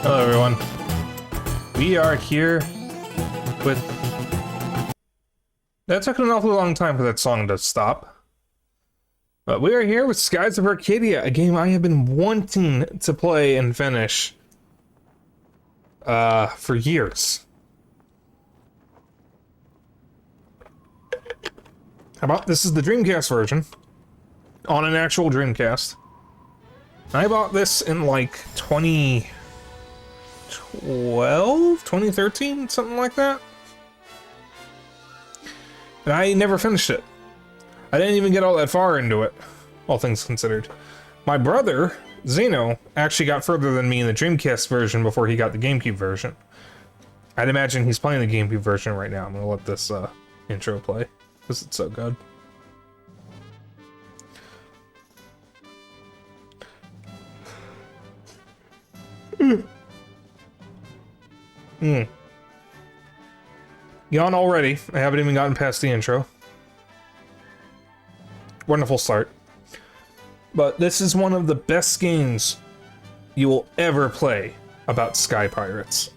Hello everyone. We are here with... That took an awfully long time for that song to stop. But we are here with Skies of Arcadia, a game I have been wanting to play and finish for years. How about this is the Dreamcast version on an actual Dreamcast. I bought this in like 2012, 2013, something like that. And I never finished it. I didn't even get all that far into it, all things considered. My brother, Zeno, actually got further than me in the Dreamcast version before he got the GameCube version. I'd imagine he's playing the GameCube version right now. I'm gonna let this intro play, because it's so good. Yawn already. I haven't even gotten past the intro. Wonderful start. But this is one of the best games you will ever play about Sky Pirates.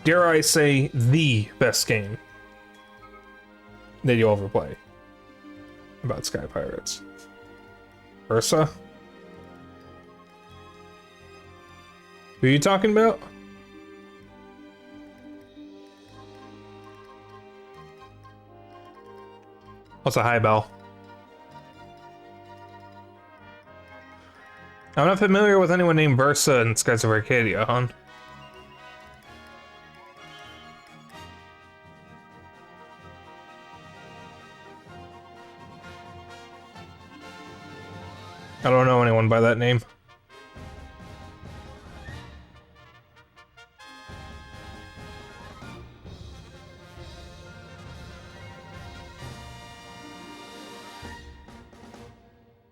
Dare I say, the best game that you'll ever play about Sky Pirates. Ursa? Who are you talking about? What's a high bell? I'm not familiar with anyone named Versa in Skies of Arcadia, hon. I don't know anyone by that name.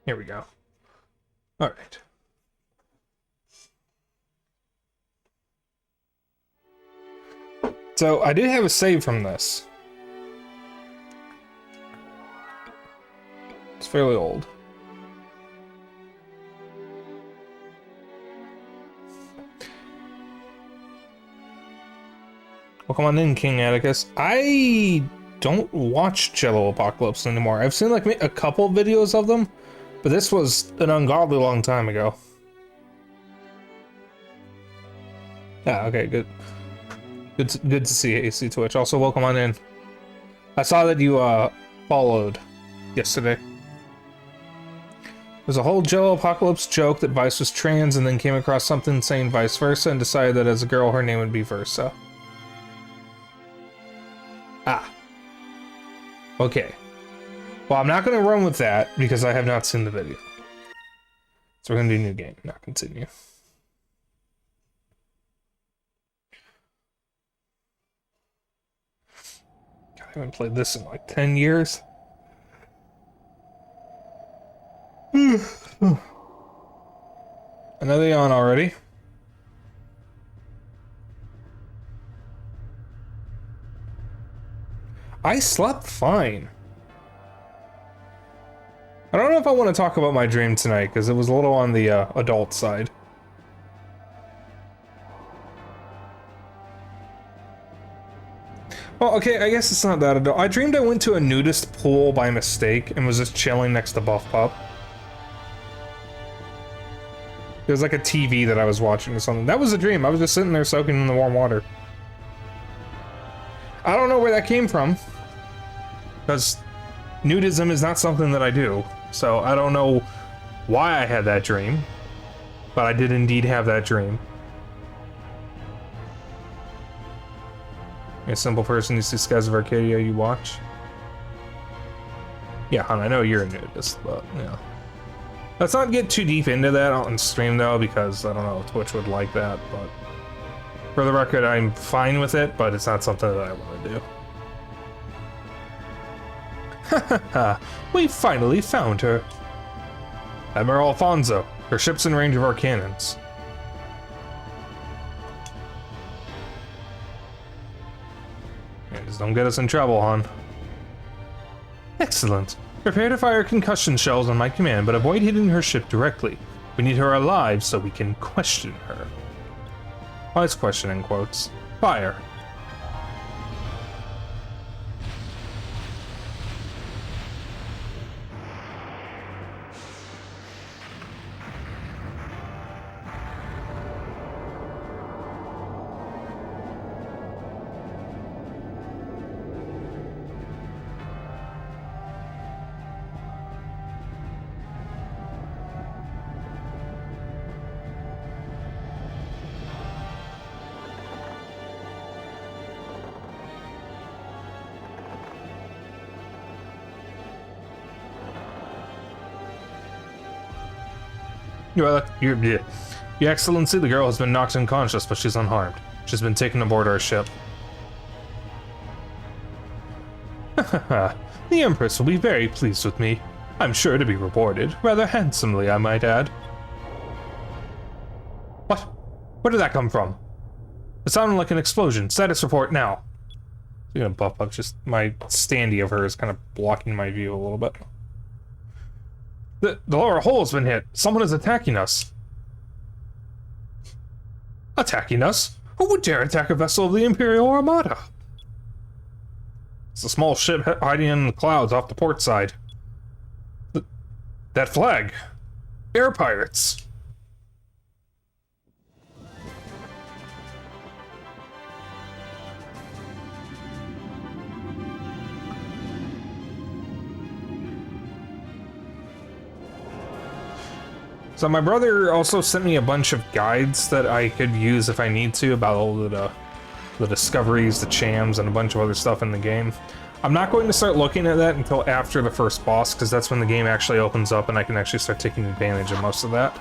Here we go. All right. So I did have a save from this. It's fairly old. Welcome on in, King Atticus. I don't watch Jello Apocalypse anymore. I've seen like a couple videos of them, but this was an ungodly long time ago. Yeah, okay, good. Good to see AC Twitch. Also, welcome on in. I saw that you followed yesterday. There's a whole Jello Apocalypse joke that Vice was trans and then came across something saying vice versa and decided that as a girl her name would be Versa. Ah. Okay. Well, I'm not going to run with that because I have not seen the video. So we're going to do new game, not continue. God, I haven't played this in like 10 years. Another yawn already. I slept fine. I don't know if I want to talk about my dream tonight, because it was a little on the adult side. Well, okay, I guess it's not that adult. I dreamed I went to a nudist pool by mistake and was just chilling next to Buff Pup. It was like a TV that I was watching or something. That was a dream. I was just sitting there soaking in the warm water. I don't know where that came from, because nudism is not something that I do. So I don't know why I had that dream, but I did indeed have that dream. A simple person, you see Skies of Arcadia, you watch. Yeah, hon, I know you're a nudist, but yeah. Let's not get too deep into that on stream though, because I don't know if Twitch would like that, but for the record, I'm fine with it, but it's not something that I want to do. Haha, we finally found her. Admiral Alfonso. Her ship's in range of our cannons. Yeah, just don't get us in trouble, hon. Excellent. Prepare to fire concussion shells on my command, but avoid hitting her ship directly. We need her alive so we can question her. Wise question in quotes. Fire. Your Excellency, the girl has been knocked unconscious, but she's unharmed. She's been taken aboard our ship. The Empress will be very pleased with me. I'm sure to be rewarded, rather handsomely, I might add. What? Where did that come from? It sounded like an explosion. Status report now. I'm gonna buff up, just my standee of her is kind of blocking my view a little bit. The lower hull has been hit. Someone is attacking us. Attacking us? Who would dare attack a vessel of the Imperial Armada? It's a small ship hiding in the clouds off the port side. That flag. Air pirates. So my brother also sent me a bunch of guides that I could use if I need to about all the discoveries, the chams, and a bunch of other stuff in the game. I'm not going to start looking at that until after the first boss, because that's when the game actually opens up and I can actually start taking advantage of most of that.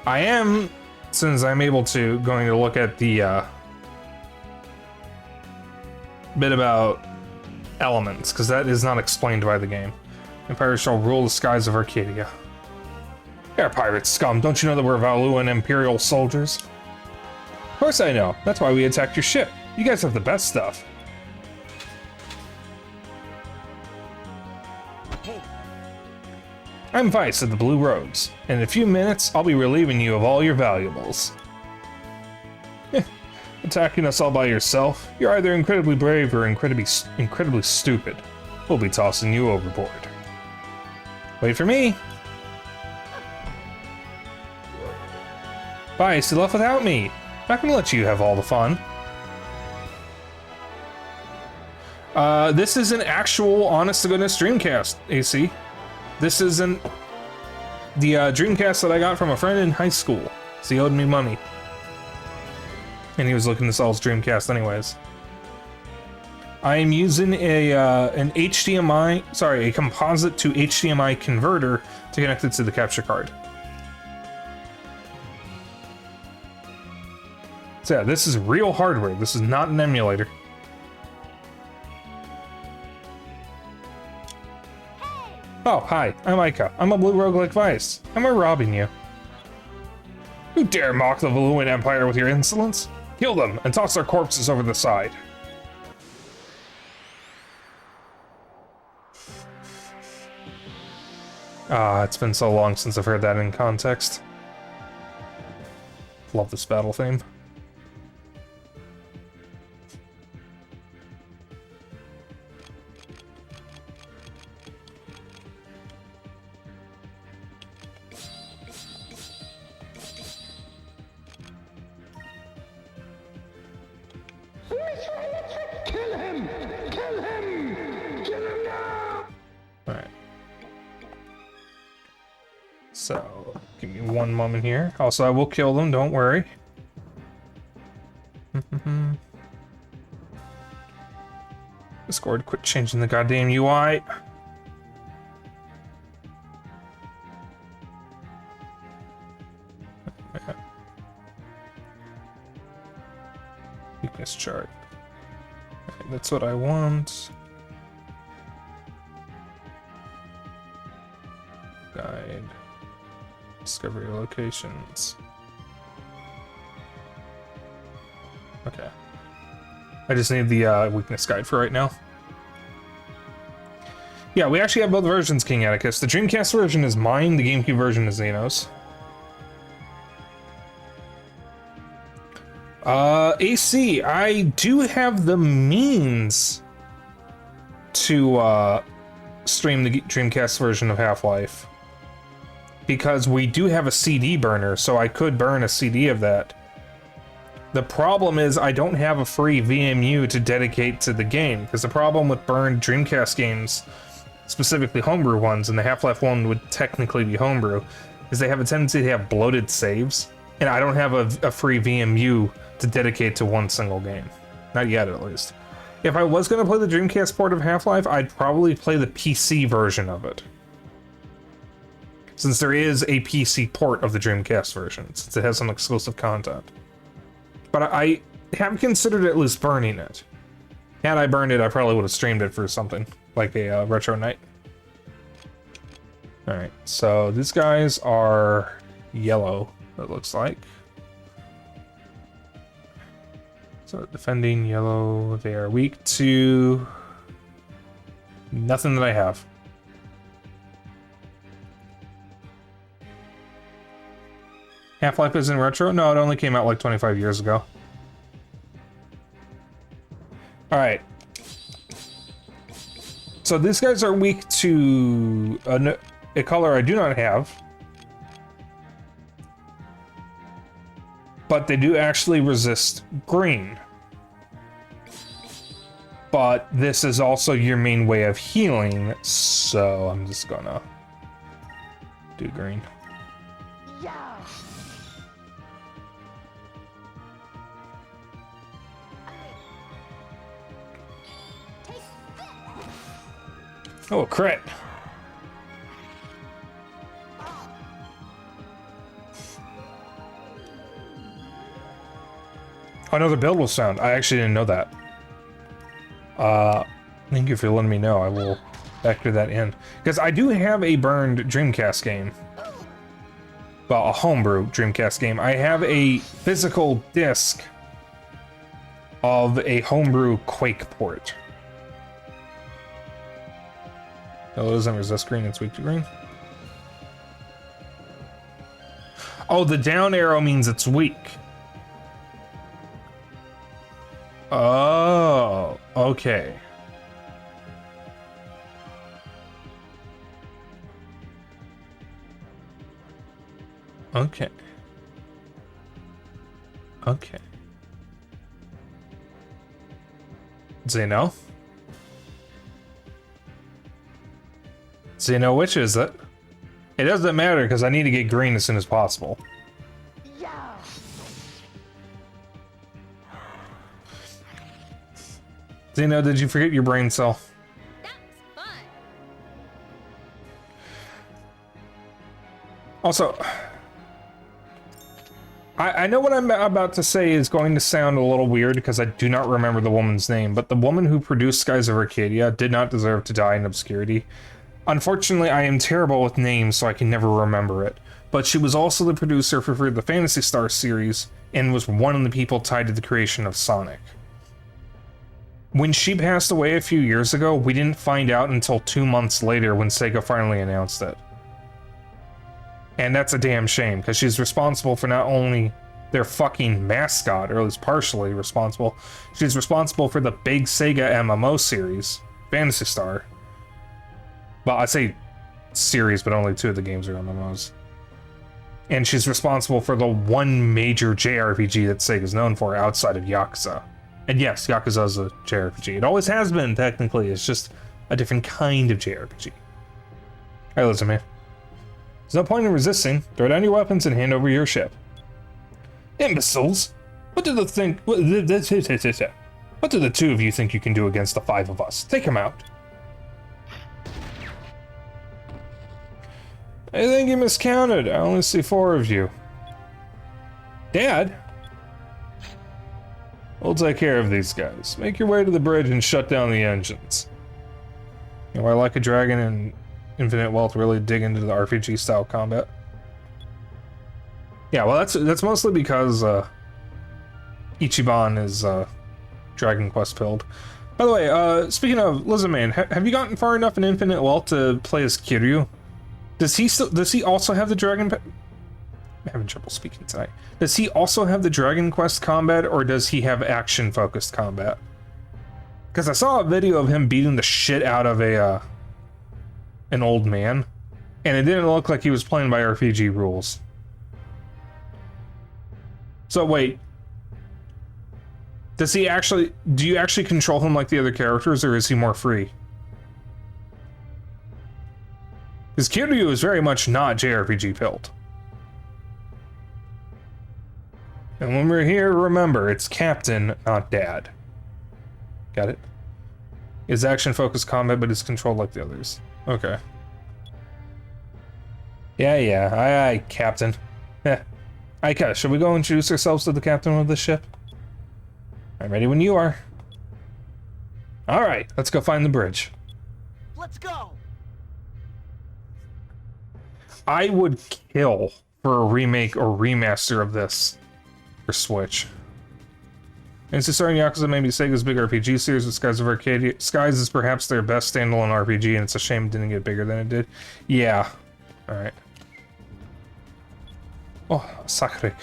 I am, since I'm able to, going to look at the bit about elements, because that is not explained by the game. Empires shall rule the skies of Arcadia. Air pirates, scum, don't you know that we're Valuan Imperial soldiers? Of course I know. That's why we attacked your ship. You guys have the best stuff. I'm Vice of the Blue Rogues. In a few minutes, I'll be relieving you of all your valuables. Attacking us all by yourself? You're either incredibly brave or incredibly stupid. We'll be tossing you overboard. Wait for me! Vice, you left without me! Not gonna let you have all the fun. This is an actual, honest-to-goodness Dreamcast, AC. This isn't the Dreamcast that I got from a friend in high school, so he owed me money. And he was looking to sell his Dreamcast anyways. I am using a composite to HDMI converter to connect it to the capture card. So yeah, this is real hardware. This is not an emulator. Oh, hi, I'm Ica. I'm a blue rogue like Vice, and we're robbing you. You dare mock the Valuan Empire with your insolence? Kill them and toss their corpses over the side. Ah, it's been so long since I've heard that in context. Love this battle theme. Kill him! Kill him! Kill him now! Alright. So, give me one moment here. Also, I will kill them, don't worry. Discord, quit changing the goddamn UI. Weakness chart. Okay, that's what I want. Guide. Discover your locations. Okay. I just need the weakness guide for right now. Yeah, we actually have both versions, King Atticus. The Dreamcast version is mine, the GameCube version is Xeno's. AC, I do have the means to stream the Dreamcast version of Half-Life. Because we do have a CD burner, so I could burn a CD of that. The problem is I don't have a free VMU to dedicate to the game, because the problem with burned Dreamcast games, specifically homebrew ones, and the Half-Life one would technically be homebrew, is they have a tendency to have bloated saves, and I don't have a free VMU to dedicate to one single game. Not yet, at least. If I was going to play the Dreamcast port of Half-Life, I'd probably play the PC version of it. Since there is a PC port of the Dreamcast version, since it has some exclusive content. But I have considered at least burning it. Had I burned it, I probably would have streamed it for something, like a retro night. Alright, so these guys are yellow, it looks like. So defending yellow, they are weak to nothing that I have. Half-Life isn't retro? No, it only came out like 25 years ago. Alright. So these guys are weak to a color I do not have. But they do actually resist green. But this is also your main way of healing, so I'm just gonna do green. Oh, crit. Another build was found. I actually didn't know that. Thank you for letting me know. I will factor that in. Because I do have a burned Dreamcast game. Well, a homebrew Dreamcast game. I have a physical disc of a homebrew Quake port. Oh, it doesn't resist green, it's weak to green. Oh, the down arrow means it's weak. Oh, okay. Okay. Okay. Zeno? Zeno, which is it? It doesn't matter because I need to get green as soon as possible. Yeah. Zeno, did you forget your brain cell? That's fun. Also, I know what I'm about to say is going to sound a little weird because I do not remember the woman's name, but the woman who produced Skies of Arcadia did not deserve to die in obscurity. Unfortunately, I am terrible with names, so I can never remember it. But she was also the producer for the Phantasy Star series, and was one of the people tied to the creation of Sonic. When she passed away a few years ago, we didn't find out until 2 months later when Sega finally announced it. And that's a damn shame, because she's responsible for not only their fucking mascot, or at least partially responsible, she's responsible for the big Sega MMO series, Phantasy Star. Well, I say series, but only 2 of the games are MMOs. And she's responsible for the one major JRPG that Sega's known for outside of Yakuza. And yes, Yakuza is a JRPG. It always has been, technically. It's just a different kind of JRPG. Alright, listen, man. There's no point in resisting. Throw down your weapons and hand over your ship. Imbeciles! What do the 2 of you think you can do against the 5 of us? Take him out. I think you miscounted. I only see 4 of you. Dad? We'll take care of these guys. Make your way to the bridge and shut down the engines. You know, I like a dragon and Infinite Wealth really dig into the RPG style combat. Yeah, well that's mostly because Ichiban is Dragon Quest filled. By the way, speaking of Lizard Man, have you gotten far enough in Infinite Wealth to play as Kiryu? Does he also have the Dragon? I'm having trouble speaking tonight. Does he also have the Dragon Quest combat, or does he have action-focused combat? Because I saw a video of him beating the shit out of an old man, and it didn't look like he was playing by RPG rules. So wait, do you actually control him like the other characters, or is he more free? Because Kiryu is very much not JRPG built. And when we're here, remember, it's Captain, not Dad. Got it? It's action-focused combat, but it's controlled like the others. Okay. Yeah, aye, Captain. Yeah. Aika, should we go introduce ourselves to the captain of this ship? I'm ready when you are. Alright, let's go find the bridge. Let's go! I would kill for a remake or remaster of this for Switch. And since starting Yakuza maybe Sega's big RPG series with Skies of Arcadia, Skies is perhaps their best standalone RPG, and it's a shame it didn't get bigger than it did. Yeah. Alright. Oh, Sakura.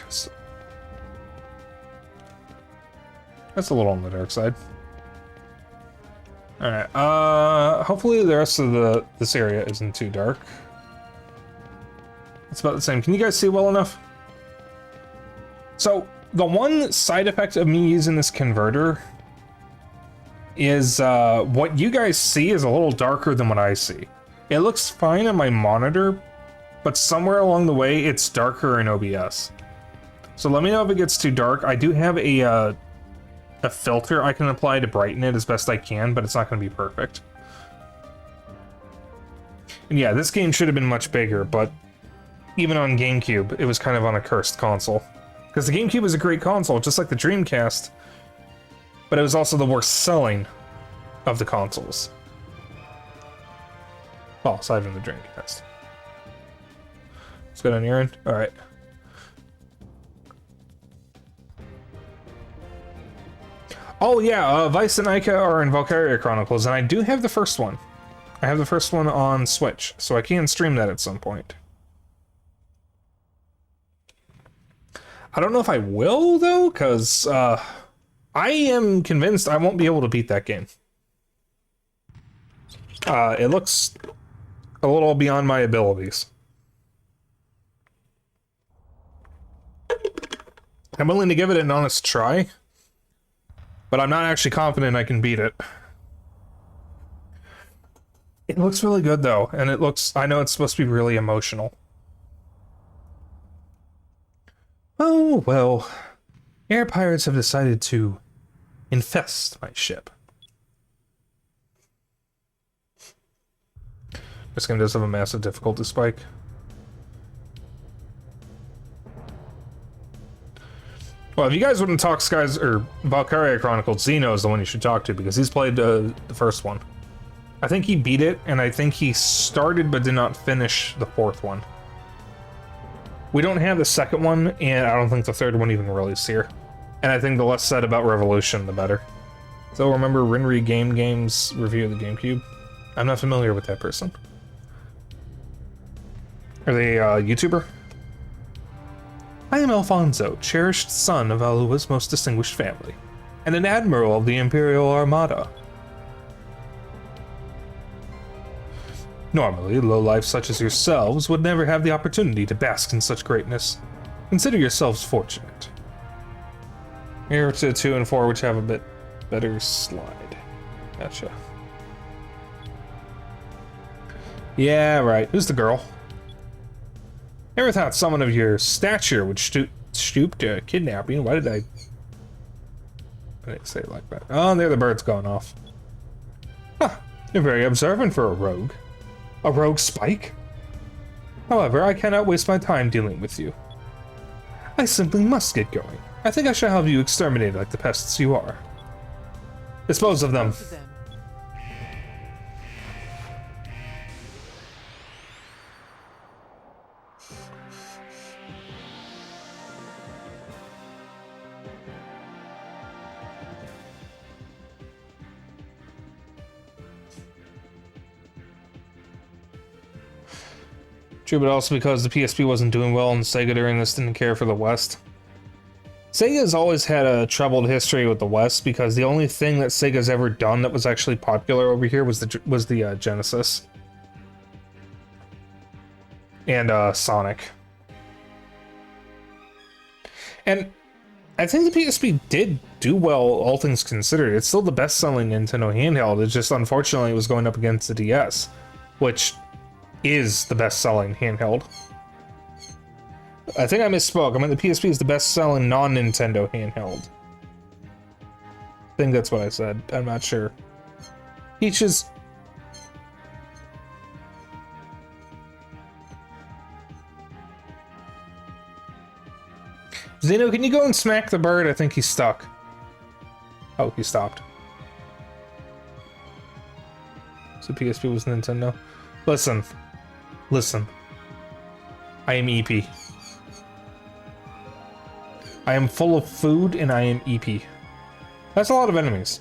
That's a little on the dark side. Alright, hopefully the rest of this area isn't too dark. It's about the same. Can you guys see well enough? So, the one side effect of me using this converter is what you guys see is a little darker than what I see. It looks fine on my monitor, but somewhere along the way it's darker in OBS. So let me know if it gets too dark. I do have a filter I can apply to brighten it as best I can, but it's not going to be perfect. And yeah, this game should have been much bigger, but even on GameCube, it was kind of on a cursed console. Because the GameCube was a great console, just like the Dreamcast, but it was also the worst selling of the consoles. Well, aside from the Dreamcast. Let's go down your end. Alright. Oh yeah, Vice and Ica are in Valkyria Chronicles, and I do have the first one. I have the first one on Switch, so I can stream that at some point. I don't know if I will, though, because I am convinced I won't be able to beat that game. It looks a little beyond my abilities. I'm willing to give it an honest try, but I'm not actually confident I can beat it. It looks really good, though, and it looks... I know it's supposed to be really emotional. Oh, well, air pirates have decided to infest my ship. This game does have a massive difficulty spike. Well, if you guys wouldn't talk Skies or Valkyria Chronicles, Zeno is the one you should talk to because he's played the first one. I think he beat it, and I think he started but did not finish the fourth one. We don't have the second one, and I don't think the third one even released here. And I think the less said about Revolution, the better. So remember Rinri Game's review of the GameCube? I'm not familiar with that person. Are they a YouTuber? I am Alfonso, cherished son of Alua's most distinguished family, and an admiral of the Imperial Armada. Normally, lowlifes such as yourselves would never have the opportunity to bask in such greatness. Consider yourselves fortunate. Here to 2 and 4, which have a bit better slide. Gotcha. Yeah, right. Who's the girl? Never thought someone of your stature would stoop to kidnapping. Why did I say it like that? Oh, there the bird's going off. Huh, you're very observant for a rogue. A RogueSpyke? However, I cannot waste my time dealing with you. I simply must get going. I think I shall have you exterminated like the pests you are. Dispose of them. True, but also because the PSP wasn't doing well and Sega during this didn't care for the West. Sega's always had a troubled history with the West because the only thing that Sega's ever done that was actually popular over here was the Genesis. And Sonic. And I think the PSP did do well, all things considered. It's still the best-selling Nintendo handheld. It's just, unfortunately, it was going up against the DS, which is the best-selling handheld. I think I misspoke. I mean, the PSP is the best-selling non-Nintendo handheld. I think that's what I said. I'm not sure. Peaches... Zeno, can you go and smack the bird? I think he's stuck. Oh, he stopped. So PSP was Nintendo. Listen. Listen. I am EP. I am full of food and I am EP. That's a lot of enemies.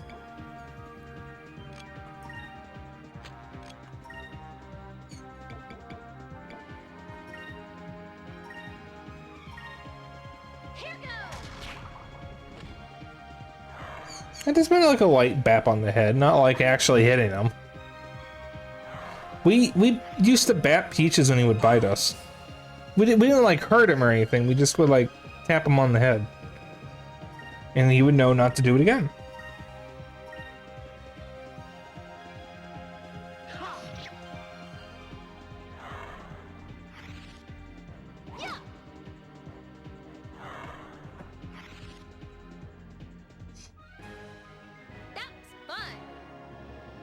I just meant like a light bap on the head, not like actually hitting him. We used to bap Peaches when he would bite us. We didn't like hurt him or anything. We just would like tap him on the head, and he would know not to do it again.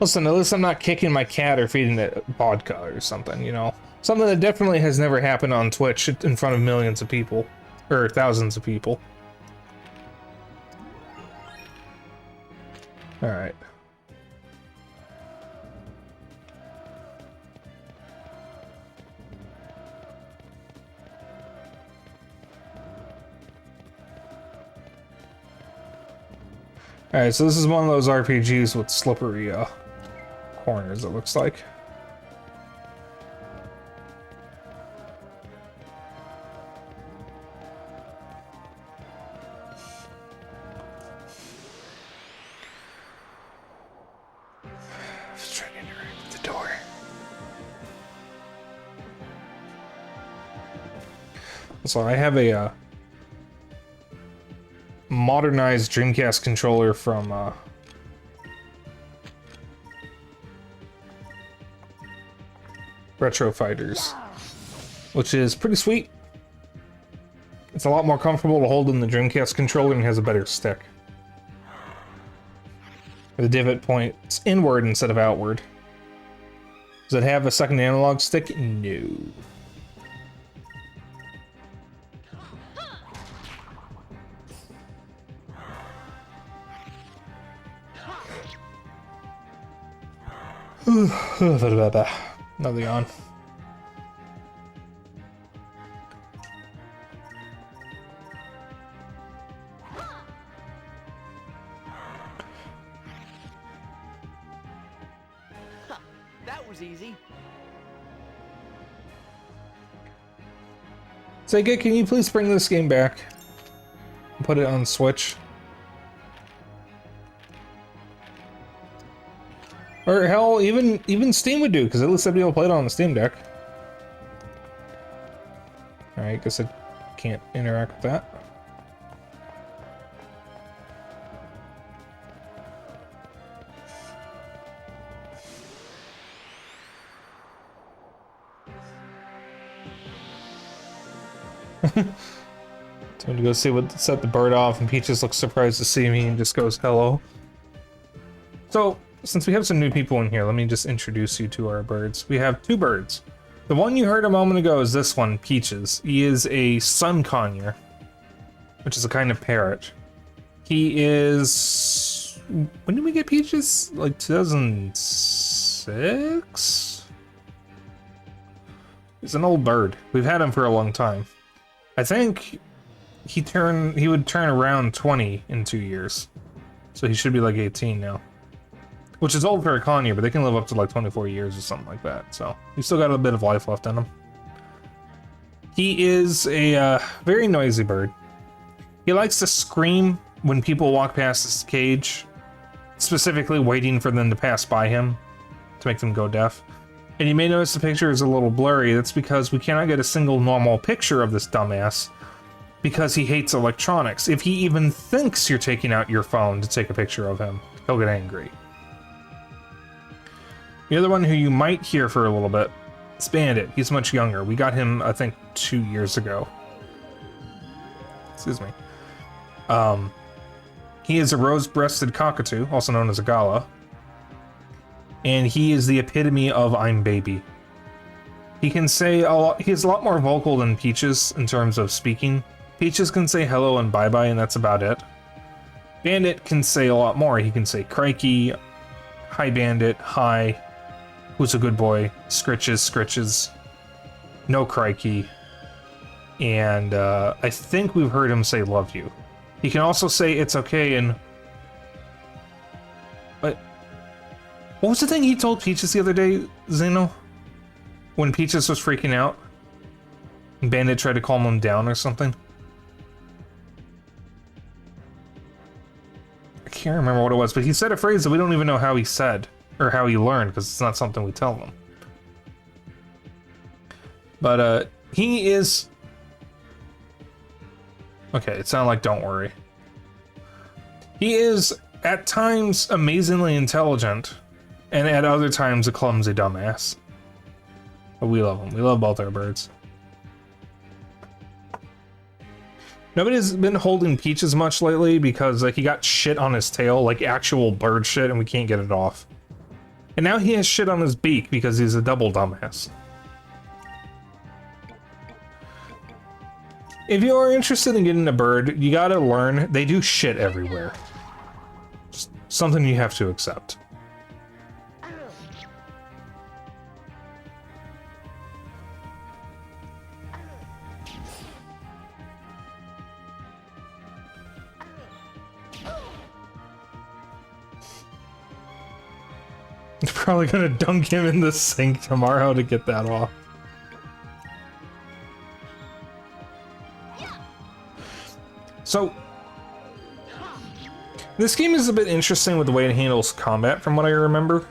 Listen, at least I'm not kicking my cat or feeding it vodka or something, you know? Something that definitely has never happened on Twitch in front of millions of people. Or thousands of people. Alright. Alright, so this is one of those RPGs with slippery, corners, it looks like. Let's try to interact with the door. So I have a modernized Dreamcast controller from Retro Fighters, which is pretty sweet. It's a lot more comfortable to hold than the Dreamcast controller and has a better stick. The divot points inward instead of outward. Does it have a second analog stick? No. Another yawn. That was easy. Sega, can you please bring this game back? Put it on Switch. Or hell, even Steam would do, because at least I'd be able to play it on the Steam Deck. Alright, guess I can't interact with that. Time to go see what set the bird off, and Peaches looks surprised to see me and just goes, hello. So, since we have some new people in here, let me just introduce you to our birds. We have two birds. The one you heard a moment ago is this one, Peaches. He is a sun conure, which is a kind of parrot. He is... When did we get Peaches? Like 2006? He's an old bird. We've had him for a long time. I think he would turn around 20 in 2 years. So he should be like 18 now. Which is old for a conure, but they can live up to like 24 years or something like that. So he's still got a bit of life left in him. He is a very noisy bird. He likes to scream when people walk past his cage, specifically waiting for them to pass by him to make them go deaf. And you may notice the picture is a little blurry. That's because we cannot get a single normal picture of this dumbass because he hates electronics. If he even thinks you're taking out your phone to take a picture of him, he'll get angry. The other one who you might hear for a little bit is Bandit. He's much younger. We got him, I think, 2 years ago. Excuse me. He is a rose-breasted cockatoo, also known as a gala. And he is the epitome of I'm baby. He can say a lot, he's a lot more vocal than Peaches in terms of speaking. Peaches can say hello and bye-bye, and that's about it. Bandit can say a lot more. He can say crikey, hi Bandit, hi, who's a good boy, scritches, no crikey, and I think we've heard him say love you. He can also say it's okay and... What was the thing he told Peaches the other day, Zeno? When Peaches was freaking out? And Bandit tried to calm him down or something? I can't remember what it was, but he said a phrase that we don't even know how he said, or how he learned, because it's not something we tell them. But, he is... Okay, it sounded like don't worry. He is, at times, amazingly intelligent, and at other times, a clumsy dumbass. But we love him. We love both our birds. Nobody's been holding Peaches much lately because, like, he got shit on his tail, like actual bird shit, and we can't get it off. And now he has shit on his beak because he's a double dumbass. If you are interested in getting a bird, you gotta learn they do shit everywhere. Just something you have to accept. You're probably gonna dunk him in the sink tomorrow to get that off. So, this game is a bit interesting with the way it handles combat from what I remember.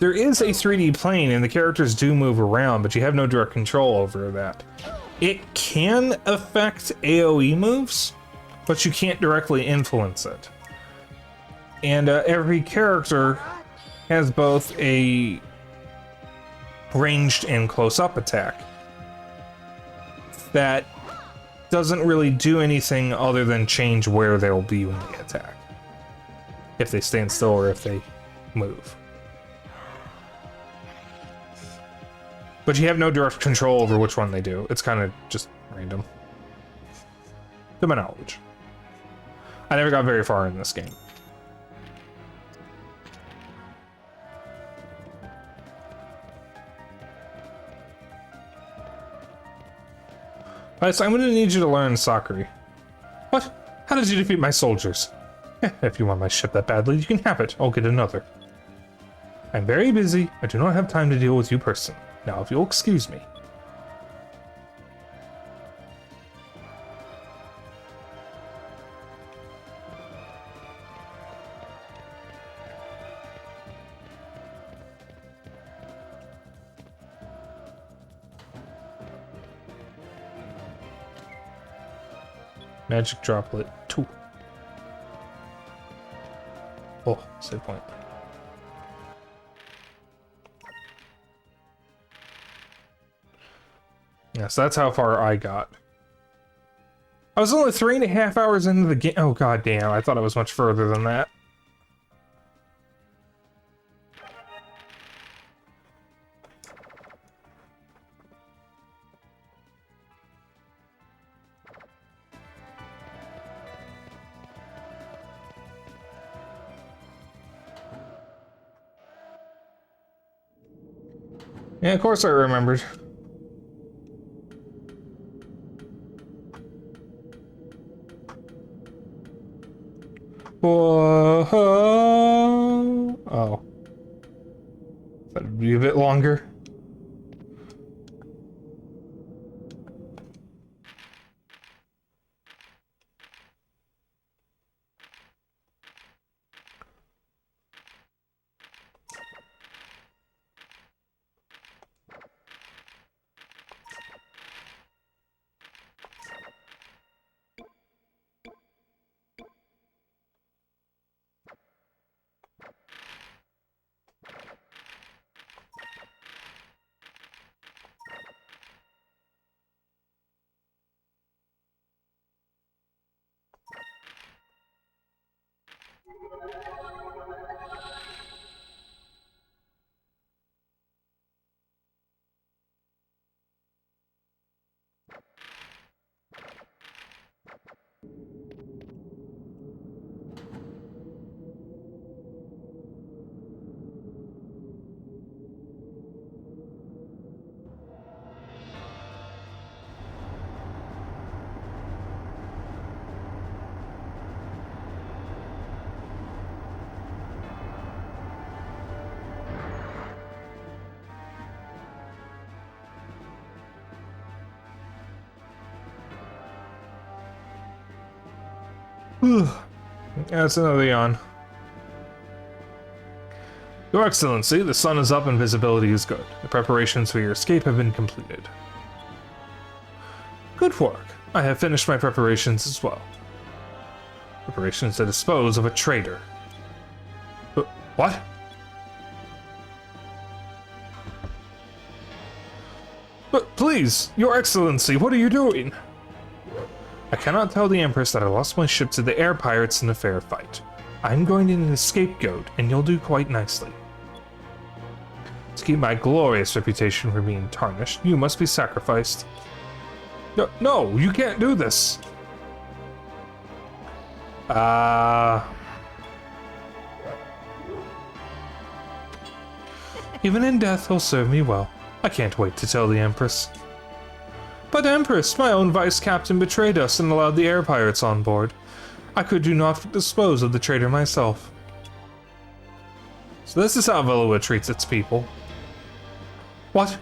There is a 3D plane and the characters do move around, but you have no direct control over that. It can affect AoE moves, but you can't directly influence it. And every character has both a ranged and close-up attack that doesn't really do anything other than change where they'll be when they attack. If they stand still or if they move. But you have no direct control over which one they do. It's kind of just random. To my knowledge. I never got very far in this game. Alright, so I'm gonna need you to learn Sakura. What? How did you defeat my soldiers? If you want my ship that badly, you can have it. I'll get another. I'm very busy. I do not have time to deal with you personally. Now, if you'll excuse me. Magic droplet 2. Oh, save point. Yes, that's how far I got. I was only 3.5 hours into the game. Oh, god damn. I thought it was much further than that. Yeah, of course I remembered. Whoa. Oh. That'd be a bit longer. That's another yawn. Your Excellency, the sun is up and visibility is good. The preparations for your escape have been completed. Good work. I have finished my preparations as well. Preparations to dispose of a traitor. What? But please, Your Excellency, what are you doing? I cannot tell the Empress that I lost my ship to the air pirates in a fair fight. I'm going to need a scapegoat, and you'll do quite nicely. To keep my glorious reputation from being tarnished, you must be sacrificed. No, you can't do this. Even in death, he'll serve me well. I can't wait to tell the Empress. But Empress, my own vice captain betrayed us and allowed the air pirates on board. I could do not dispose of the traitor myself. So this is how Velua treats its people. What?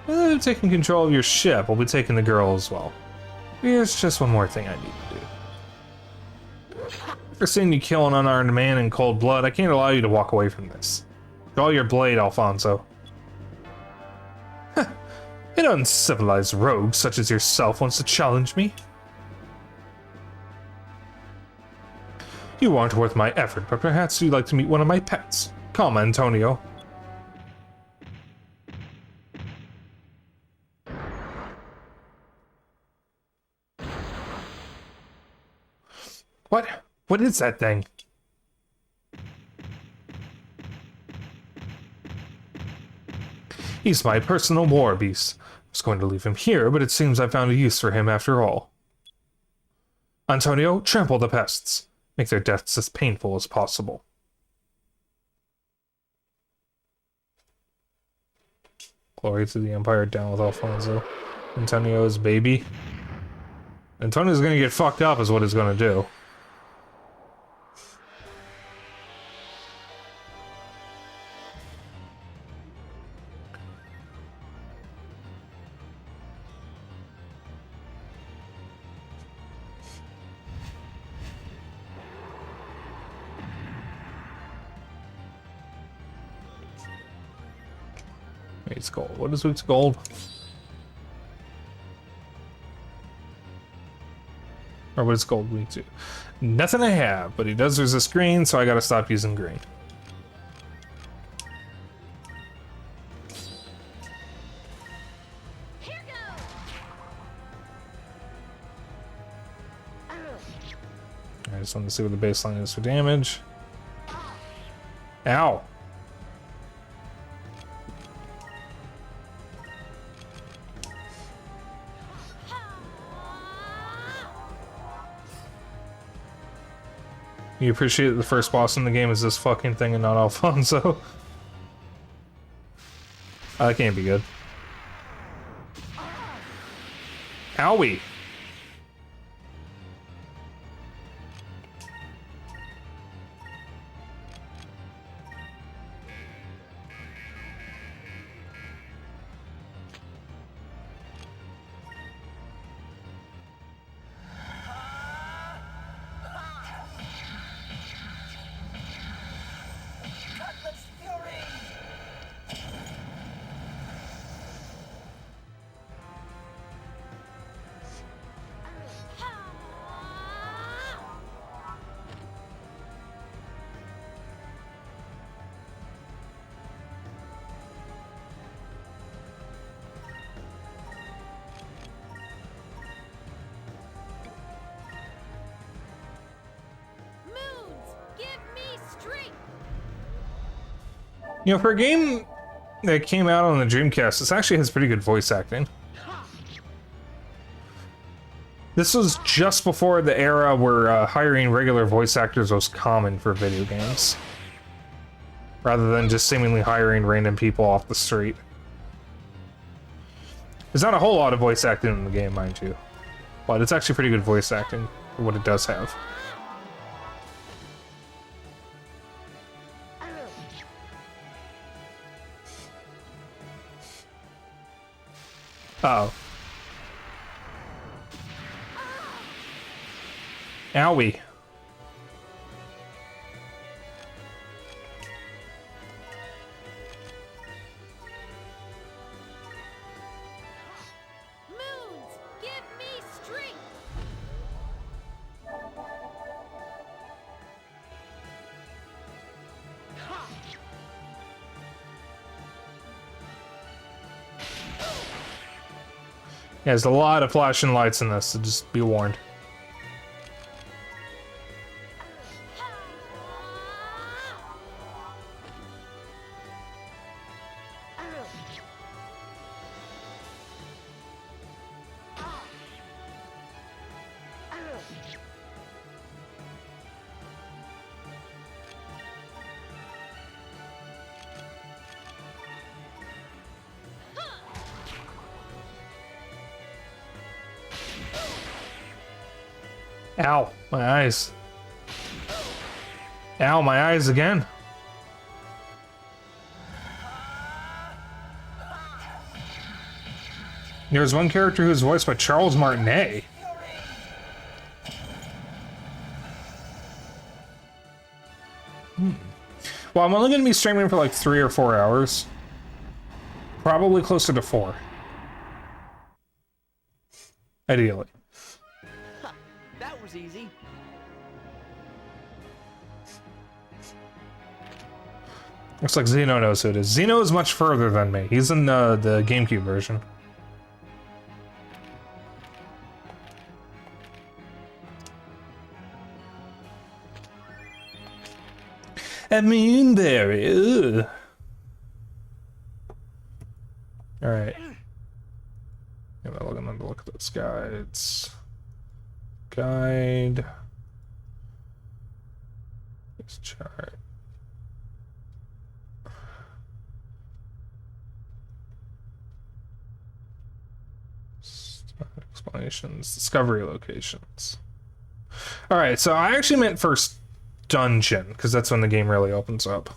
Now that I've taken control of your ship, I'll be taking the girl as well. Here's just one more thing I need to do. After seeing you kill an unarmed man in cold blood, I can't allow you to walk away from this. Draw your blade, Alfonso. An uncivilized rogue such as yourself wants to challenge me? You aren't worth my effort, but perhaps you'd like to meet one of my pets. Come, Antonio. What? What is that thing? He's my personal war beast. I was going to leave him here, but it seems I found a use for him after all. Antonio, trample the pests. Make their deaths as painful as possible. Glory to the Empire, down with Alfonso. Antonio's baby. Antonio's gonna get fucked up is what he's gonna do. Week's gold. What is week's gold? Or what is gold week 2? Nothing I have, but he does resist green, so I gotta stop using green. I just want to see what the baseline is for damage. Ow! You appreciate that the first boss in the game is this fucking thing and not Alfonso? That can't be good. Owie! You know, for a game that came out on the Dreamcast, this actually has pretty good voice acting. This was just before the era where hiring regular voice actors was common for video games, rather than just seemingly hiring random people off the street. There's not a whole lot of voice acting in the game, mind you, but it's actually pretty good voice acting for what it does have. Uh-oh. Owie. Moons, give me strength. Yeah, there's a lot of flashing lights in this, so just be warned. Ow, my eyes. Ow, my eyes again. There's one character who's voiced by Charles Martinet. Well, I'm only going to be streaming for like 3 or 4 hours. Probably closer to 4. Ideally. That was easy. Looks like Zeno knows who it is. Zeno is much further than me. He's in the GameCube version. A moonberry. Ugh. All right. I'm gonna look at those guides. Guide. This chart. Explanations. Discovery locations. All right, so I actually meant first dungeon because that's when the game really opens up.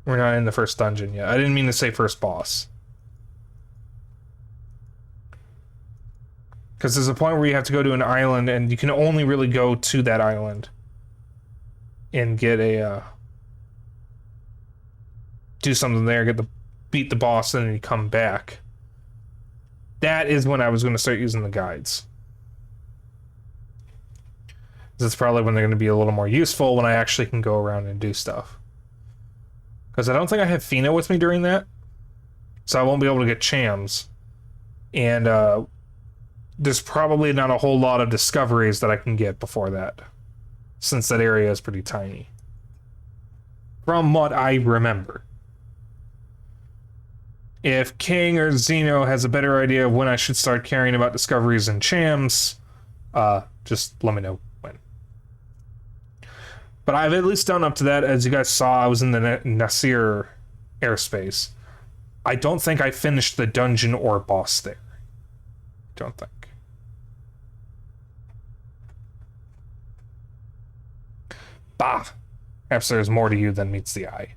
We're not in the first dungeon yet. I didn't mean to say first boss. Because there's a point where you have to go to an island and you can only really go to that island and get a do something there, beat the boss, and then you come back. That is when I was going to start using the guides. That's probably when they're going to be a little more useful when I actually can go around and do stuff. Because I don't think I have Fina with me during that, so I won't be able to get Chams. And there's probably not a whole lot of discoveries that I can get before that, since that area is pretty tiny. From what I remember. If King or Zeno has a better idea of when I should start caring about discoveries and Chams, just let me know when. But I've at least done up to that. As you guys saw, I was in the Nasir airspace. I don't think I finished the dungeon or boss there. Don't think. Bah! Perhaps there's more to you than meets the eye.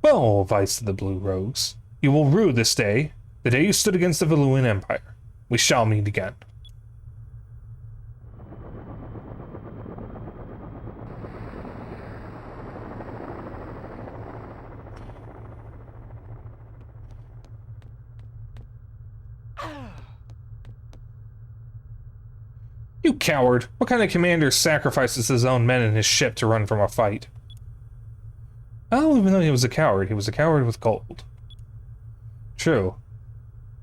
Well, Vice of the Blue Rogues, you will rue this day, the day you stood against the Valuan Empire. We shall meet again. You coward! What kind of commander sacrifices his own men and his ship to run from a fight? Oh, even though he was a coward with gold. True.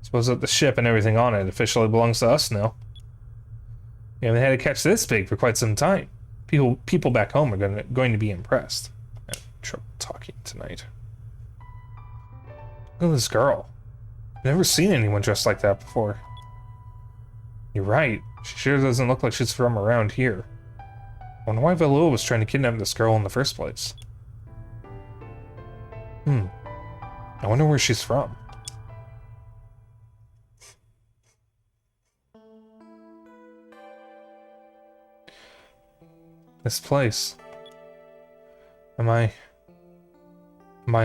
Suppose that the ship and everything on it officially belongs to us now. We haven't had to catch this big for quite some time. People back home are going to be impressed. I have trouble talking tonight. Look at this girl. I've never seen anyone dressed like that before. You're right. She sure doesn't look like she's from around here. I wonder why Valua was trying to kidnap this girl in the first place. I wonder where she's from. This place. Am I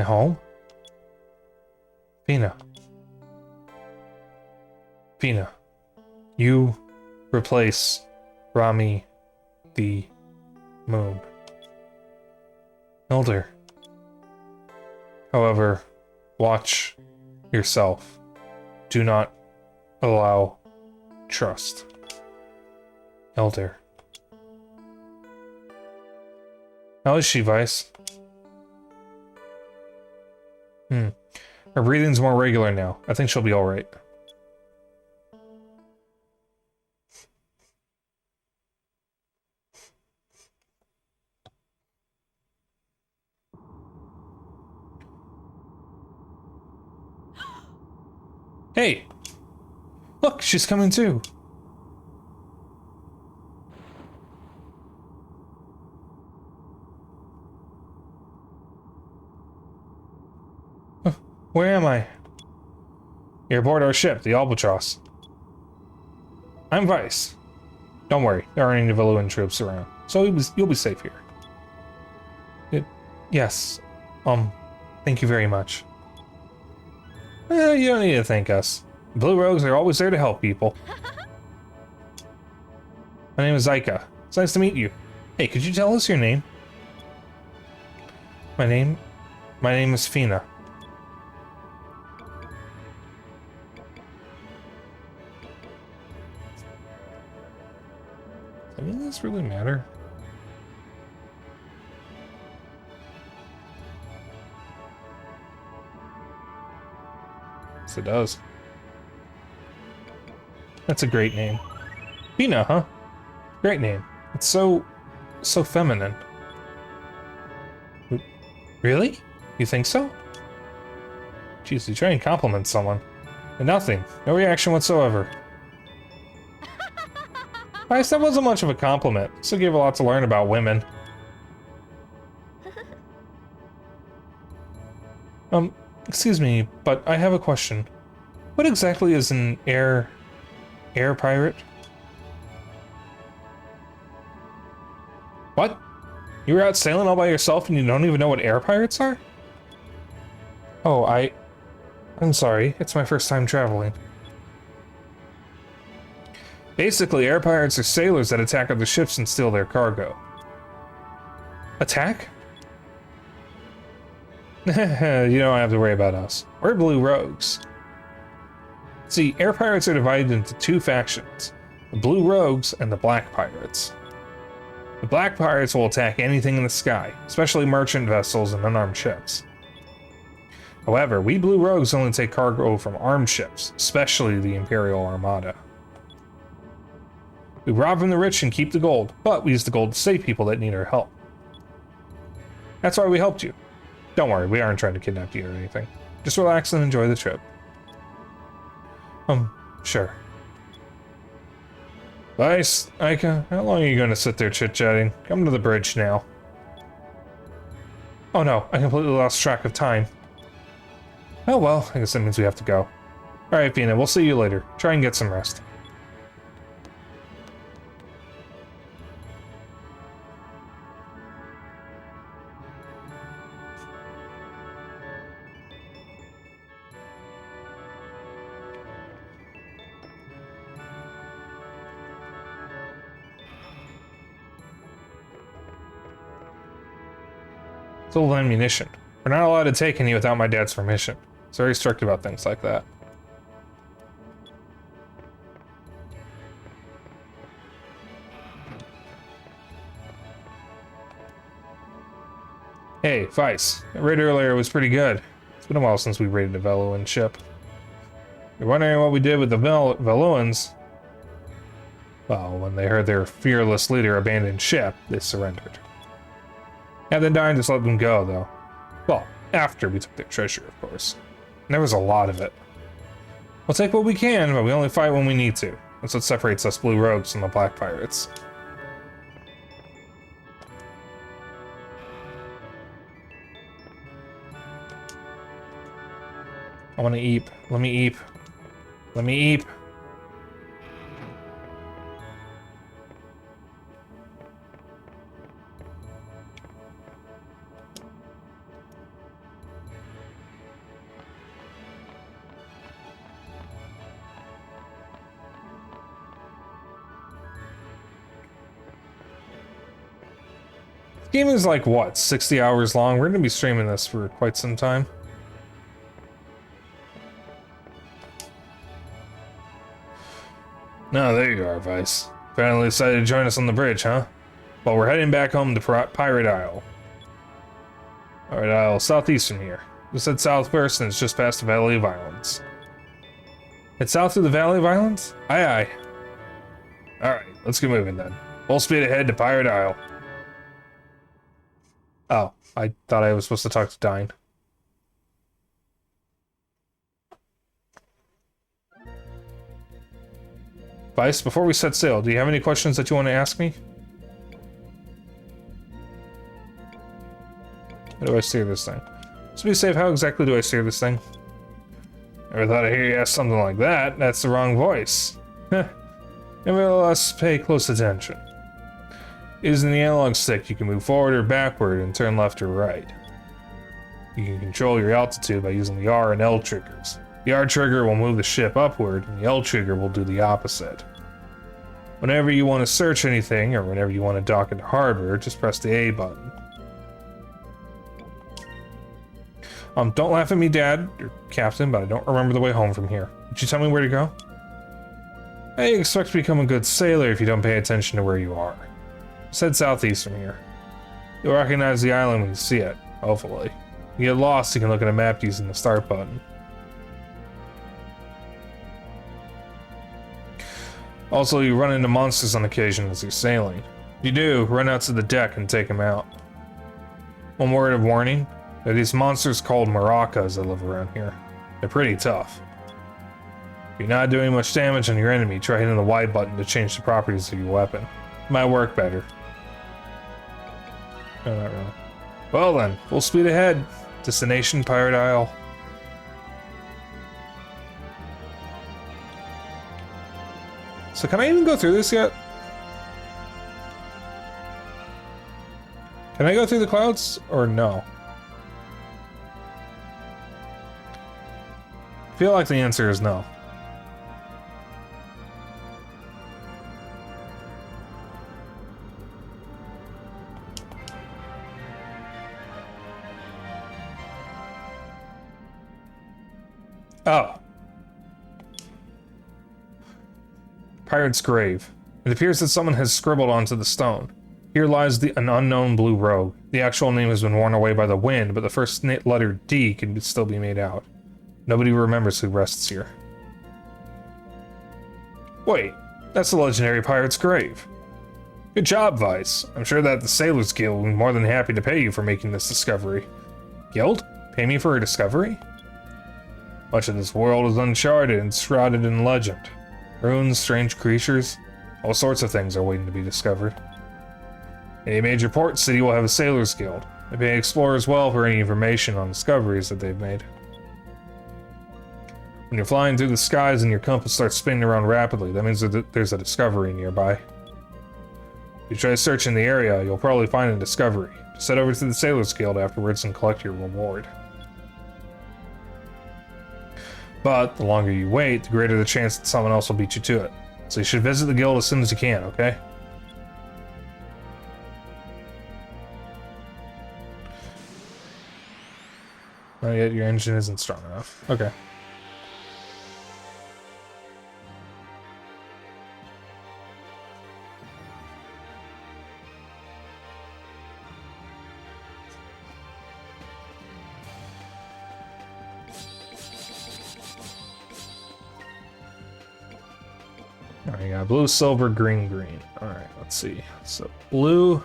home? Fina. Fina. You replace Rami the Moon. Elder. However, watch yourself. Do not allow trust. Elder. How is she, Vice? Her breathing's more regular now. I think she'll be alright. Hey! Look, she's coming too! Where am I? You're aboard our ship, the Albatross. I'm Vice. Don't worry, there aren't any Valuan troops around, so you'll be safe here. Yes. Thank you very much. You don't need to thank us. Blue Rogues are always there to help people. My name is Zyka. It's nice to meet you. Hey, could you tell us your name? My name is Fina. I mean, does this really matter? Yes, it does. That's a great name. Fina, huh? Great name. It's so feminine. Really? You think so? Jeez, you try and compliment someone. And nothing. No reaction whatsoever. Vice, that wasn't much of a compliment. Still gave a lot to learn about women. Excuse me, but I have a question. What exactly is an air pirate? What? You were out sailing all by yourself and you don't even know what air pirates are? Oh, I'm sorry. It's my first time traveling. Basically, air pirates are sailors that attack other ships and steal their cargo. Attack? You don't have to worry about us. We're Blue Rogues. See, air pirates are divided into two factions, the Blue Rogues and the Black Pirates. The Black Pirates will attack anything in the sky, especially merchant vessels and unarmed ships. However, we Blue Rogues only take cargo from armed ships, especially the Imperial Armada. We rob from the rich and keep the gold, but we use the gold to save people that need our help. That's why we helped you. Don't worry, we aren't trying to kidnap you or anything. Just relax and enjoy the trip. Sure. Vice, Ika, how long are you going to sit there chit-chatting? Come to the bridge now. Oh no, I completely lost track of time. Oh well, I guess that means we have to go. Alright, Fina, we'll see you later. Try and get some rest. It's old ammunition. We're not allowed to take any without my dad's permission. He's very strict about things like that. Hey, Vice. That raid earlier was pretty good. It's been a while since we raided a Valuan ship. You're wondering what we did with the Valuans? Well, when they heard their fearless leader abandon ship, they surrendered. And then dying just let them go, though. Well, after we took their treasure, of course. And there was a lot of it. We'll take what we can, but we only fight when we need to. That's what separates us Blue Rogues from the Black Pirates. I want to eat. Let me eat. Let me eat. Game is like, what, 60 hours long? We're gonna be streaming this for quite some time. No, there you are, Vice. Finally decided to join us on the bridge, huh? Well, we're heading back home to Pirate Isle. Pirate Isle, southeast from here. Just head south first, and it's just past the Valley of Islands. Head south through the Valley of Islands? Aye, aye. Alright, let's get moving then. Full speed ahead to Pirate Isle. Oh, I thought I was supposed to talk to Dine. Vice, before we set sail, do you have any questions that you want to ask me? How do I steer this thing? To be safe, how exactly do I steer this thing? Never thought I'd hear you ask something like that. That's the wrong voice. Nevertheless, pay close attention. Using the analog stick, you can move forward or backward and turn left or right. You can control your altitude by using the R and L triggers. The R trigger will move the ship upward, and the L trigger will do the opposite. Whenever you want to search anything, or whenever you want to dock into harbor, just press the A button. Don't laugh at me, Dad, or Captain, but I don't remember the way home from here. Could you tell me where to go? I expect to become a good sailor if you don't pay attention to where you are. Just head southeast from here. You'll recognize the island when you see it, hopefully. If you get lost, you can look at a map using the start button. Also, you run into monsters on occasion as you're sailing. If you do, run out to the deck and take them out. One word of warning, there are these monsters called maracas that live around here. They're pretty tough. If you're not doing much damage on your enemy, try hitting the Y button to change the properties of your weapon. It might work better. No, not really. Well then, full speed ahead. Destination Pirate Isle. So can I even go through this yet? Can I go through the clouds or no? I feel like the answer is no. Oh. Pirate's Grave. It appears that someone has scribbled onto the stone. Here lies an unknown blue rogue. The actual name has been worn away by the wind, but the first letter D can still be made out. Nobody remembers who rests here. Wait, that's the legendary Pirate's Grave. Good job, Vice. I'm sure that the Sailors Guild will be more than happy to pay you for making this discovery. Guild? Pay me for a discovery? Much of this world is uncharted and shrouded in legend. Ruins, strange creatures, all sorts of things are waiting to be discovered. Any major port city will have a Sailors Guild. They pay explorers well for any information on discoveries that they've made. When you're flying through the skies and your compass starts spinning around rapidly, that means that there's a discovery nearby. If you try searching the area, you'll probably find a discovery. Just head over to the Sailors Guild afterwards and collect your reward. But the longer you wait, the greater the chance that someone else will beat you to it. So you should visit the guild as soon as you can, okay? Not yet, your engine isn't strong enough. Okay. Alright, got blue, silver, green, green. Alright, let's see. So blue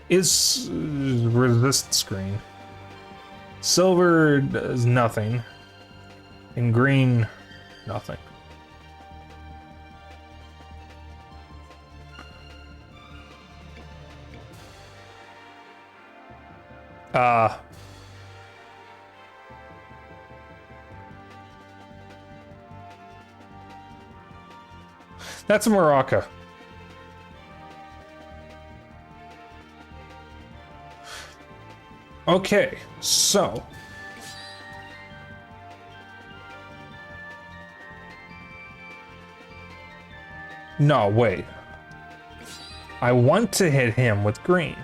is resistance green. Silver does nothing. And green, nothing. That's a maraca. Okay, so no, wait. I want to hit him with green.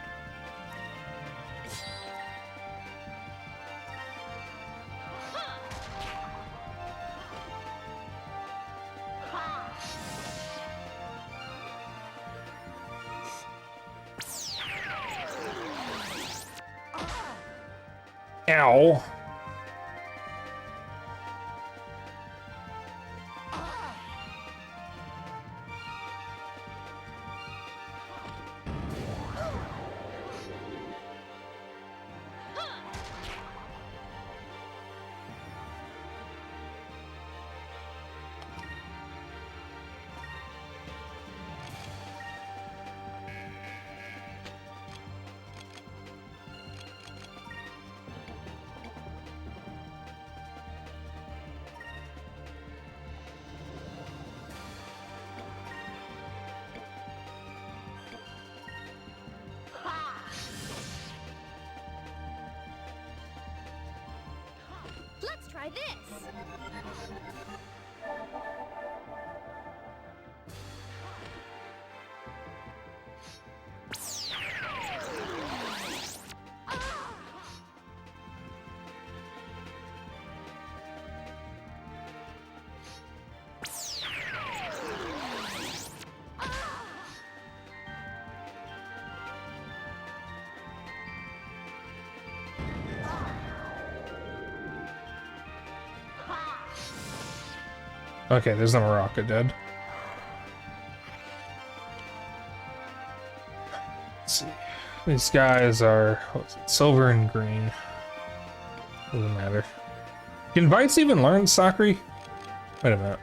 Ow. Let's try this. Okay, there's no Morocco dead. Let's see. These guys are what was it, silver and green. Doesn't matter. Can Vice even learn Sakri? Wait a minute.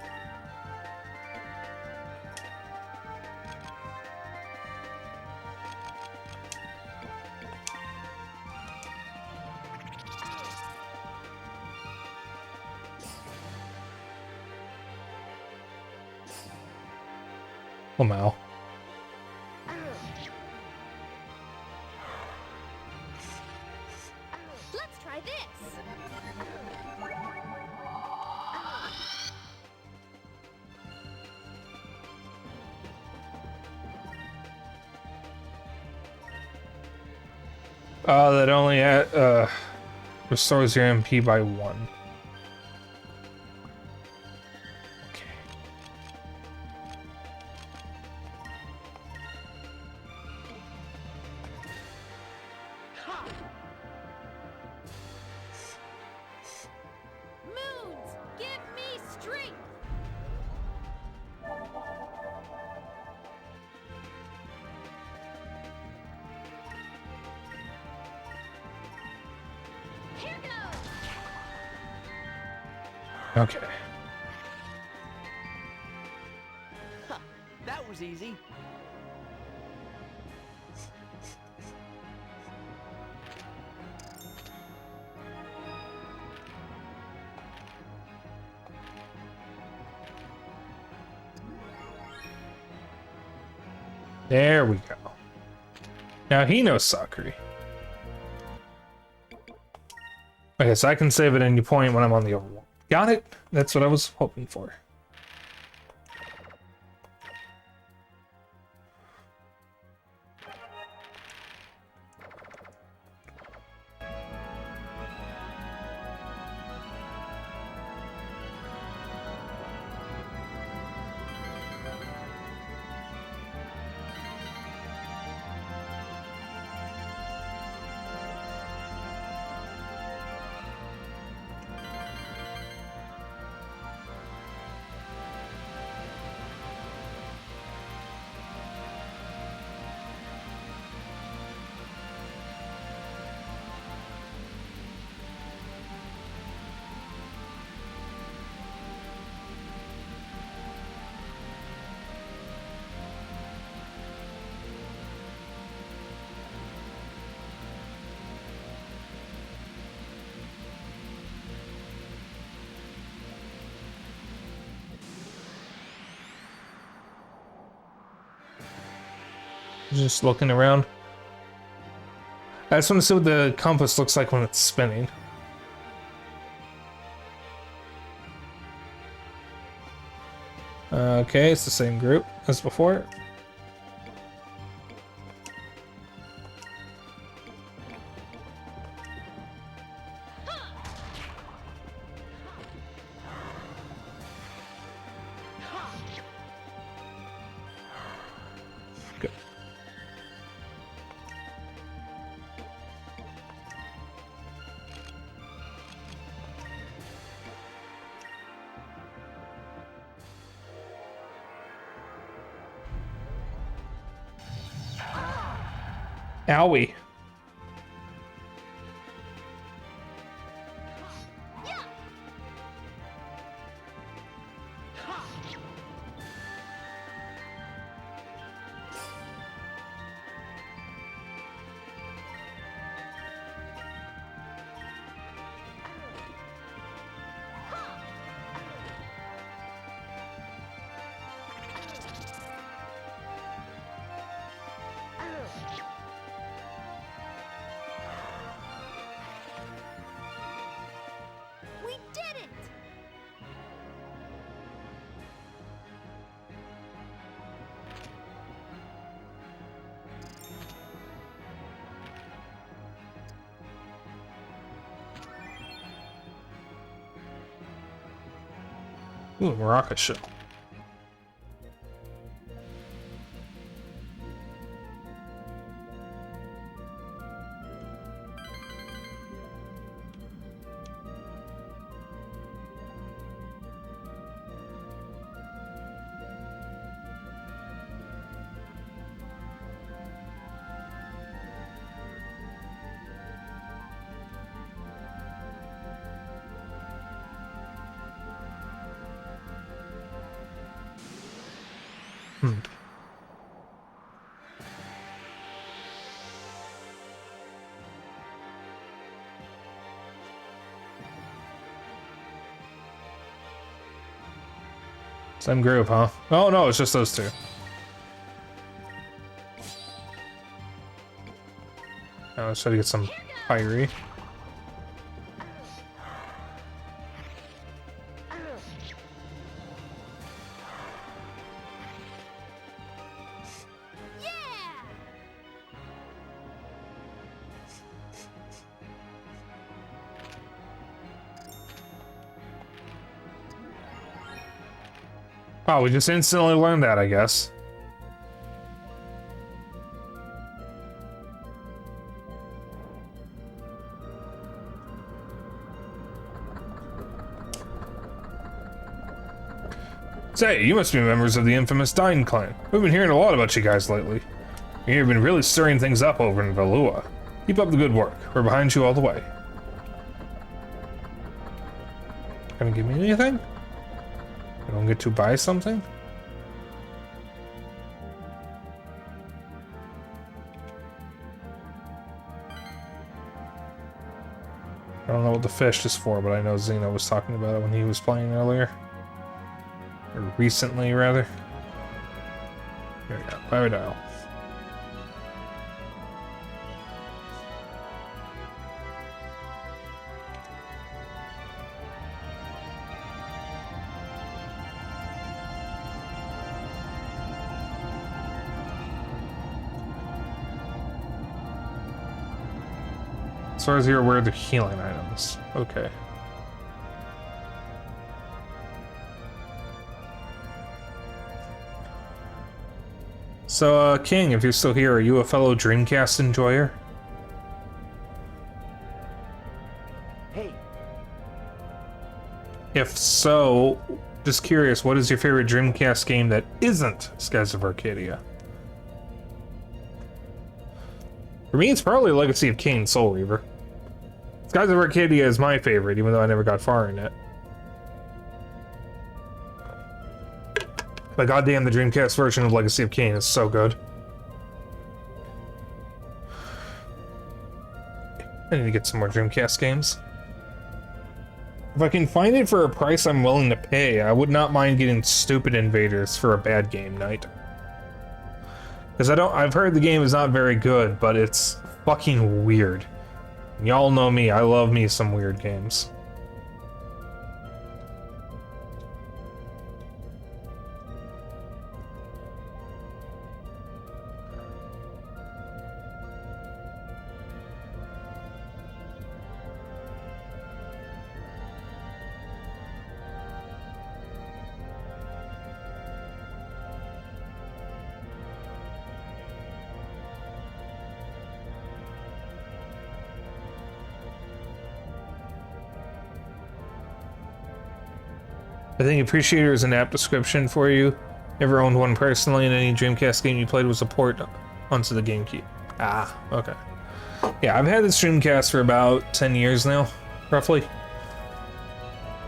Lamau. Let's try this. That only restores your MP by 1. Okay. Moons, give me strength. Here goes. Okay. Huh, that was easy. There we go. Now he knows Sakri. Okay, so I can save at any point when I'm on the overworld. Got it? That's what I was hoping for. Just looking around. I just want to see what the compass looks like when it's spinning. Okay, it's the same group as before. Good. Owie. We did it! Ooh, Maraca shell. Same group, huh? Oh no, it's just those two. Now let's try to get some fiery. Yeah! Oh, we just instantly learned that, I guess. Say, you must be members of the infamous Dine clan. We've been hearing a lot about you guys lately. You've been really stirring things up over in Valua. Keep up the good work. We're behind you all the way. Gonna give me anything? I don't get to buy something? I don't know what the fish is for, but I know Xeno was talking about it when he was playing earlier. Or recently, rather. Here we go. Fire dial. As far as you're aware, they're healing items. Okay. So, King, if you're still here, are you a fellow Dreamcast enjoyer? Hey, If so, just curious, what is your favorite Dreamcast game that isn't Skies of Arcadia? For me, it's probably Legacy of Kain Soul Reaver. Skies of Arcadia is my favorite, even though I never got far in it. But goddamn, the Dreamcast version of Legacy of Kain is so good. I need to get some more Dreamcast games. If I can find it for a price I'm willing to pay, I would not mind getting Stupid Invaders for a bad game night. Because I've heard the game is not very good, but it's fucking weird. Y'all know me, I love me some weird games. I think Appreciator is an apt description for you. Never owned one personally, and any Dreamcast game you played was a port onto the GameCube. Ah, okay. Yeah, I've had this Dreamcast for about 10 years now, roughly.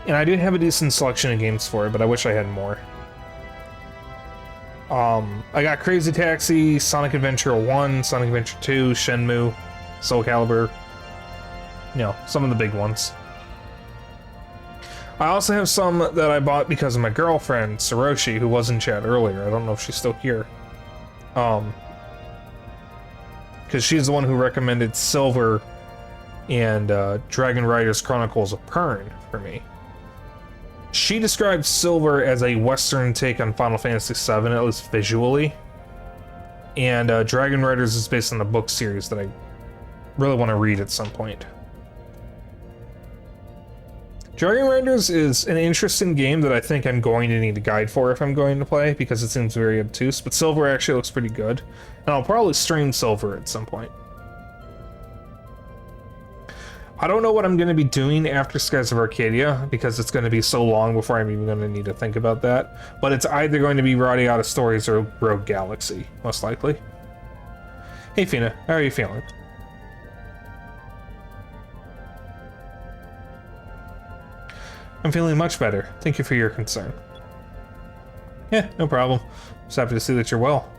And I do have a decent selection of games for it, but I wish I had more. I got Crazy Taxi, Sonic Adventure 1, Sonic Adventure 2, Shenmue, Soul Calibur. You know, some of the big ones. I also have some that I bought because of my girlfriend, Saroshi, who was in chat earlier. I don't know if she's still here. Because she's the one who recommended Silver and Dragon Riders Chronicles of Pern for me. She described Silver as a Western take on Final Fantasy VII, at least visually. And Dragon Riders is based on the book series that I really want to read at some point. Dragon Riders is an interesting game that I think I'm going to need a guide for if I'm going to play, because it seems very obtuse, but Silver actually looks pretty good. And I'll probably stream Silver at some point. I don't know what I'm going to be doing after Skies of Arcadia, because it's going to be so long before I'm even going to need to think about that. But it's either going to be Radiata Stories or Rogue Galaxy, most likely. Hey Fina, how are you feeling? I'm feeling much better. Thank you for your concern. Yeah, no problem. Just happy to see that you're well.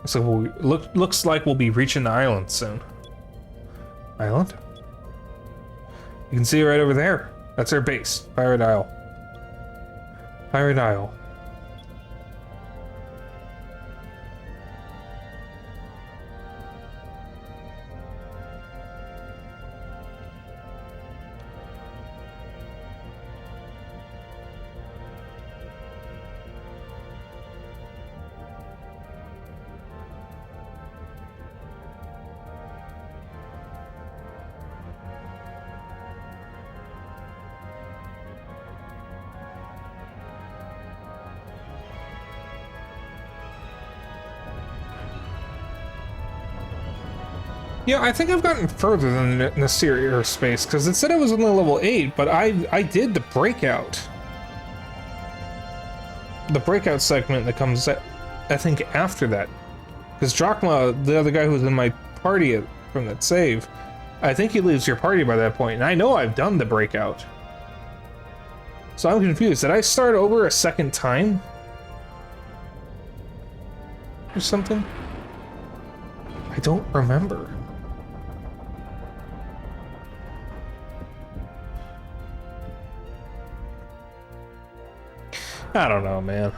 So looks like we'll be reaching the island soon. Island? You can see it right over there. That's our base, Pirate Isle. Pirate Isle. Yeah, I think I've gotten further than Nasir Airspace, because it said I was only level 8, but I did the breakout. The breakout segment that comes, I think, after that. Because Drachma, the other guy who was in my party from that save, I think he leaves your party by that point, and I know I've done the breakout. So I'm confused. Did I start over a second time? Or something? I don't remember. I don't know, man.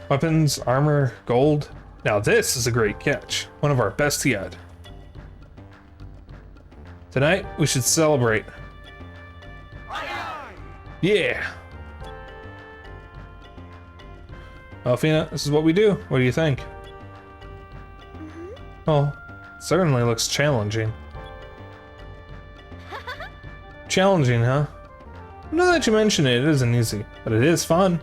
Weapons, armor, gold. Now this is a great catch. One of our best yet. Tonight, we should celebrate. Yeah! Well, Fina, this is what we do. What do you think? Oh, certainly looks challenging. Challenging, huh? Now that you mention it, it isn't easy, but it is fun.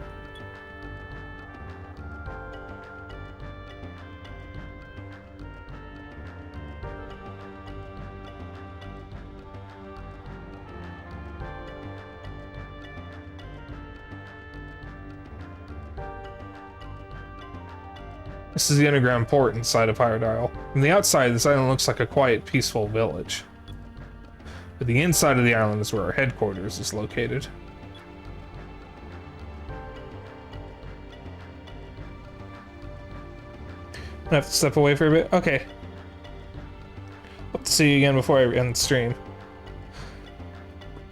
This is the underground port inside of Pirate Isle. From the outside, this island looks like a quiet, peaceful village. But the inside of the island is where our headquarters is located. I have to step away for a bit? Okay. Hope to see you again before I end the stream.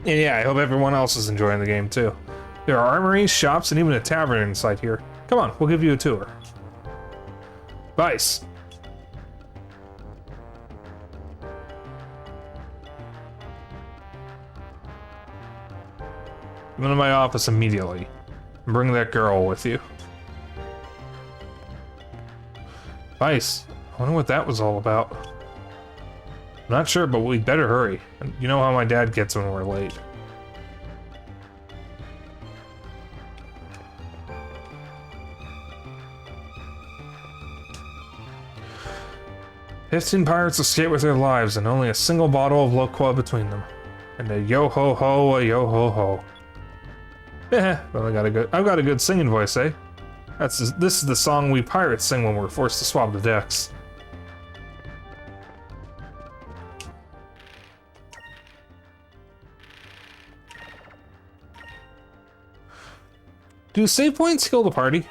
And yeah, I hope everyone else is enjoying the game too. There are armories, shops, and even a tavern inside here. Come on, we'll give you a tour. Vice. Come into my office immediately. And bring that girl with you. Vice. I wonder what that was all about. I'm not sure, but we'd better hurry. You know how my dad gets when we're late. 15 pirates escaped with their lives and only a single bottle of Loqua between them. And a yo-ho-ho, a yo-ho-ho. Yeah, well, I've got a good singing voice, eh? This is the song we pirates sing when we're forced to swab the decks. Do save points kill the party?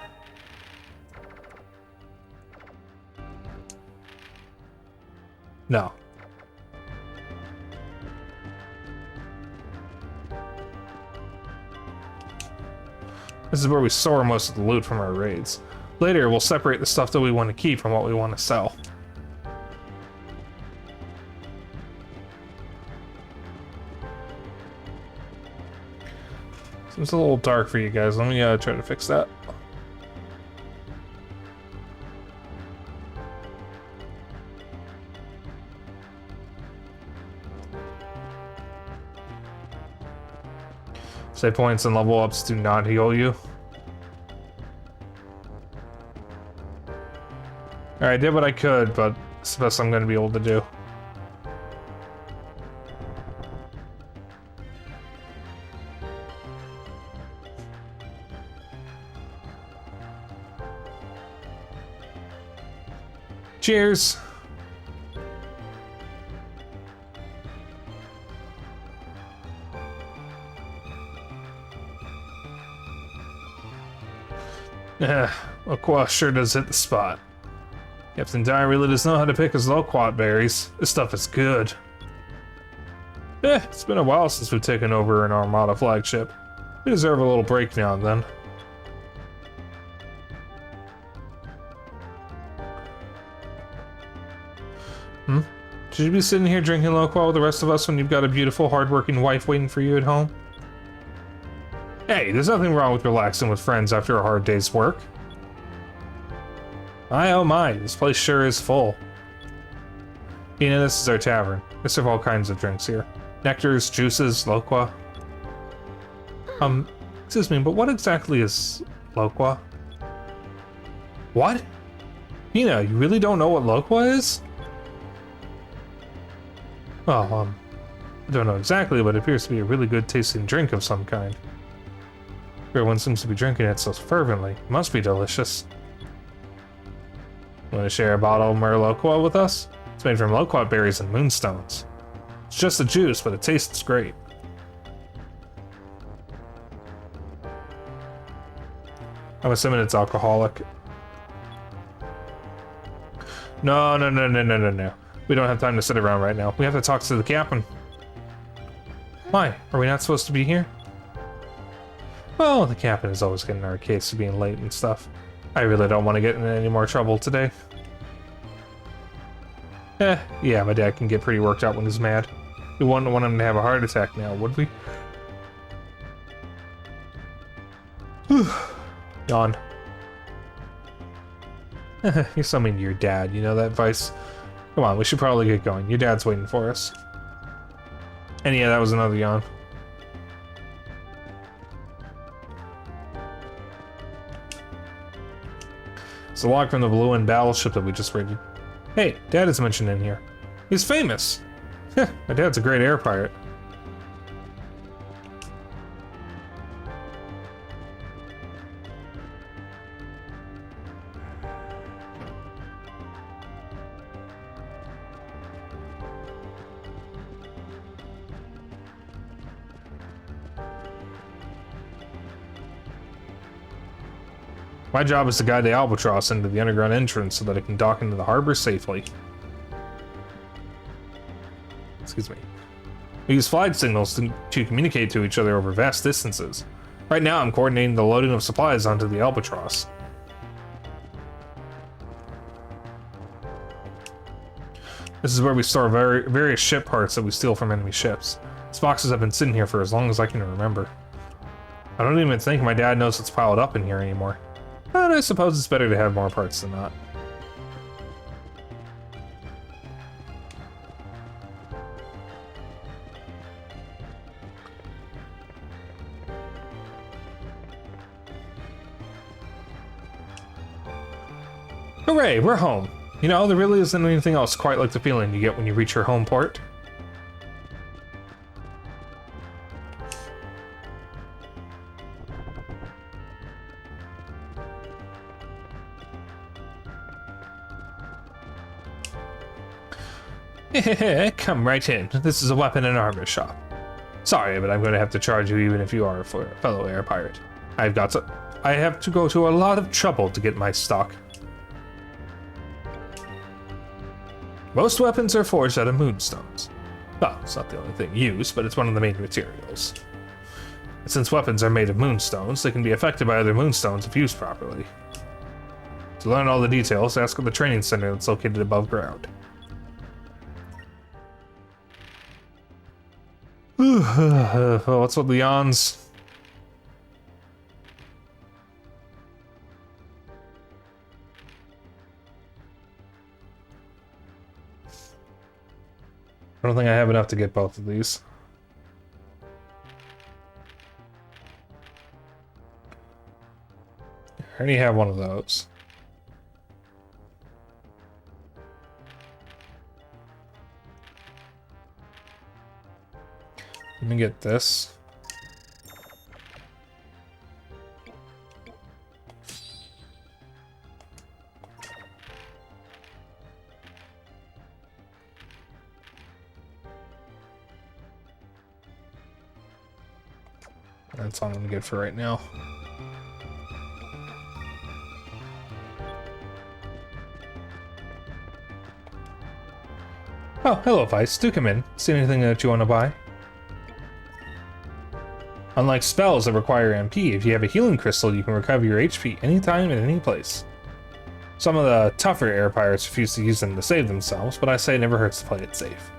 No. This is where we store most of the loot from our raids. Later, we'll separate the stuff that we want to keep from what we want to sell. Seems a little dark for you guys. Let me try to fix that. Save points and level ups do not heal you. Alright, I did what I could, but it's the best I'm going to be able to do. Cheers! Loqua sure does hit the spot. Captain Dye really does know how to pick his loquat berries. This stuff is good. It's been a while since we've taken over an Armada flagship. We deserve a little break now and then. Should you be sitting here drinking Loqua with the rest of us when you've got a beautiful, hardworking wife waiting for you at home? Hey, there's nothing wrong with relaxing with friends after a hard day's work. Oh my, this place sure is full. You know, this is our tavern. We serve all kinds of drinks here. Nectars, juices, Loqua. Excuse me, but what exactly is Loqua? What? Hina, you really don't know what Loqua is? Well, I don't know exactly, but it appears to be a really good tasting drink of some kind. Everyone seems to be drinking it so fervently. It must be delicious. Want to share a bottle of Loqua with us? It's made from loquat berries and moonstones. It's just a juice, but it tastes great. I'm assuming it's alcoholic. No. We don't have time to sit around right now. We have to talk to the captain. Why? Are we not supposed to be here? Well, the captain is always getting our case of being late and stuff. I really don't want to get in any more trouble today. Yeah, my dad can get pretty worked out when he's mad. We wouldn't want him to have a heart attack now, would we? Yawn. You're so mean to your dad, you know that, Vice? Come on, we should probably get going. Your dad's waiting for us. And yeah, that was another yawn. It's a log from the Blue Wind battleship that we just raided. Hey, Dad is mentioned in here. He's famous. My dad's a great air pirate. My job is to guide the Albatross into the underground entrance so that it can dock into the harbor safely. Excuse me. We use flag signals to communicate to each other over vast distances. Right now, I'm coordinating the loading of supplies onto the Albatross. This is where we store various ship parts that we steal from enemy ships. These boxes have been sitting here for as long as I can remember. I don't even think my dad knows what's piled up in here anymore. But I suppose it's better to have more parts than not. Hooray, we're home. You know, there really isn't anything else quite like the feeling you get when you reach your home port. Come right in. This is a weapon and armor shop. Sorry, but I'm going to have to charge you even if you are a fellow air pirate. I have to go to a lot of trouble to get my stock. Most weapons are forged out of moonstones. Well, it's not the only thing used, but it's one of the main materials. And since weapons are made of moonstones, they can be affected by other moonstones if used properly. To learn all the details, ask at the training center that's located above ground. What's with the yawns? I don't think I have enough to get both of these. I already have one of those. Let me get this. That's all I'm gonna get for right now. Oh, hello, Vice. Do come in. See anything that you want to buy? Unlike spells that require MP, if you have a healing crystal, you can recover your HP anytime and any place. Some of the tougher air pirates refuse to use them to save themselves, but I say it never hurts to play it safe.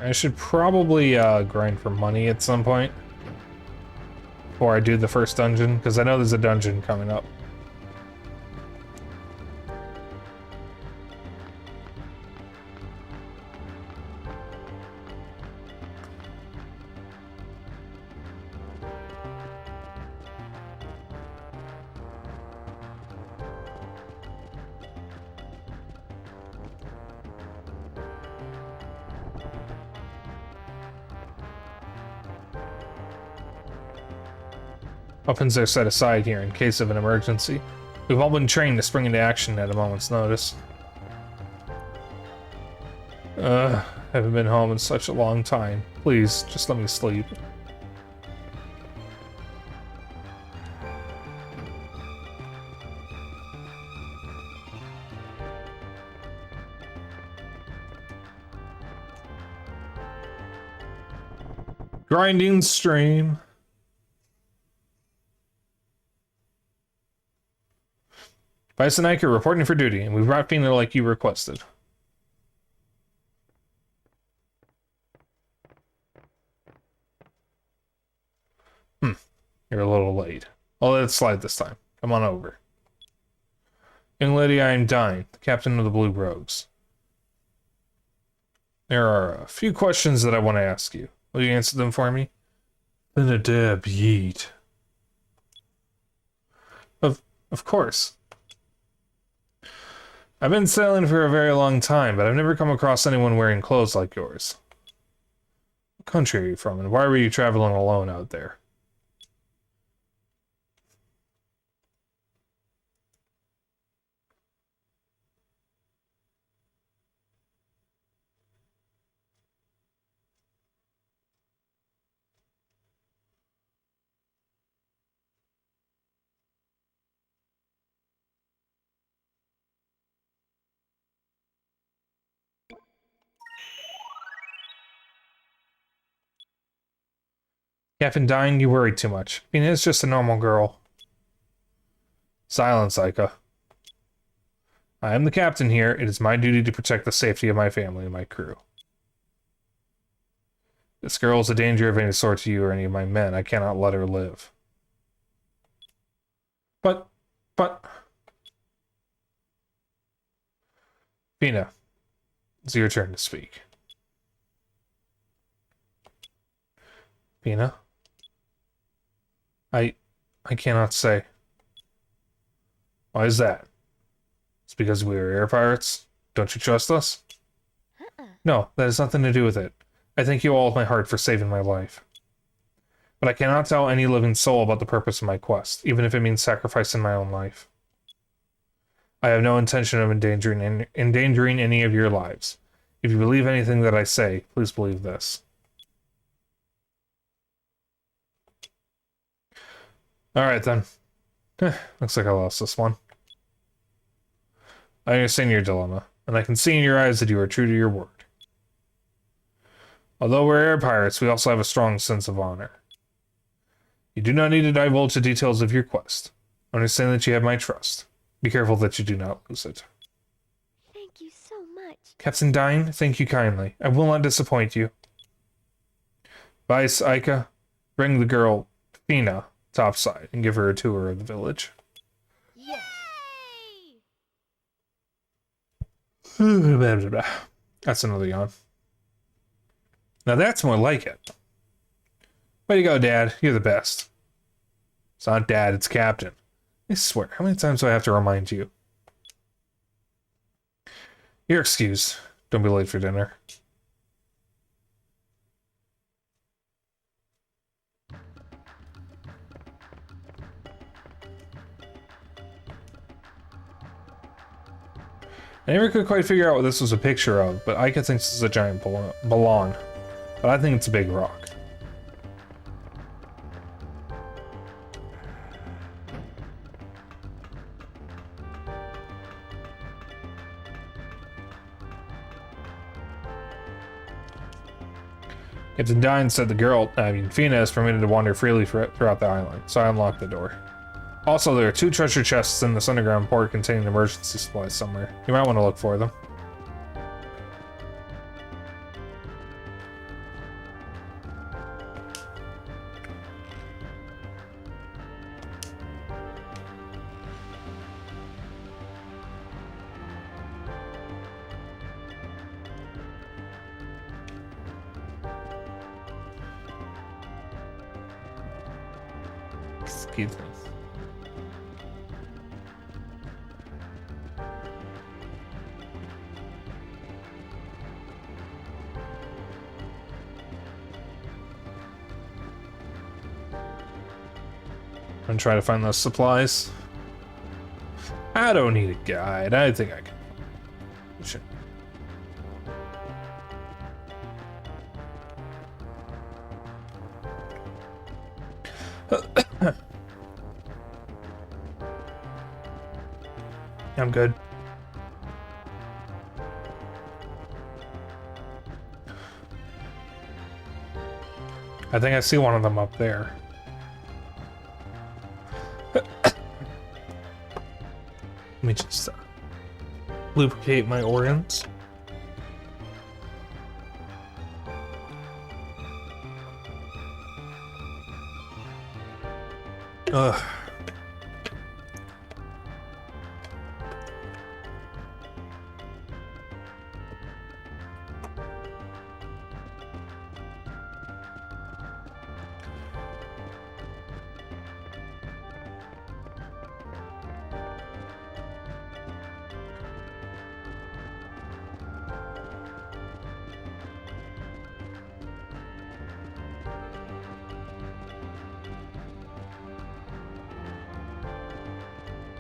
I should probably grind for money at some point before I do the first dungeon, because I know there's a dungeon coming up. Weapons are set aside here in case of an emergency. We've all been trained to spring into action at a moment's notice. Haven't been home in such a long time. Please, just let me sleep. Grinding stream. Bison Ike, reporting for duty, and we brought Fina like you requested. You're a little late. I'll let it slide this time. Come on over. Young lady, I am Dyne, the captain of the Blue Rogues. There are a few questions that I want to ask you. Will you answer them for me? Then a dab yeet. Of course. I've been sailing for a very long time, but I've never come across anyone wearing clothes like yours. What country are you from, and why were you traveling alone out there? Captain Dyne, you worry too much. Fina is just a normal girl. Silence, Ica. I am the captain here. It is my duty to protect the safety of my family and my crew. This girl is a danger of any sort to you or any of my men. I cannot let her live. But... Fina, it's your turn to speak. Fina? I cannot say. Why is that? It's because we are air pirates? Don't you trust us? No, that has nothing to do with it. I thank you all with my heart for saving my life. But I cannot tell any living soul about the purpose of my quest, even if it means sacrificing my own life. I have no intention of endangering any of your lives. If you believe anything that I say, please believe this. Alright then. Looks like I lost this one. I understand your dilemma, and I can see in your eyes that you are true to your word. Although we're air pirates, we also have a strong sense of honor. You do not need to divulge the details of your quest. Understand that you have my trust. Be careful that you do not lose it. Thank you so much. Captain Dine, thank you kindly. I will not disappoint you. Vice, Ika, bring the girl, Fina, topside and give her a tour of the village. Yay! That's another yawn. Now that's more like it. Way to go, Dad. You're the best. It's not Dad, it's Captain. I swear, how many times do I have to remind you? You're excused. Don't be late for dinner. I never could quite figure out what this was a picture of, but Ika thinks it's a giant balloon. But I think it's a big rock. Captain Dine said Fina is permitted to wander freely throughout the island, so I unlocked the door. Also, there are 2 treasure chests in this underground port containing emergency supplies somewhere. You might want to look for them. Excuse me. I'm trying to find those supplies. I don't need a guide. I think I can. Shit. I'm good. I think I see one of them up there. Let me just lubricate my organs. Ugh.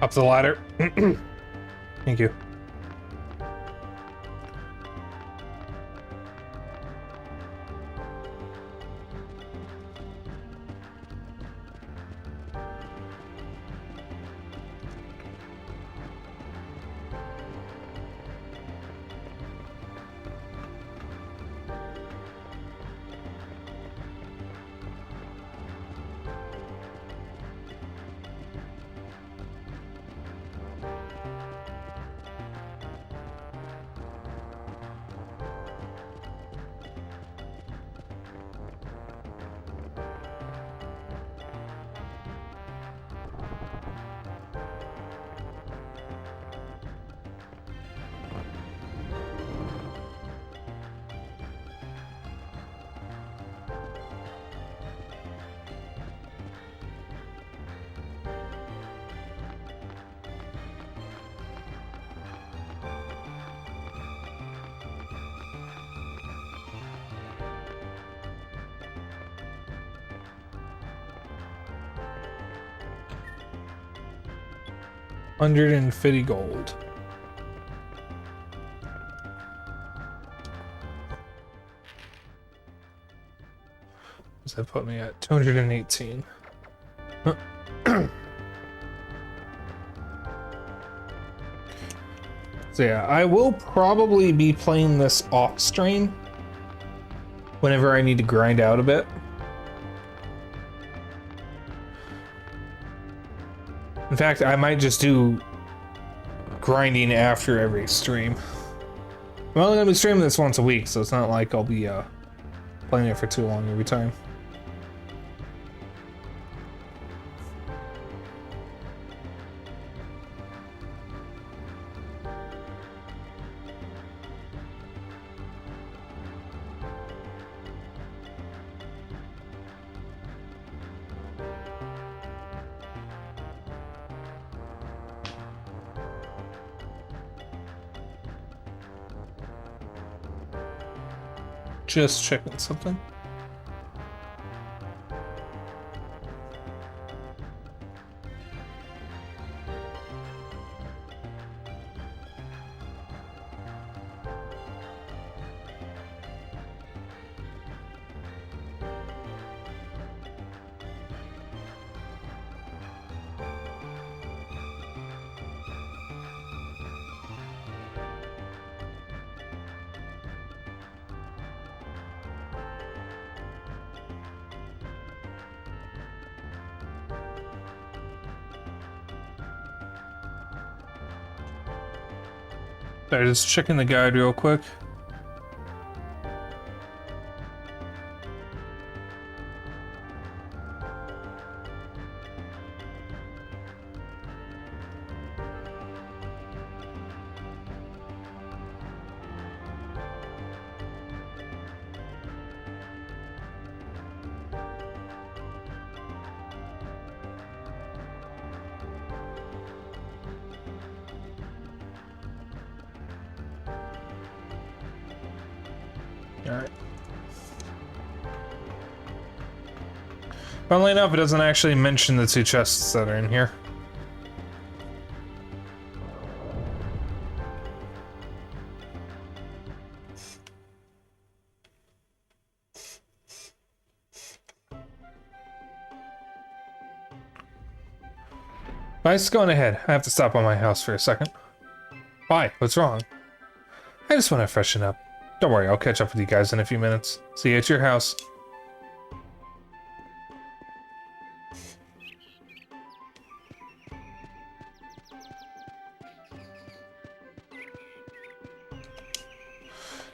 Up the ladder. Thank you. 150 gold. Does that put me at 218? So yeah, I will probably be playing this off stream whenever I need to grind out a bit. In fact, I might just do grinding after every stream. I'm only gonna be streaming this once a week, so it's not like I'll be playing it for too long every time. Just checking something. Sorry, just checking the guide real quick. Alright. Funnily enough, it doesn't actually mention the 2 chests that are in here. Nice going ahead. I have to stop by my house for a second. Why? What's wrong? I just want to freshen up. Don't worry, I'll catch up with you guys in a few minutes. See you at your house.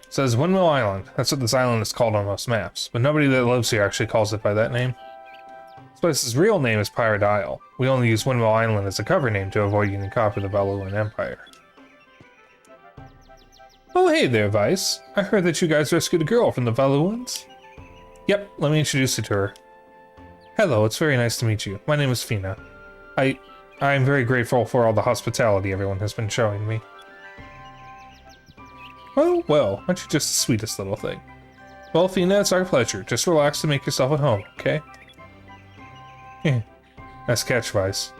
It says Windmill Island. That's what this island is called on most maps, but nobody that lives here actually calls it by that name. This place's real name is Pirate Isle. We only use Windmill Island as a cover name to avoid getting caught by the Valuan Empire. Oh, hey there, Vice. I heard that you guys rescued a girl from the Valuans. Yep, let me introduce you to her. Hello, it's very nice to meet you. My name is Fina. I'm very grateful for all the hospitality everyone has been showing me. Oh, well, aren't you just the sweetest little thing? Well, Fina, it's our pleasure. Just relax and make yourself at home, okay? Nice catch, Vice.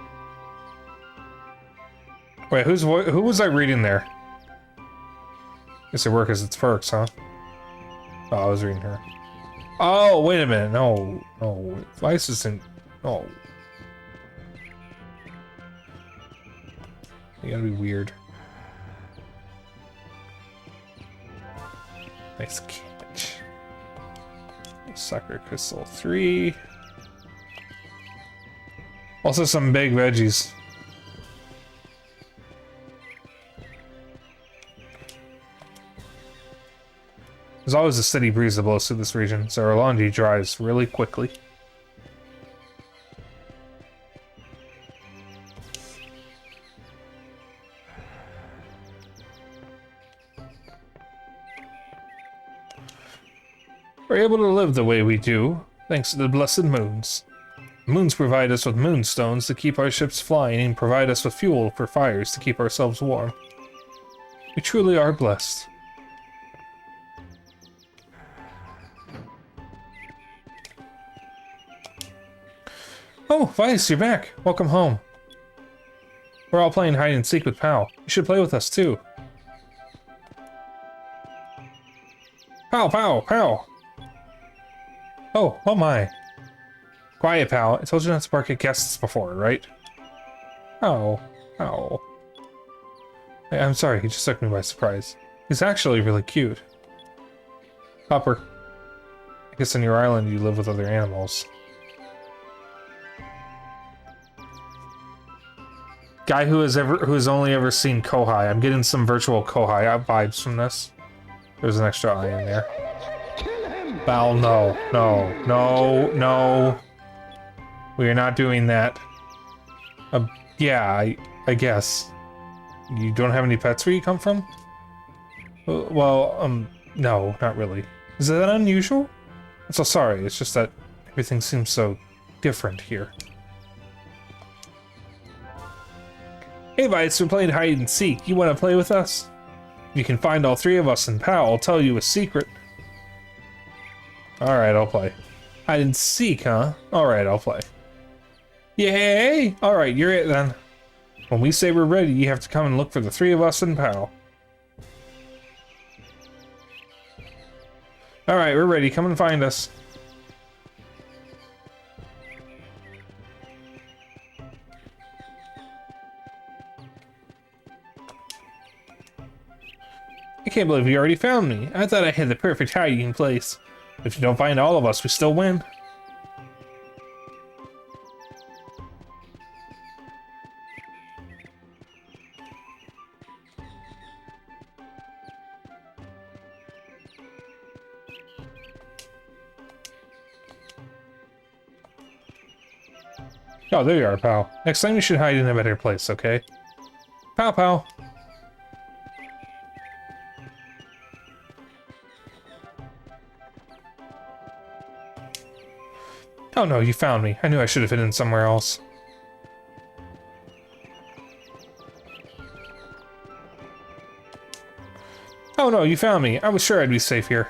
Wait, who was I reading there? Guess it works as its perks, huh? Oh, I was reading her. Oh, wait a minute. No. Vice isn't... Oh. You gotta be weird. Nice catch. Sucker Crystal 3. Also some big veggies. There's always a steady breeze that blows through this region, so our laundry dries really quickly. We're able to live the way we do, thanks to the blessed moons. Moons provide us with moonstones to keep our ships flying and provide us with fuel for fires to keep ourselves warm. We truly are blessed. Oh, Vice, you're back. Welcome home. We're all playing hide and seek with Pal. You should play with us too. Pal, Pal, Pal! Oh my. Quiet, Pal. I told you not to bark at guests before, right? Oh. I'm sorry, he just took me by surprise. He's actually really cute. Hopper. I guess on your island you live with other animals. Guy who's only ever seen Kohai. I'm getting some virtual Kohai vibes from this. There's an extra eye in there. Val, no. We are not doing that. Yeah, I guess. You don't have any pets where you come from? Well, no, not really. Is that unusual? I'm so sorry, it's just that everything seems so different here. Hey Vice, we're playing hide and seek. You want to play with us? If you can find all three of us and Pal, I'll tell you a secret. Alright, I'll play. Hide and seek, huh? Alright, I'll play. Yay! Alright, you're it then. When we say we're ready, you have to come and look for the three of us and Pal. Alright, we're ready. Come and find us. I can't believe you already found me. I thought I had the perfect hiding place. If you don't find all of us, we still win. Oh, there you are, Pal. Next time you should hide in a better place, okay? Pal, Pal. Oh no, you found me. I knew I should have hidden somewhere else. Oh no, you found me. I was sure I'd be safe here.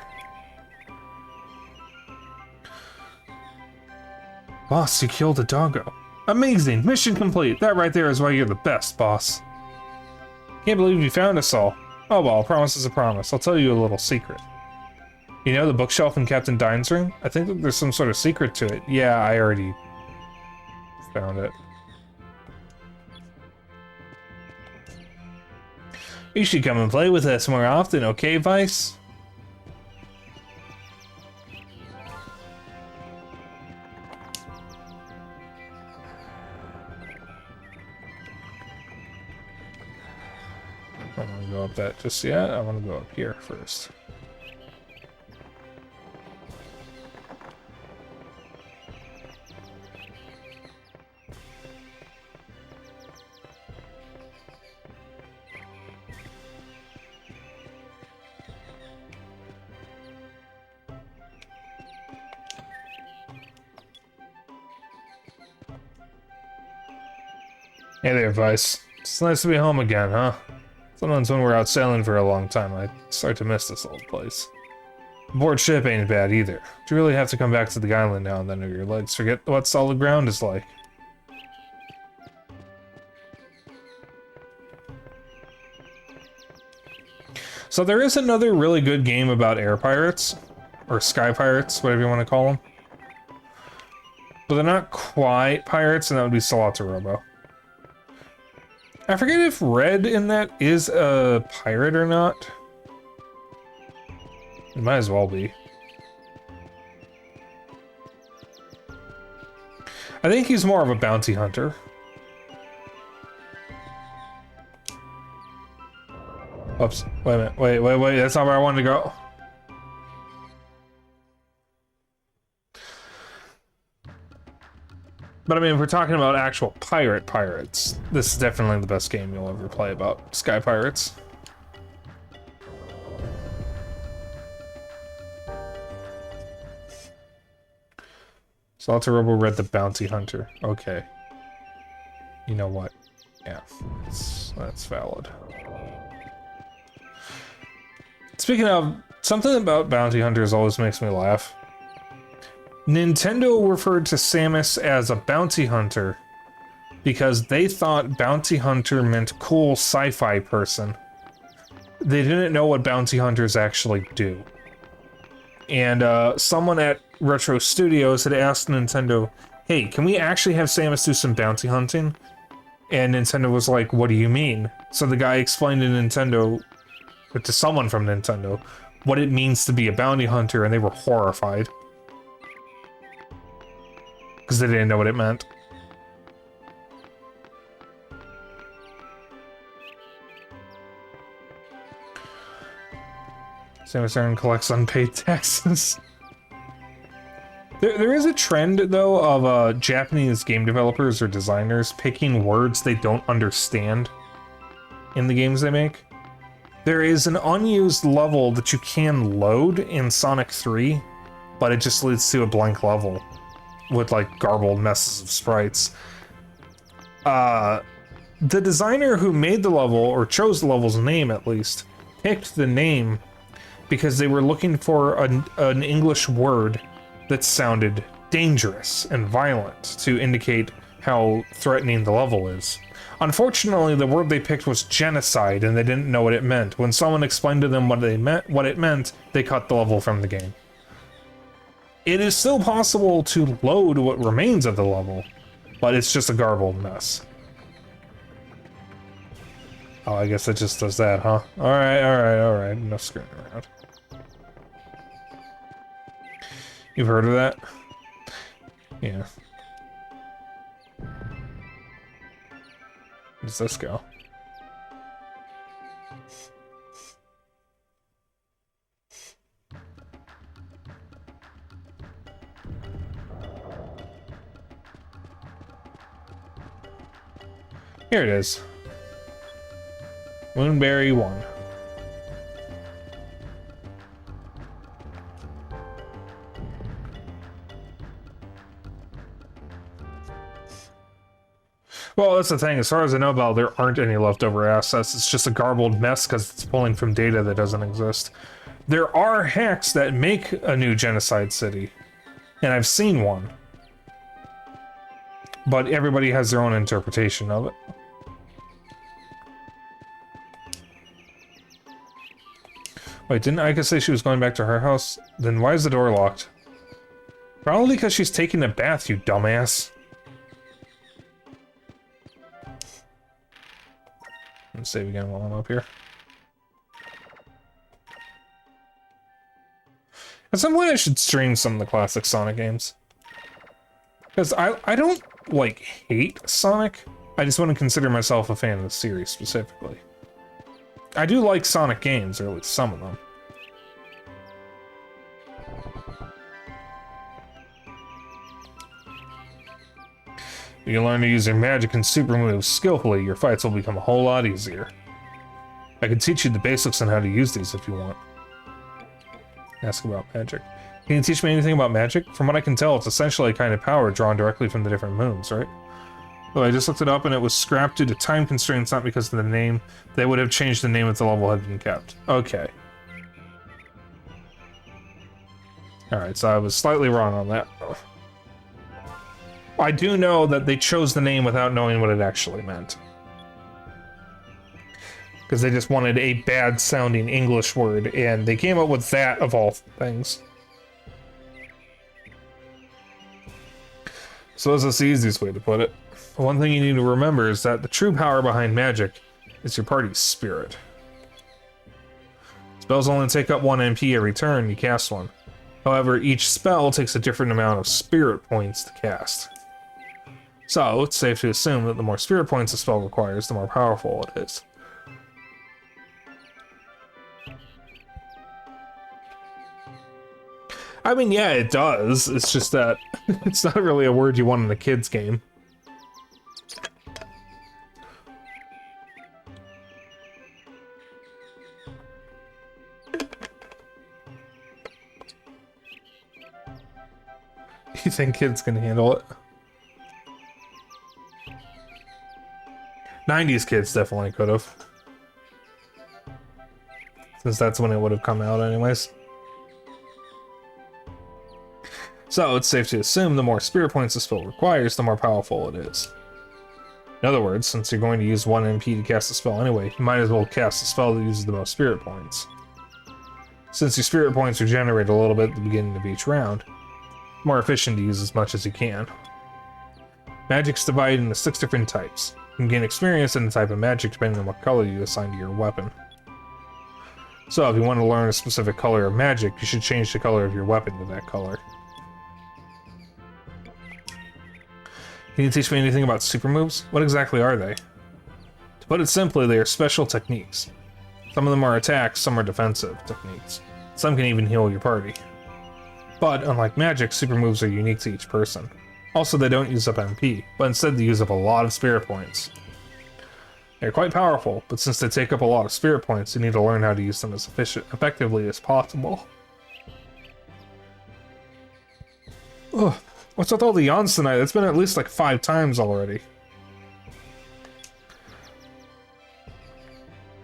Boss, you killed a doggo. Amazing! Mission complete! That right there is why you're the best, boss. Can't believe you found us all. Oh well, a promise is a promise. I'll tell you a little secret. You know the bookshelf in Captain Dine's room? I think that there's some sort of secret to it. Yeah, I already found it. You should come and play with us more often, okay, Vice? I don't want to go up that just yet. I want to go up here first. Hey there, Vice. It's nice to be home again, huh? Sometimes when we're out sailing for a long time, I start to miss this old place. Aboard ship ain't bad either. You really have to come back to the island now and then or your legs forget what solid ground is like. So there is another really good game about air pirates, or sky pirates, whatever you want to call them. But they're not quite pirates, and that would be Salata Robo. I forget if Red in that is a pirate or not. It might as well be. I think he's more of a bounty hunter. Oops, wait a minute, wait, that's not where I wanted to go. But I mean, if we're talking about actual pirates, this is definitely the best game you'll ever play about sky pirates. Salata Robo Red the Bounty Hunter. Okay. You know what? Yeah, that's valid. Speaking of, something about bounty hunters always makes me laugh. Nintendo referred to Samus as a bounty hunter because they thought bounty hunter meant cool sci-fi person. They didn't know what bounty hunters actually do. And someone at Retro Studios had asked Nintendo, hey, can we actually have Samus do some bounty hunting? And Nintendo was like, what do you mean? So the guy explained to Nintendo, or to someone from Nintendo, what it means to be a bounty hunter, and they were horrified. Because they didn't know what it meant. Samus Aran collects unpaid taxes. There is a trend, though, of Japanese game developers or designers picking words they don't understand in the games they make. There is an unused level that you can load in Sonic 3, but it just leads to a blank level with, like, garbled messes of sprites. The designer who made the level, or chose the level's name at least, picked the name because they were looking for an English word that sounded dangerous and violent to indicate how threatening the level is. Unfortunately, the word they picked was genocide, and they didn't know what it meant. When someone explained to them what it meant, they cut the level from the game. It is still possible to load what remains of the level, but it's just a garbled mess. Oh, I guess it just does that, huh? Alright. Enough screwing around. You've heard of that? Yeah. Where does this go? Here it is. Moonberry 1. Well, that's the thing. As far as I know about, there aren't any leftover assets. It's just a garbled mess because it's pulling from data that doesn't exist. There are hacks that make a new genocide city, and I've seen one. But everybody has their own interpretation of it. Wait, didn't Aika say she was going back to her house? Then why is the door locked? Probably because she's taking a bath, you dumbass. Let's save again while I'm up here. At some point I should stream some of the classic Sonic games. Because I don't, like, hate Sonic. I just want to consider myself a fan of the series specifically. I do like Sonic games, or at least some of them. If you learn to use your magic and super moves skillfully, your fights will become a whole lot easier. I can teach you the basics on how to use these if you want. Ask about magic. Can you teach me anything about magic? From what I can tell, it's essentially a kind of power drawn directly from the different moons, right? Oh, I just looked it up and it was scrapped due to time constraints, not because of the name. They would have changed the name if the level had been kept. Okay. Alright, so I was slightly wrong on that. I do know that they chose the name without knowing what it actually meant. Because they just wanted a bad-sounding English word, and they came up with that of all things. So that's the easiest way to put it. One thing you need to remember is that the true power behind magic is your party's spirit. Spells only take up 1 MP every turn you cast one. However, each spell takes a different amount of spirit points to cast. So, it's safe to assume that the more spirit points a spell requires, the more powerful it is. I mean, yeah, it does. It's just that it's not really a word you want in a kid's game. You think kids can handle it? 90s kids definitely could have. Since that's when it would have come out anyways. So, it's safe to assume the more spirit points the spell requires, the more powerful it is. In other words, since you're going to use 1 MP to cast a spell anyway, you might as well cast a spell that uses the most spirit points. Since your spirit points regenerate a little bit at the beginning of each round, it's more efficient to use as much as you can. Magic's divided into 6 different types. You can gain experience in the type of magic depending on what color you assign to your weapon. So if you want to learn a specific color of magic, you should change the color of your weapon to that color. Can you teach me anything about super moves? What exactly are they? To put it simply, they are special techniques. Some of them are attacks, some are defensive techniques. Some can even heal your party. But, unlike magic, super moves are unique to each person. Also, they don't use up MP, but instead they use up a lot of spirit points. They're quite powerful, but since they take up a lot of spirit points, you need to learn how to use them as effectively as possible. Ugh, what's with all the yawns tonight? It's been at least like 5 times already.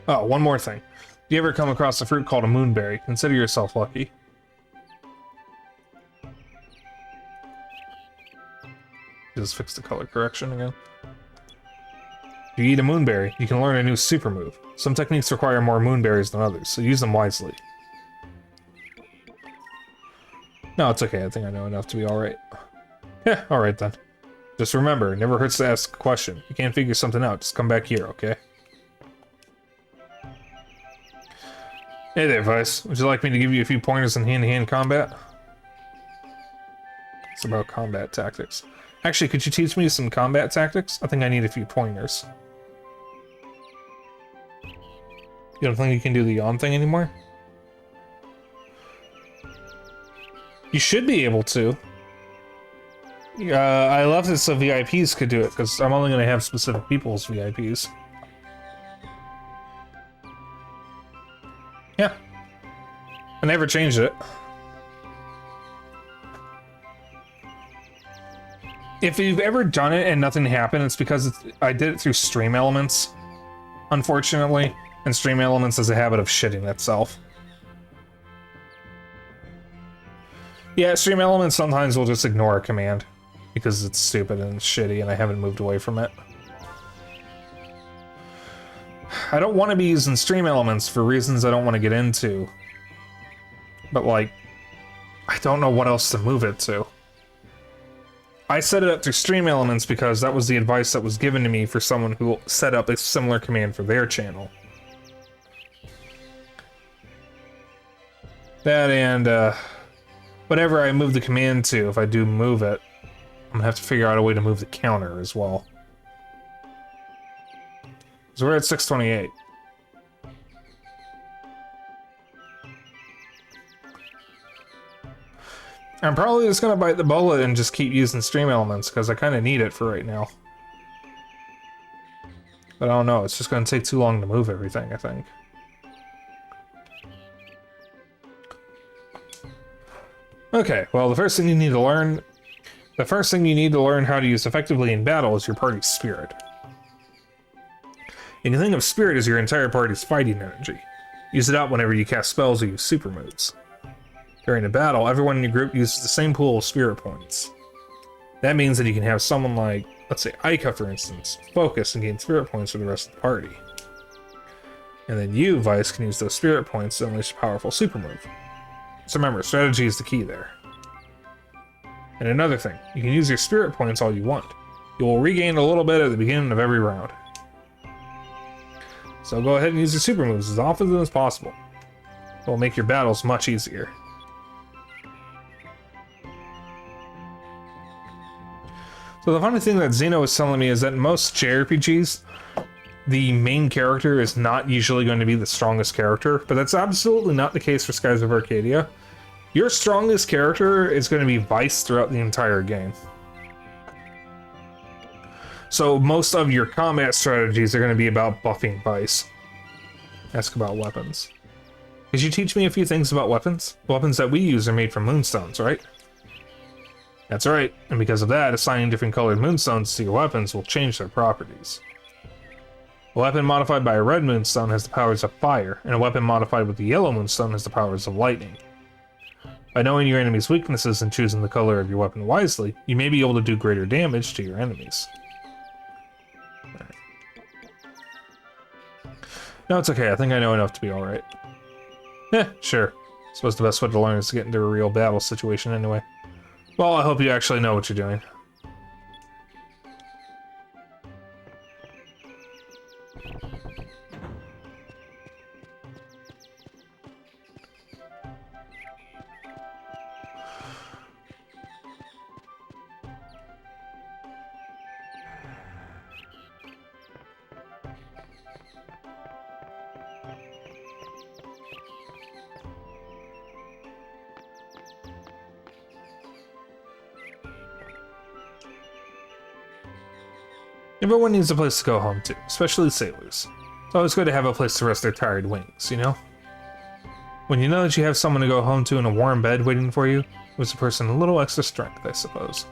Oh, one more thing. If you ever come across a fruit called a moonberry, consider yourself lucky. Just fix the color correction again. If you eat a moonberry, you can learn a new super move. Some techniques require more moonberries than others, so use them wisely. No, it's okay. I think I know enough to be alright. Yeah, alright then. Just remember, it never hurts to ask a question. If you can't figure something out, just come back here, okay? Hey there, Vice. Would you like me to give you a few pointers in hand-to-hand combat? It's about combat tactics. Actually, could you teach me some combat tactics? I think I need a few pointers. You don't think you can do the yawn thing anymore? You should be able to. I love that so VIPs could do it, because I'm only going to have specific people's VIPs. Yeah. I never changed it. If you've ever done it and nothing happened, it's because I did it through Stream Elements, unfortunately. And Stream Elements has a habit of shitting itself. Yeah, Stream Elements sometimes will just ignore a command because it's stupid and shitty and I haven't moved away from it. I don't want to be using Stream Elements for reasons I don't want to get into. But like, I don't know what else to move it to. I set it up through Stream Elements because that was the advice that was given to me for someone who set up a similar command for their channel. That and whatever I move the command to, if I do move it, I'm gonna have to figure out a way to move the counter as well. So we're at 628. I'm probably just gonna bite the bullet and just keep using Stream Elements because I kind of need it for right now. But I don't know, it's just gonna take too long to move everything, I think. Okay, well, the first thing you need to learn how to use effectively in battle is your party's spirit. And you think of spirit as your entire party's fighting energy. Use it out whenever you cast spells or use super moves. During a battle, everyone in your group uses the same pool of spirit points. That means that you can have someone like, let's say Aika for instance, focus and gain spirit points for the rest of the party. And then you, Vice, can use those spirit points to unleash a powerful super move. So remember, strategy is the key there. And another thing, you can use your spirit points all you want. You will regain a little bit at the beginning of every round. So go ahead and use your super moves as often as possible. It will make your battles much easier. So the funny thing that Zeno was telling me is that in most JRPGs, the main character is not usually going to be the strongest character, but that's absolutely not the case for Skies of Arcadia. Your strongest character is going to be Vice throughout the entire game. So most of your combat strategies are going to be about buffing Vice. Ask about weapons. Could you teach me a few things about weapons? The weapons that we use are made from moonstones, right? That's right, and because of that, assigning different colored moonstones to your weapons will change their properties. A weapon modified by a red moonstone has the powers of fire, and a weapon modified with the yellow moonstone has the powers of lightning. By knowing your enemy's weaknesses and choosing the color of your weapon wisely, you may be able to do greater damage to your enemies. No, it's okay. I think I know enough to be alright. Yeah, sure. Suppose the best way to learn is to get into a real battle situation anyway. Well, I hope you actually know what you're doing. Everyone needs a place to go home to, especially sailors. It's always good to have a place to rest their tired wings, you know? When you know that you have someone to go home to in a warm bed waiting for you, it gives a person a little extra strength, I suppose.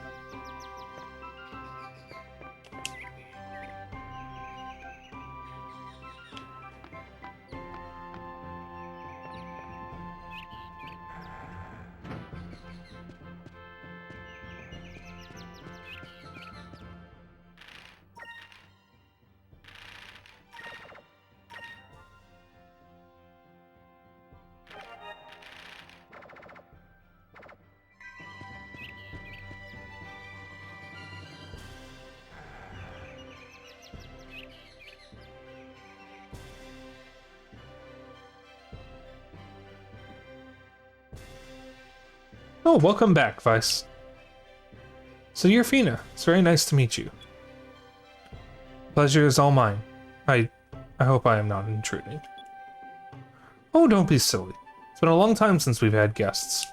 Oh, welcome back, Vice. So you're Fina. It's very nice to meet you. Pleasure is all mine. I hope I am not intruding. Oh, don't be silly. It's been a long time since we've had guests.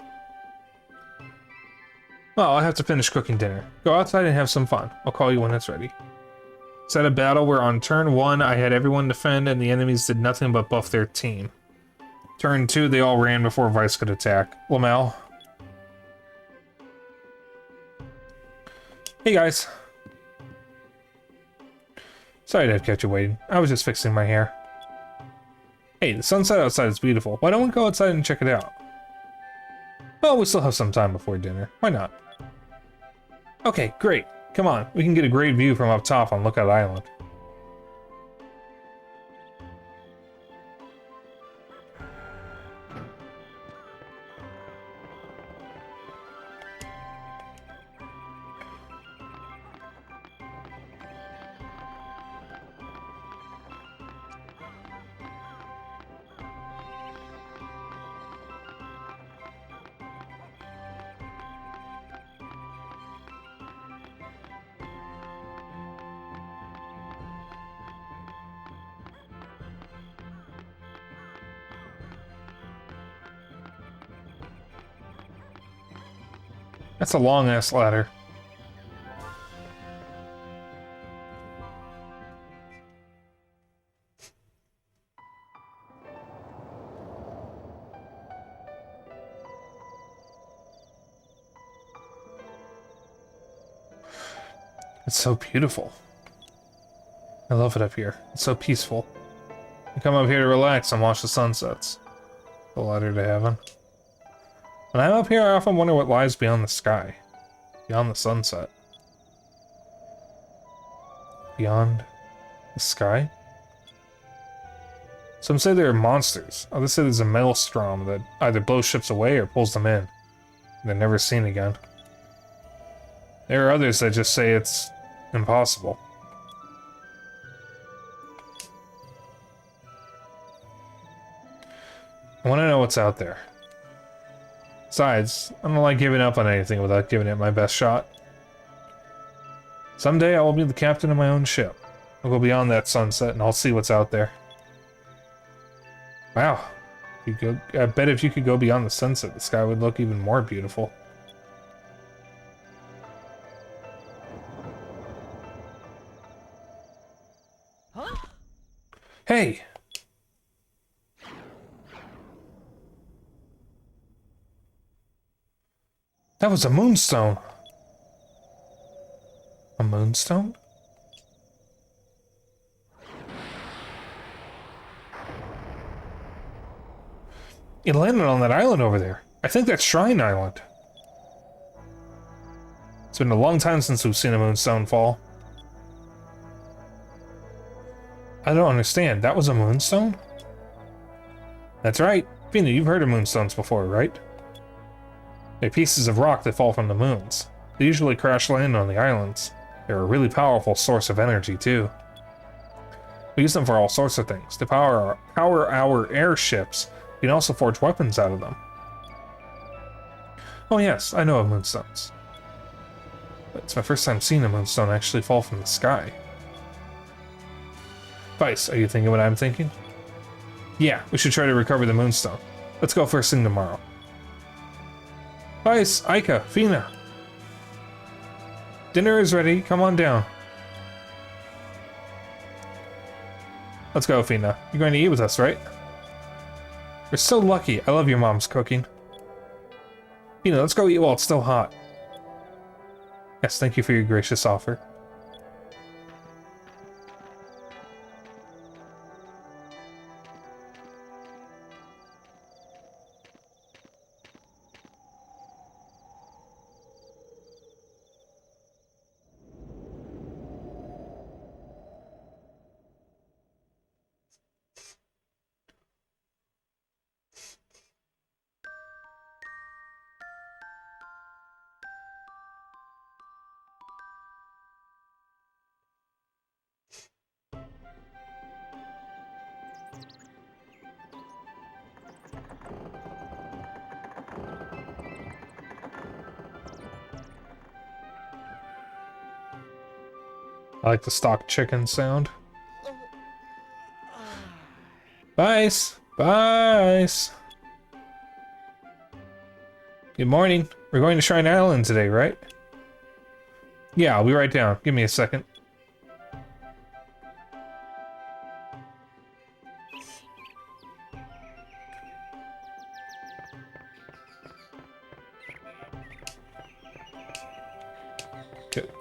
Well, I have to finish cooking dinner. Go outside and have some fun. I'll call you when it's ready. It's at a battle where on turn 1 I had everyone defend and the enemies did nothing but buff their team. Turn 2 they all ran before Vice could attack. Lamel. Hey guys. Sorry to have kept you waiting. I was just fixing my hair. Hey, the sunset outside is beautiful. Why don't we go outside and check it out? Well, we still have some time before dinner. Why not? Okay, great. Come on, we can get a great view from up top on Lookout Island. That's a long-ass ladder. It's so beautiful. I love it up here. It's so peaceful. I come up here to relax and watch the sunsets. The ladder to heaven. When I'm up here, I often wonder what lies beyond the sky. Beyond the sunset. Beyond the sky? Some say there are monsters. Others say there's a maelstrom that either blows ships away or pulls them in. They're never seen again. There are others that just say it's impossible. I want to know what's out there. Besides, I don't like giving up on anything without giving it my best shot. Someday I will be the captain of my own ship. I'll go beyond that sunset and I'll see what's out there. Wow. I bet if you could go beyond the sunset, the sky would look even more beautiful. Huh? Hey! That was a moonstone. A moonstone? It landed on that island over there. I think that's Shrine Island. It's been a long time since we've seen a moonstone fall. I don't understand. That was a moonstone? That's right. Fina, you've heard of moonstones before, right? They're pieces of rock that fall from the moons. They usually crash land on the islands. They're a really powerful source of energy, too. We use them for all sorts of things. To power our airships, we can also forge weapons out of them. Oh yes, I know of moonstones. But it's my first time seeing a moonstone actually fall from the sky. Vice, are you thinking what I'm thinking? Yeah, we should try to recover the moonstone. Let's go first thing tomorrow. Vice, Aika, Fina. Dinner is ready, come on down. Let's go, Fina. You're going to eat with us, right? You're so lucky. I love your mom's cooking. Fina, let's go eat while it's still hot. Yes, thank you for your gracious offer. I like the stock chicken sound. Vice! Vice! Good morning. We're going to Shrine Island today, right? Yeah, I'll be right down. Give me a second.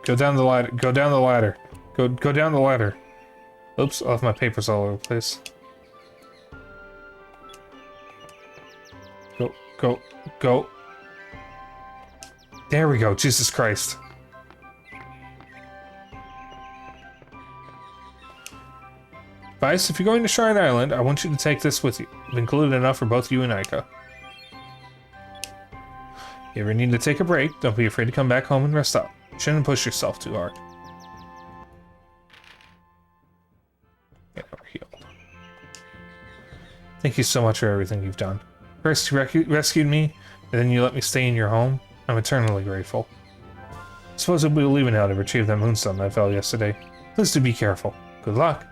Go down the ladder. Go down the ladder. Go down the ladder. Oops, I left my papers all over the place. Go. There we go. Jesus Christ. Vice, if you're going to Shrine Island, I want you to take this with you. I've included enough for both you and Aika. If you ever need to take a break, don't be afraid to come back home and rest up. You shouldn't push yourself too hard. Yeah, we're healed. Thank you so much for everything you've done. First, you rescued me, and then you let me stay in your home. I'm eternally grateful. I suppose we'll be leaving now to retrieve that moonstone I fell yesterday. Please do be careful. Good luck.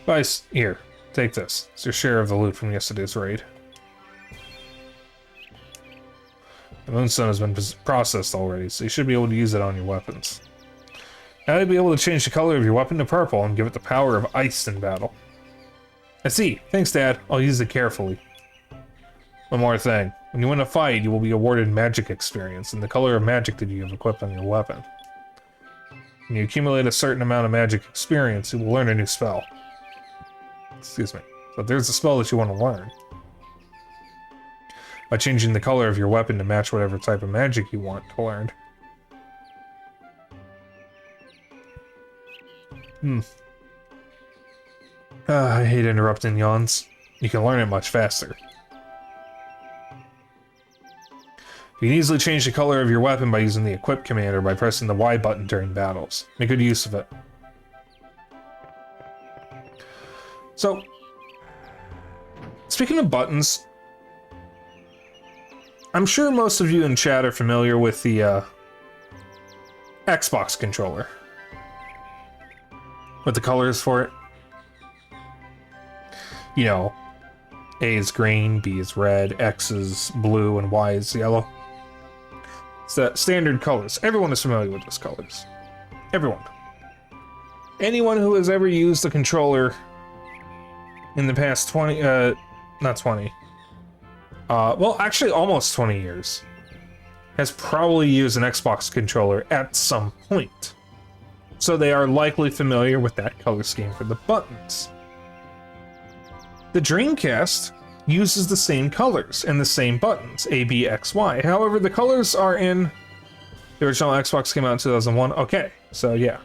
Vice, here. Take this. It's your share of the loot from yesterday's raid. The moonstone has been processed already, so you should be able to use it on your weapons. Now you'll be able to change the color of your weapon to purple and give it the power of ice in battle. I see. Thanks, Dad. I'll use it carefully. One more thing. When you win a fight, you will be awarded magic experience and the color of magic that you have equipped on your weapon. When you accumulate a certain amount of magic experience, you will learn a new spell. Excuse me. So there's a spell that you want to learn. By changing the color of your weapon to match whatever type of magic you want to learn. I hate interrupting yawns. You can learn it much faster. You can easily change the color of your weapon by using the equip command or by pressing the Y button during battles. Make good use of it. So, speaking of buttons, I'm sure most of you in chat are familiar with the Xbox controller. With the colors for it. You know, A is green, B is red, X is blue, and Y is yellow. It's the standard colors. Everyone is familiar with those colors. Everyone. Anyone who has ever used the controller in the past 20, not 20. Well, actually almost 20 years, has probably used an Xbox controller at some point. So they are likely familiar with that color scheme for the buttons. The Dreamcast uses the same colors and the same buttons, A, B, X, Y. However, the colors are in The original Xbox came out in 2001. Okay, so yeah,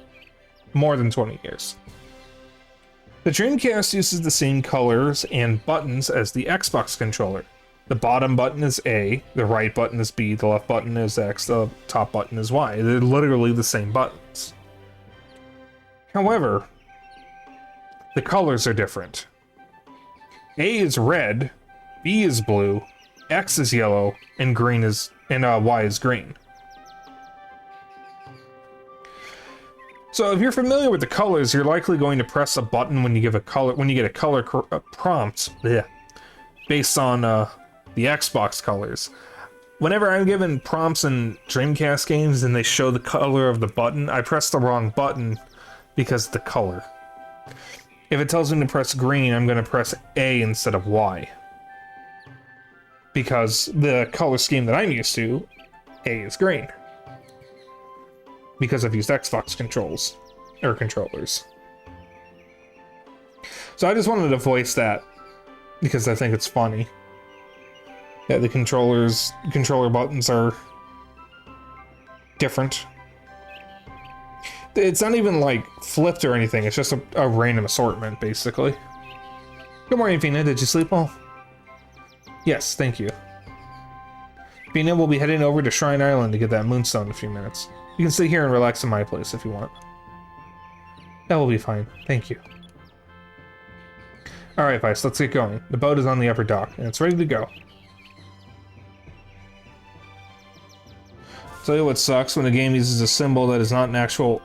more than 20 years. The Dreamcast uses the same colors and buttons as the Xbox controller. The bottom button is A, the right button is B, the left button is X, the top button is Y. They're literally the same buttons. However, the colors are different. A is red, B is blue, X is yellow, and Y is green. So if you're familiar with the colors, you're likely going to press a button when you get a color prompt based on the Xbox colors. Whenever I'm given prompts in Dreamcast games and they show the color of the button, I press the wrong button because of the color. If it tells me to press green, I'm going to press A instead of Y. Because the color scheme that I'm used to, A is green. Because I've used Xbox controllers. So I just wanted to voice that because I think it's funny. Yeah, the controller buttons are different. It's not even like flipped or anything, it's just a random assortment, basically. Good morning, Fina. Did you sleep well? Yes, thank you. Fina will be heading over to Shrine Island to get that moonstone in a few minutes. You can stay here and relax in my place if you want. That will be fine, thank you. Alright, Vice, let's get going. The boat is on the upper dock, and it's ready to go. Tell you what sucks when a game uses a symbol that is not an actual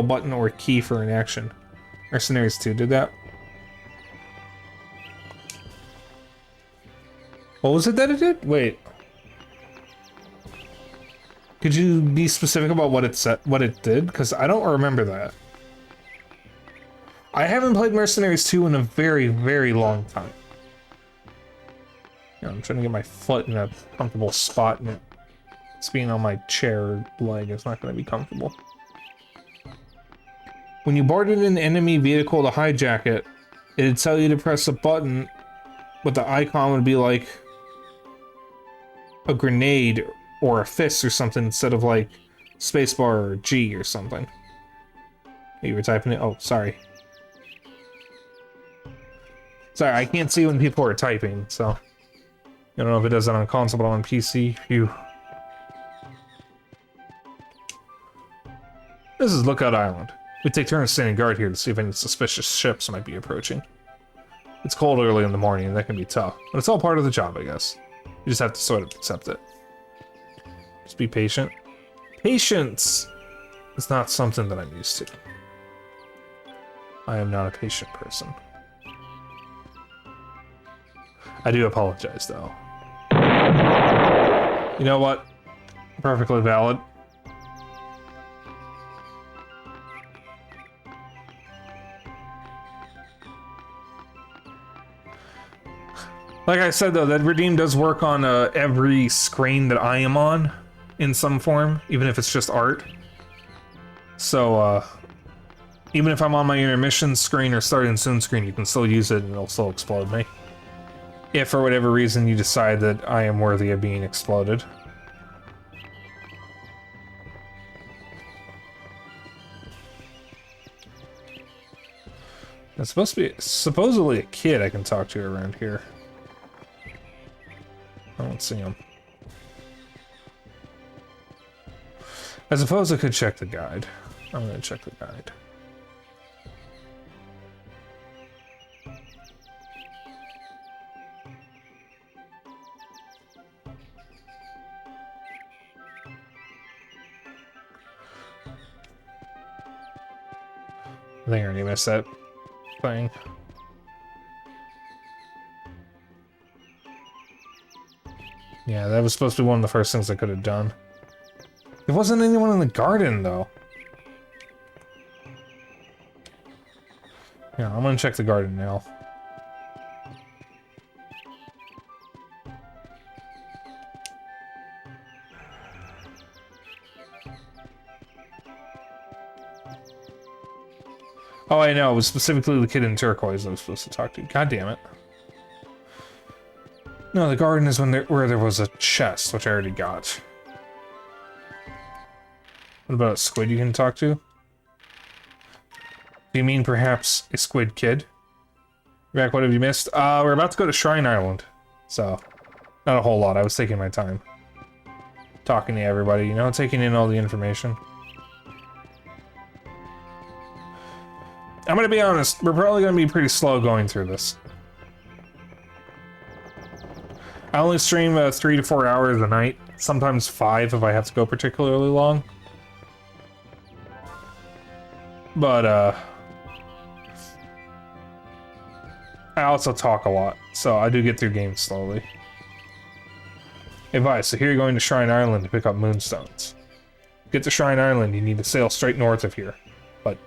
button or key for an action. Mercenaries 2 did that. What was it that it did? Wait. Could you be specific about what it said, what it did? Because I don't remember that. I haven't played Mercenaries 2 in a very, very long time. You know, I'm trying to get my foot in a comfortable spot, and it's being on my chair or leg. It's not going to be comfortable. When you boarded an enemy vehicle to hijack it, it'd tell you to press a button, but the icon would be like a grenade or a fist or something instead of like spacebar or G or something. You were typing it? Oh, sorry. Sorry, I can't see when people are typing, so I don't know if it does that on console, but on PC. Phew. This is Lookout Island. We take turns standing guard here to see if any suspicious ships might be approaching. It's cold early in the morning, and that can be tough, but it's all part of the job, I guess. You just have to sort of accept it. Just be patient. Patience is not something that I'm used to. I am not a patient person. I do apologize, though. You know what? Perfectly valid. Like I said, though, that Redeem does work on every screen that I am on in some form, even if it's just art. So, even if I'm on my intermission screen or starting soon screen, you can still use it and it'll still explode me. If for whatever reason you decide that I am worthy of being exploded. It's supposed to be supposedly a kid I can talk to around here. I don't see him. I suppose I could check the guide. I'm gonna check the guide. I think I already missed that thing. Yeah, that was supposed to be one of the first things I could have done. There wasn't anyone in the garden, though. Yeah, I'm gonna check the garden now. Oh, I know. It was specifically the kid in turquoise I was supposed to talk to. God damn it. No, the garden is where there was a chest, which I already got. What about a squid you can talk to? Do you mean perhaps a squid kid? Back, what have you missed? We're about to go to Shrine Island. So, not a whole lot. I was taking my time. Talking to everybody, you know, taking in all the information. I'm gonna be honest, we're probably gonna be pretty slow going through this. I only stream 3 to 4 hours a night, sometimes 5 if I have to go particularly long. But, I also talk a lot, so I do get through games slowly. Advice, so here you're going to Shrine Island to pick up moonstones. Get to Shrine Island, you need to sail straight north of here. But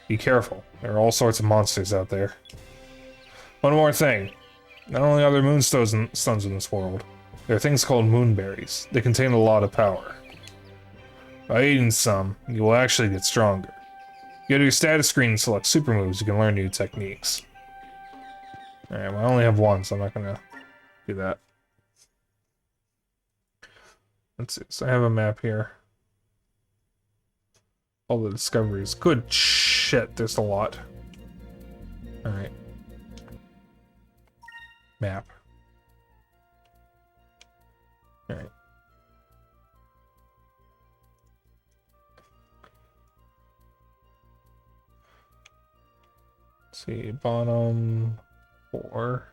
be careful, there are all sorts of monsters out there. One more thing. Not only are there moonstones in this world, there are things called moonberries. They contain a lot of power. By eating some, you will actually get stronger. You go to your status screen and select super moves, you can learn new techniques. Alright, well I only have one, so I'm not gonna do that. Let's see, so I have a map here. All the discoveries. Good shit, there's a lot. Alright. Map. Alright. Let's see, bottom 4.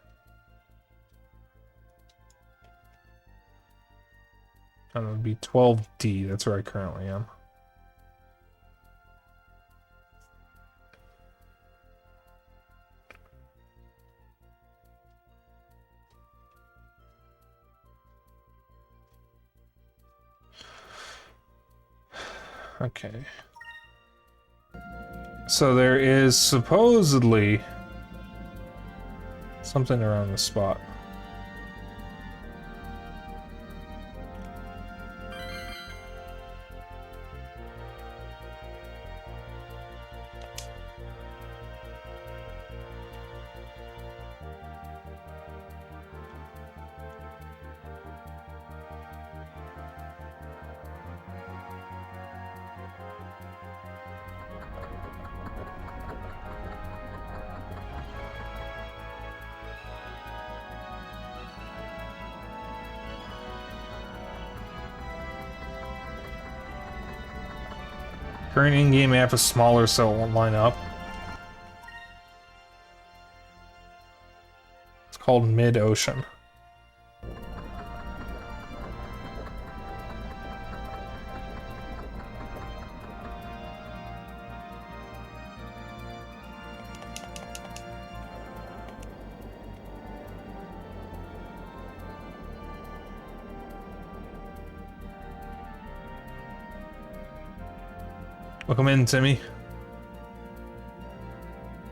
That would be 12D, that's where I currently am. Okay. So there is supposedly something around the spot. Current in-game map is smaller, so it won't line up. It's called Mid-Ocean. Welcome in, Timmy.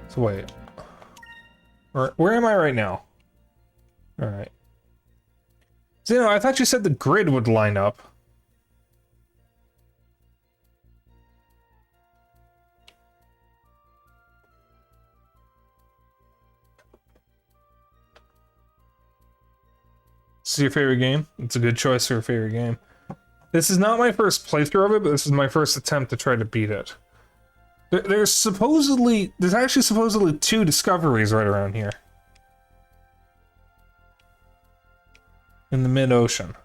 So wait. Where am I right now? Alright. Zeno, I thought you said the grid would line up. This is your favorite game? It's a good choice for a favorite game. This is not my first playthrough of it, but this is my first attempt to try to beat it. There's actually supposedly 2 discoveries right around here. In the mid-ocean.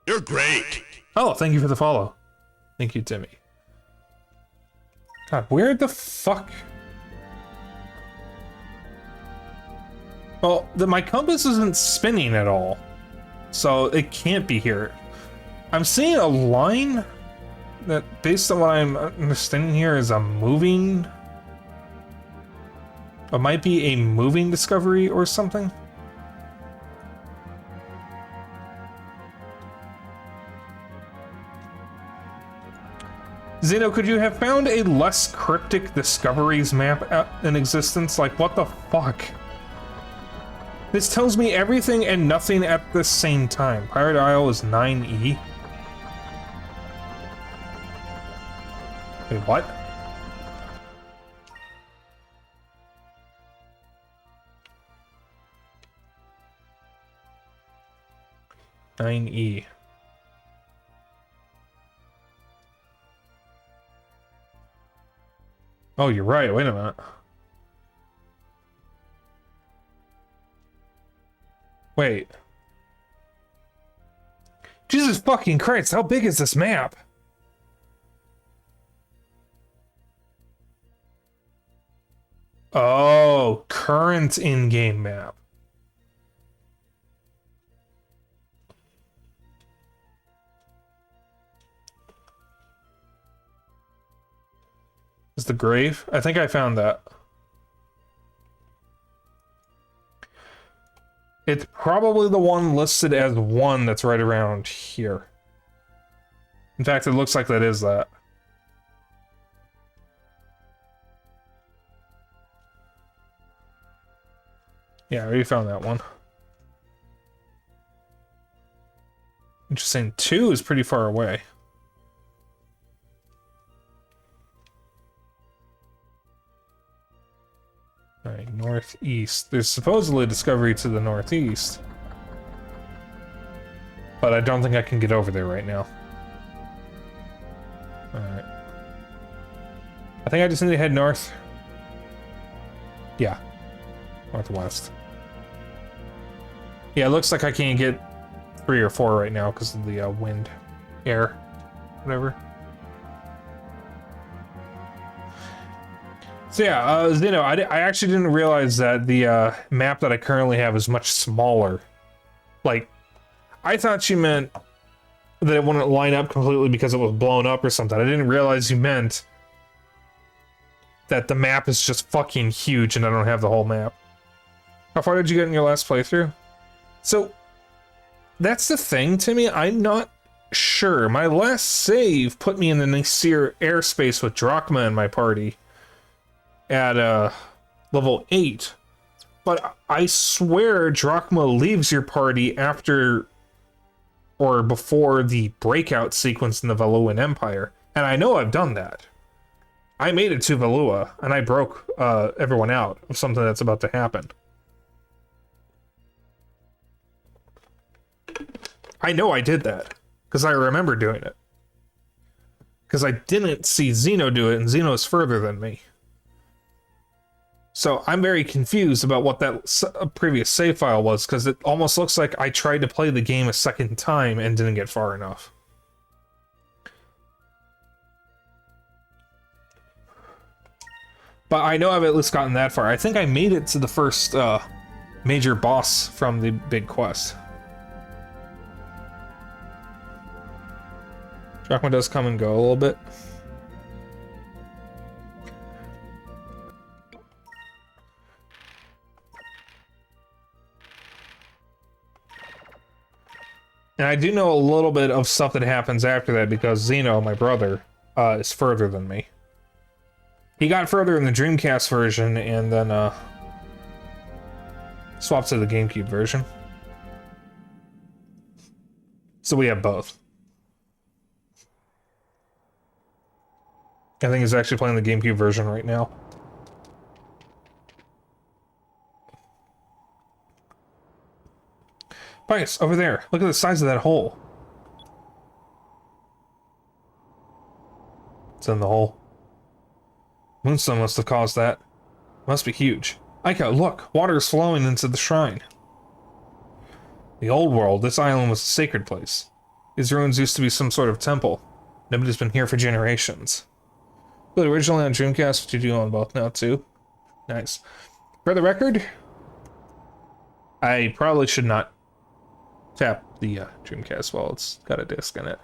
You're great. Oh, thank you for the follow. Thank you, Timmy. God, where the fuck? Well, my compass isn't spinning at all, so it can't be here. I'm seeing a line that, based on what I'm understanding here, is a moving... It might be a moving discovery or something. Zeno, could you have found a less cryptic discoveries map in existence? Like, what the fuck? This tells me everything and nothing at the same time. Pirate Isle is 9E. Wait, what? 9E. Oh, you're right. Wait a minute. Wait. Jesus fucking Christ, how big is this map? Oh, current in-game map. Is the grave? I think I found that. It's probably the one listed as 1 that's right around here. In fact, it looks like that is that. Yeah, I already found that one. Interesting. 2 is pretty far away. Alright, northeast. There's supposedly a discovery to the northeast. But I don't think I can get over there right now. Alright. I think I just need to head north. Yeah. Northwest. Yeah, it looks like I can't get 3 or 4 right now because of the wind, air, whatever. So yeah, you know, I actually didn't realize that the map that I currently have is much smaller. Like, I thought you meant that it wouldn't line up completely because it was blown up or something. I didn't realize you meant that the map is just fucking huge and I don't have the whole map. How far did you get in your last playthrough? So, that's the thing, Timmy. I'm not sure. My last save put me in the Nasir airspace with Drachma in my party at level 8. But I swear Drachma leaves your party after or before the breakout sequence in the Valuan Empire. And I know I've done that. I made it to Valua, and I broke everyone out of something that's about to happen. I know I did that, because I remember doing it. Because I didn't see Zeno do it, and Zeno's further than me. So I'm very confused about what that previous save file was, because it almost looks like I tried to play the game a second time and didn't get far enough. But I know I've at least gotten that far. I think I made it to the first major boss from the big quest. Drachma does come and go a little bit. And I do know a little bit of stuff that happens after that because Zeno, my brother, is further than me. He got further in the Dreamcast version and then swapped to the GameCube version. So we have both. I think he's actually playing the GameCube version right now. Pius, over there. Look at the size of that hole. It's in the hole. Moonstone must have caused that. Must be huge. Aika, look! Water is flowing into the shrine. The old world, this island was a sacred place. These ruins used to be some sort of temple. Nobody's been here for generations. But originally on Dreamcast, what you do on both now too. Nice. For the record, I probably should not tap the Dreamcast while it's got a disc in it.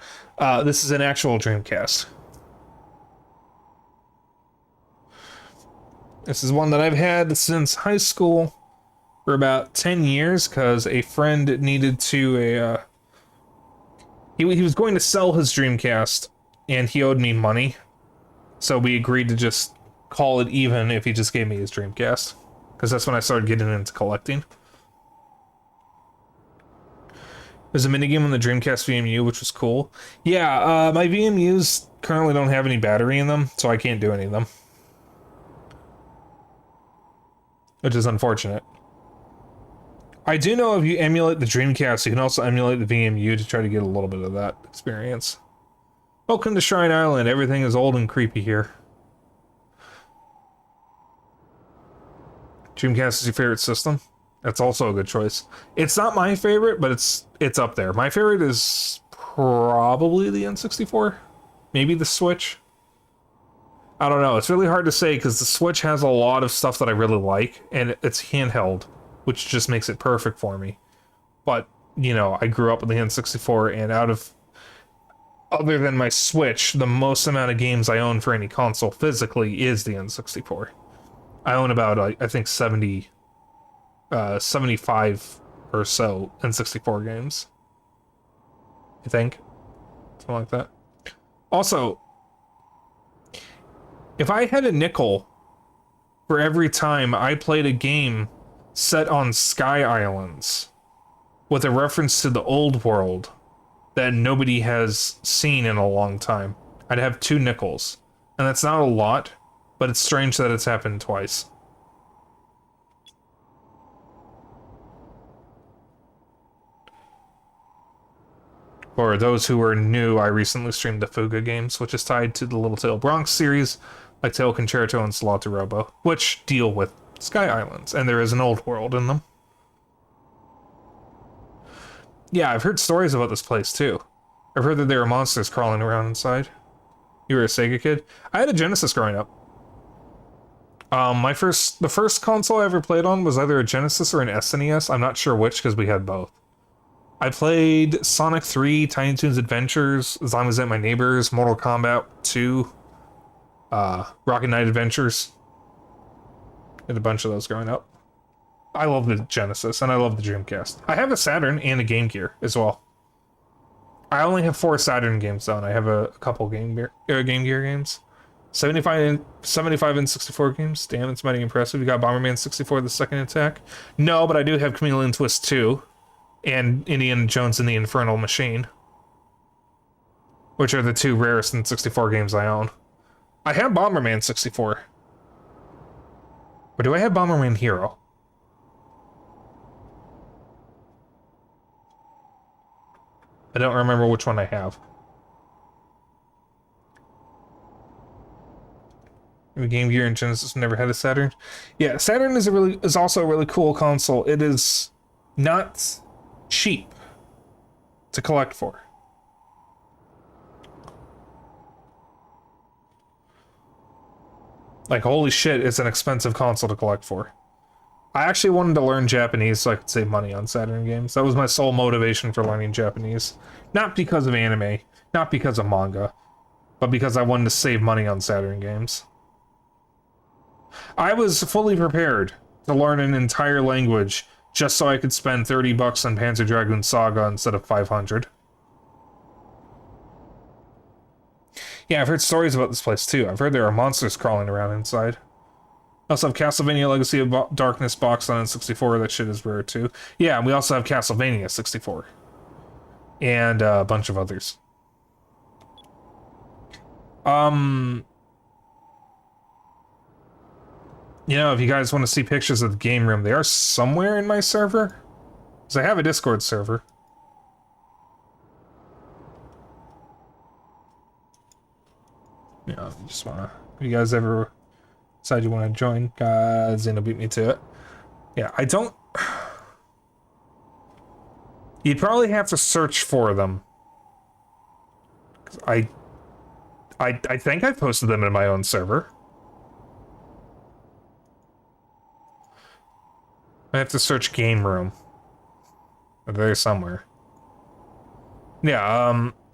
This is an actual Dreamcast. This is one that I've had since high school for about 10 years because a friend needed to he was going to sell his Dreamcast and he owed me money. So we agreed to just call it even if he just gave me his Dreamcast. Because that's when I started getting into collecting. There's a minigame on the Dreamcast VMU, which was cool. Yeah, my VMUs currently don't have any battery in them, so I can't do any of them. Which is unfortunate. I do know if you emulate the Dreamcast, you can also emulate the VMU to try to get a little bit of that experience. Welcome to Shrine Island. Everything is old and creepy here. Dreamcast is your favorite system? That's also a good choice. It's not my favorite, but it's up there. My favorite is probably the N64. Maybe the Switch. I don't know. It's really hard to say because the Switch has a lot of stuff that I really like, and it's handheld, which just makes it perfect for me. But, you know, I grew up with the N64, and other than my Switch, the most amount of games I own for any console physically is the N64. I own about, I think, 75 or so N64 games. I think. Something like that. Also, if I had a nickel for every time I played a game set on Sky Islands with a reference to the old world that nobody has seen in a long time, I'd have 2 nickels. And that's not a lot, but it's strange that it's happened twice. For those who are new, I recently streamed the Fuga games, which is tied to the Little Tail Bronx series, like Tail Concerto and Salata Robo, which deal with Sky Islands, and there is an old world in them. Yeah, I've heard stories about this place, too. I've heard that there are monsters crawling around inside. You were a Sega kid? I had a Genesis growing up. The first console I ever played on was either a Genesis or an SNES. I'm not sure which, because we had both. I played Sonic 3, Tiny Toons Adventures, As Long as At My Neighbors, Mortal Kombat 2, Rocket Knight Adventures. Did a bunch of those growing up. I love the Genesis, and I love the Dreamcast. I have a Saturn and a Game Gear as well. I only have 4 Saturn games, though, and I have a couple Game Gear games. 75 and 64 games. Damn, it's mighty impressive. You got Bomberman 64, The Second Attack? No, but I do have Chameleon Twist 2. And Indiana Jones and the Infernal Machine, which are the 2 rarest N64 games I own. I have Bomberman 64. Or do I have Bomberman Hero? I don't remember which one I have. Game Gear and Genesis never had a Saturn. Yeah, Saturn is also a really cool console. It is not cheap to collect for. Like, holy shit, it's an expensive console to collect for. I actually wanted to learn Japanese so I could save money on Saturn games. That was my sole motivation for learning Japanese. Not because of anime, not because of manga, but because I wanted to save money on Saturn games. I was fully prepared to learn an entire language just so I could spend $30 on Panzer Dragoon Saga instead of 500. Yeah, I've heard stories about this place too. I've heard there are monsters crawling around inside. I also have Castlevania Legacy of Darkness box on N64. That shit is rare too. Yeah, and we also have Castlevania 64. And a bunch of others. You know, if you guys want to see pictures of the game room, they are somewhere in my server. Because I have a Discord server. Yeah, just wanna... If you guys ever decide you want to join, Zeno beat me to it. Yeah, I don't... You'd probably have to search for them. 'Cause I think I posted them in my own server. I have to search game room. They're there somewhere. Yeah,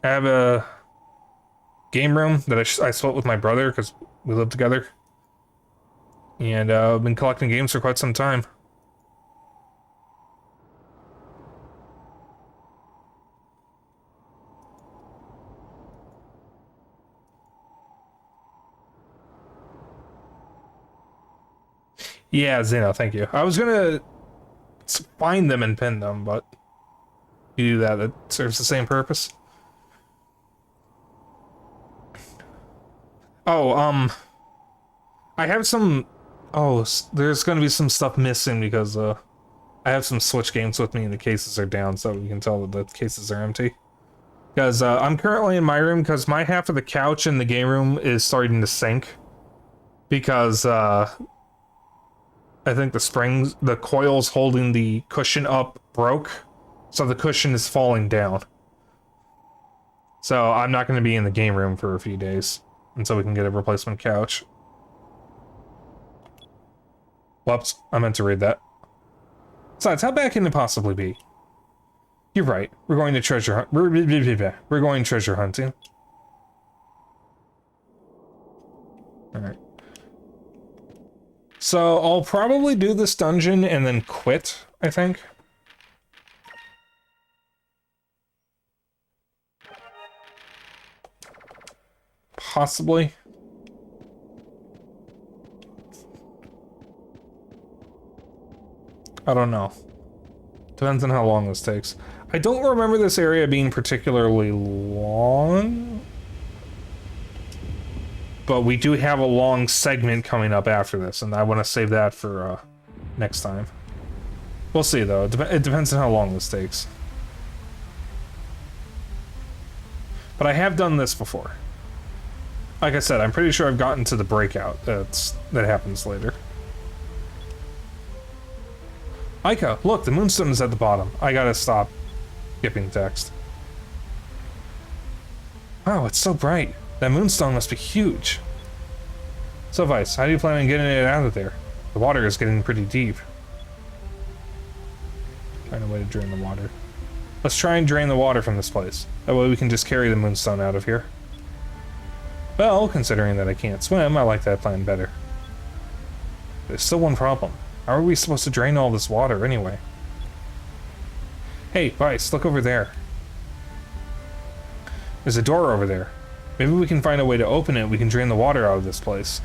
I have a game room that I split with my brother because we live together. And I've been collecting games for quite some time. Yeah, Zeno, thank you. I was gonna find them and pin them, but you do that, that serves the same purpose. Oh, I have some... Oh, there's gonna be some stuff missing because, I have some Switch games with me and the cases are down, so you can tell that the cases are empty. Because I'm currently in my room because my half of the couch in the game room is starting to sink. Because I think the coils holding the cushion up broke. So the cushion is falling down. So I'm not going to be in the game room for a few days until we can get a replacement couch. Whoops, I meant to read that. Besides, how bad can it possibly be? You're right. We're going to treasure hunt. We're going treasure hunting. Alright. So I'll probably do this dungeon and then quit, I think. Possibly. I don't know. Depends on how long this takes. I don't remember this area being particularly long. But we do have a long segment coming up after this, and I want to save that for next time. We'll see, though. It depends on how long this takes. But I have done this before. Like I said, I'm pretty sure I've gotten to the breakout that happens later. Aika, look, the moonstone is at the bottom. I gotta stop skipping text. Wow, it's so bright. That moonstone must be huge. So, Vice, how do you plan on getting it out of there? The water is getting pretty deep. Find a way to drain the water. Let's try and drain the water from this place. That way we can just carry the moonstone out of here. Well, considering that I can't swim, I like that plan better. There's still one problem. How are we supposed to drain all this water anyway? Hey, Vice, look over there. There's a door over there. Maybe we can find a way to open it. We can drain the water out of this place.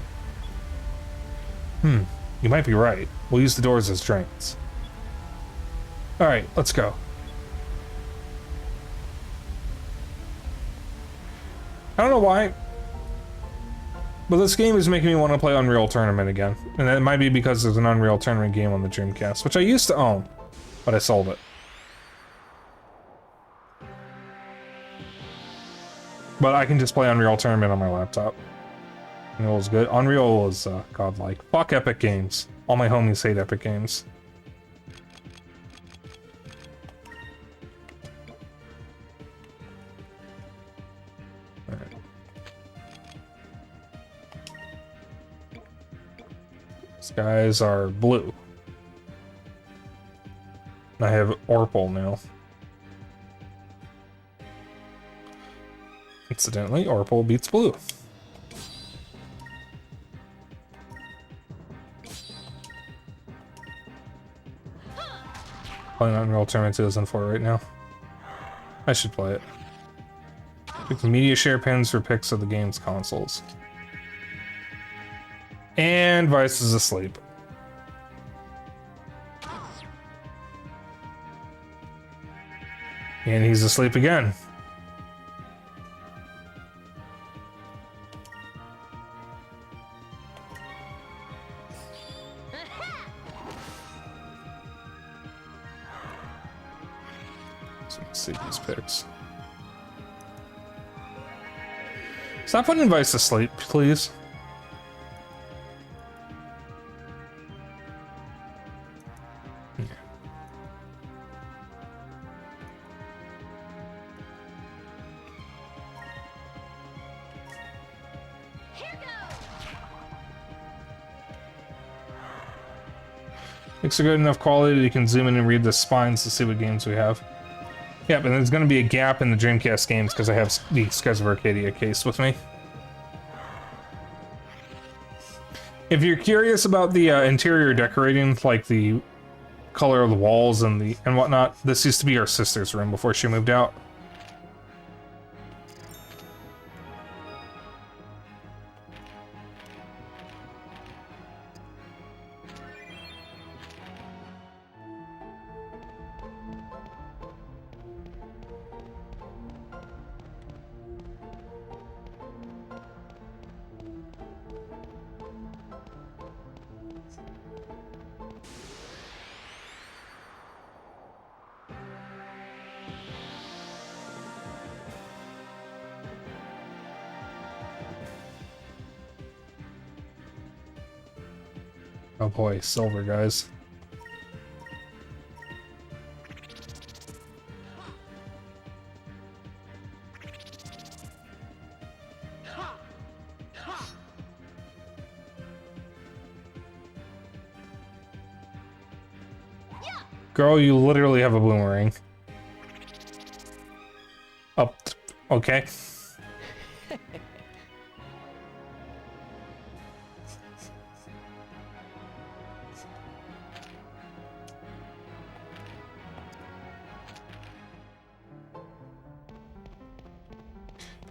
You might be right. We'll use the doors as drains. Alright, let's go. I don't know why, but this game is making me want to play Unreal Tournament again. And that might be because there's an Unreal Tournament game on the Dreamcast, which I used to own, but I sold it. But I can just play Unreal Tournament on my laptop. And it was good. Unreal was godlike. Fuck Epic Games. All my homies hate Epic Games. Alright. These guys are blue. I have Orpal now. Incidentally, Orpal beats blue. Playing Unreal Tournament 2004 right now. I should play it. Pick the media share pins for pics of the game's consoles. And Vice is asleep. And he's asleep again. Let's see these pics. Stop putting Vice to sleep, please. Yeah. Pics are good enough quality that you can zoom in and read the spines to see what games we have. Yeah, but there's going to be a gap in the Dreamcast games because I have the Skies of Arcadia case with me. If you're curious about the interior decorating, like the color of the walls and whatnot, this used to be our sister's room before she moved out. Oh boy, silver, guys. Girl, you literally have a boomerang. Up. Okay.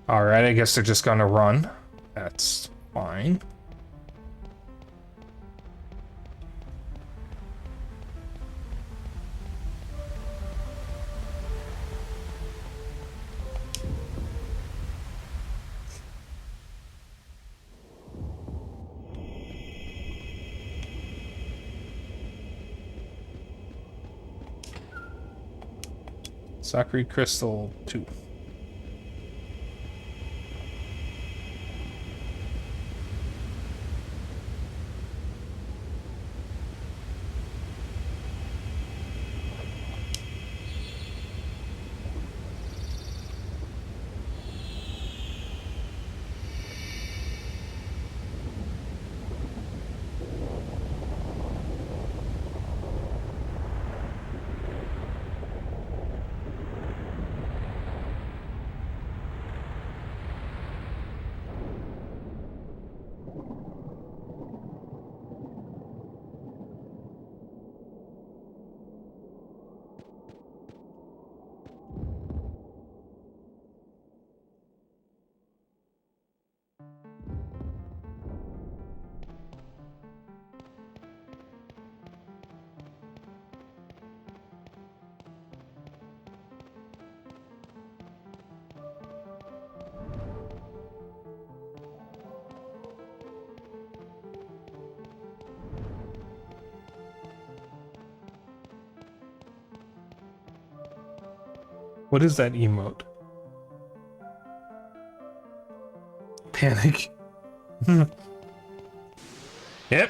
Alright, I guess they're just gonna run. That's fine. Sakura Crystal 2. What is that emote? Panic. Yep.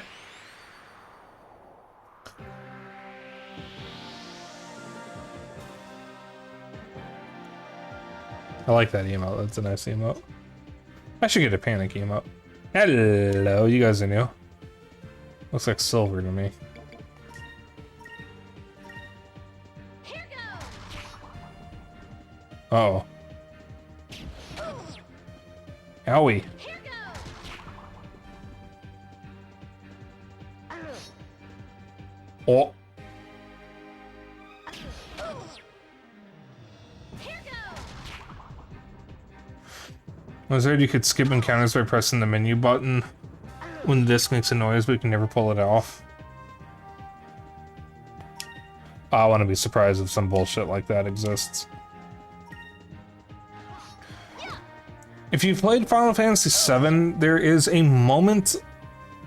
I like that emote. That's a nice emote. I should get a panic emote. Hello, you guys are new. Looks like silver to me. Uh oh. Owie. Oh. I was heard you could skip encounters by pressing the menu button when the disc makes a noise, but you can never pull it off. I want to be surprised if some bullshit like that exists. If you've played Final Fantasy VII, there is a moment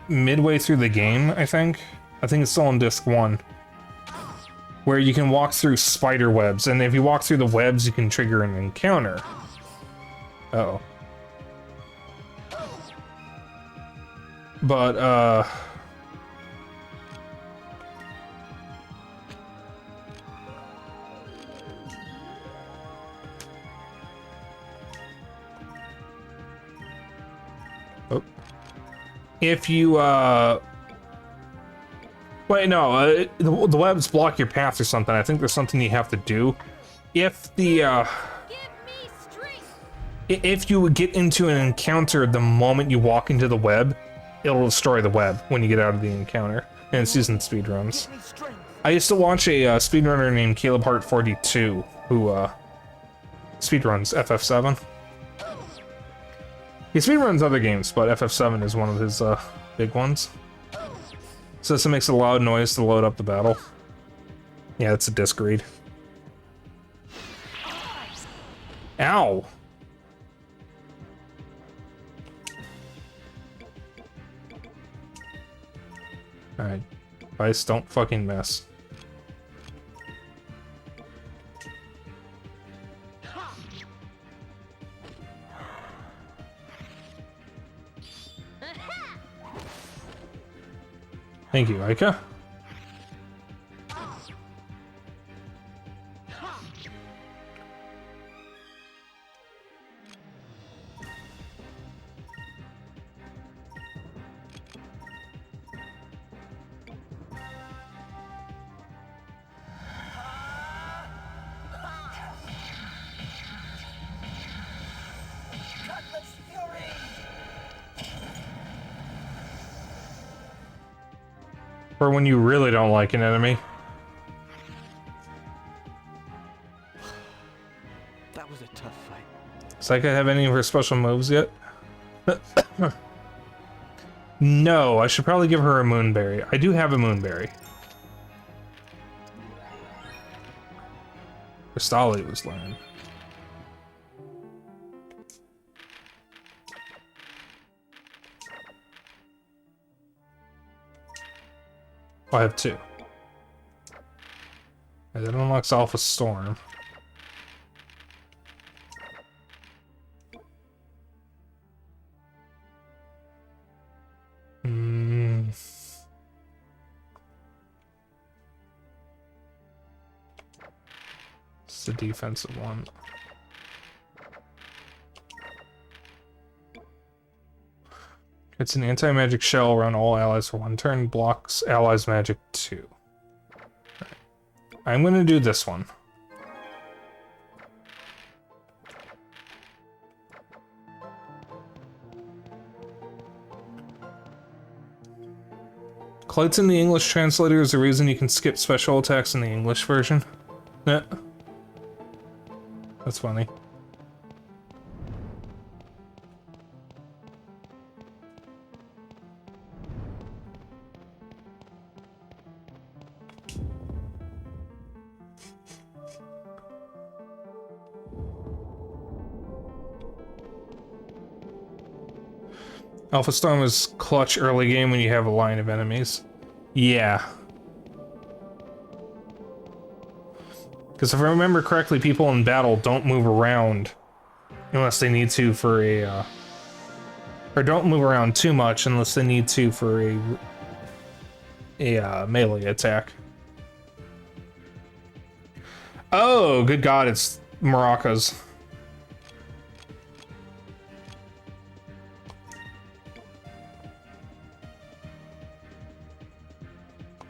midway through the game, I think it's still on disc 1, where you can walk through spider webs, and if you walk through the webs, you can trigger an encounter. Uh-oh. But, oh. If you, wait, no, the webs block your path or something. I think there's something you have to do. If the, if you get into an encounter the moment you walk into the web, it'll destroy the web when you get out of the encounter. And it's using speedruns. I used to watch a speedrunner named Caleb Hart 42 who speedruns FF7. He speedruns other games, but FF7 is one of his big ones. So this makes a loud noise to load up the battle. Yeah, it's a disc read. Ow! Alright. Vice, don't fucking miss. Thank you, Aika. For when you really don't like an enemy. That was a tough fight. Does Aika have any of her special moves yet? No, I should probably give her a moonberry. I do have a moonberry. Crystalli was learned. Oh, I have 2. And that unlocks Alpha Storm. It's the defensive one. It's an anti-magic shell around all allies for 1 turn, blocks allies' magic 2. Right. I'm gonna do this one. Clites in the English translator is the reason you can skip special attacks in the English version. Yeah. That's funny. Alpha Storm is clutch early game when you have a line of enemies. Yeah. Because if I remember correctly, people in battle don't move around unless they need to for a, or don't move around too much unless they need to for a melee attack. Oh, good God, it's maracas.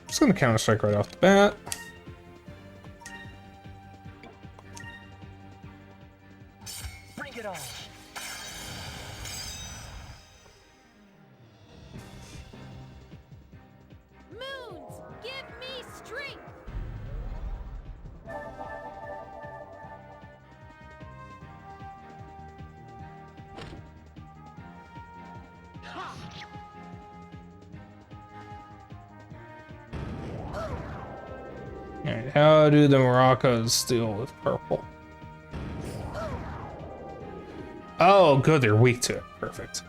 Just gonna counter-strike right off the bat. Bring it on. Moons, give me strength. Alright, how do the maracas deal with purple? Oh, good, they're weak to it. Perfect.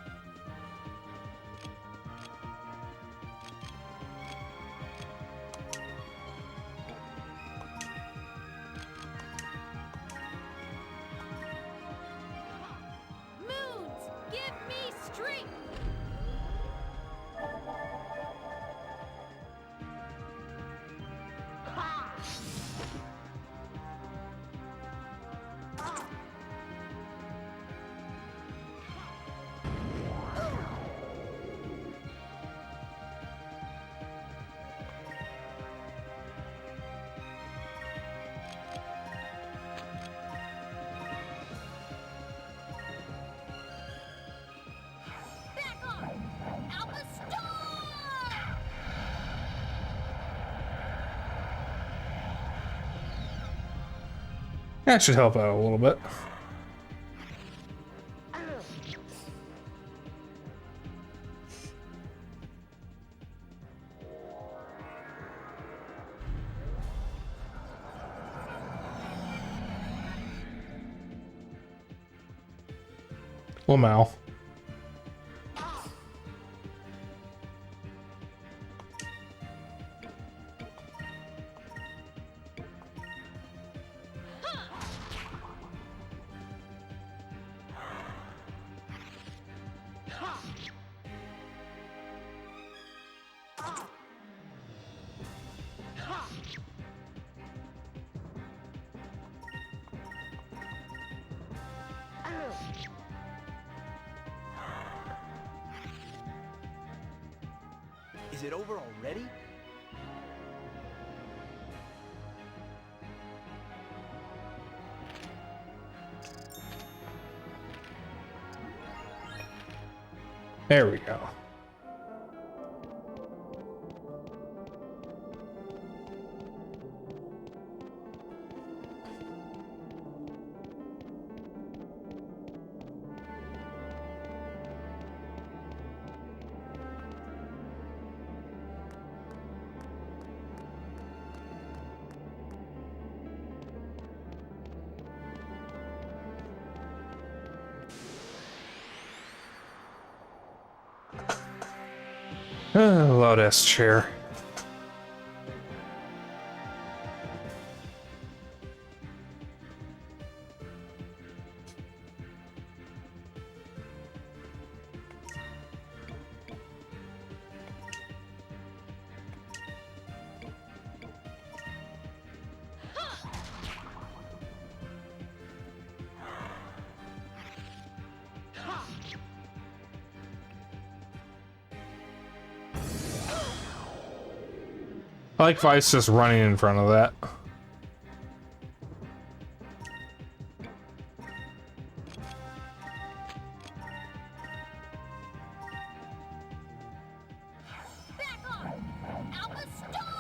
Moons, give me strength. Back off. Alpha Storm. That should help out a little bit. Lamau. Is it over already? There we go. Loud ass chair. I like Vice just running in front of that. Back off! Alpha Star!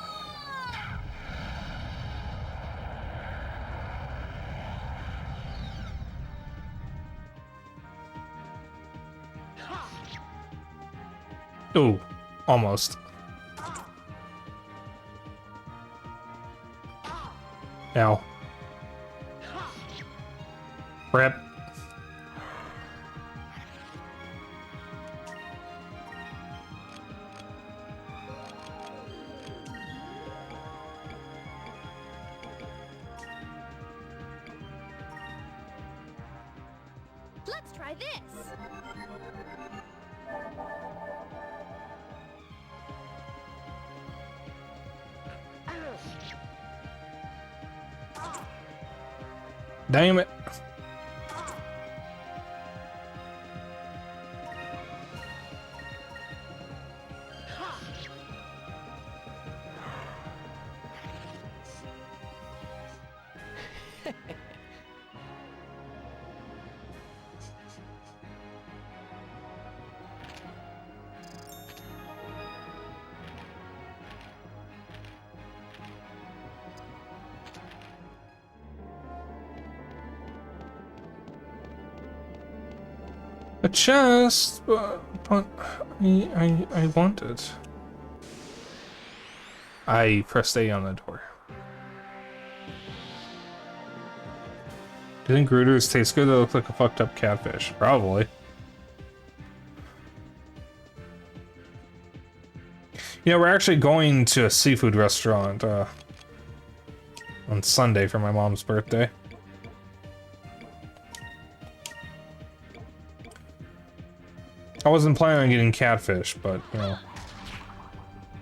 Ooh, almost. Now. Rip. Let's try this! Damn it. A chest, but I want it. I pressed A on the door. Do you think Rooters taste good? They look like a fucked up catfish. Probably. You know, we're actually going to a seafood restaurant on Sunday for my mom's birthday. I wasn't planning on getting catfish, but, you know,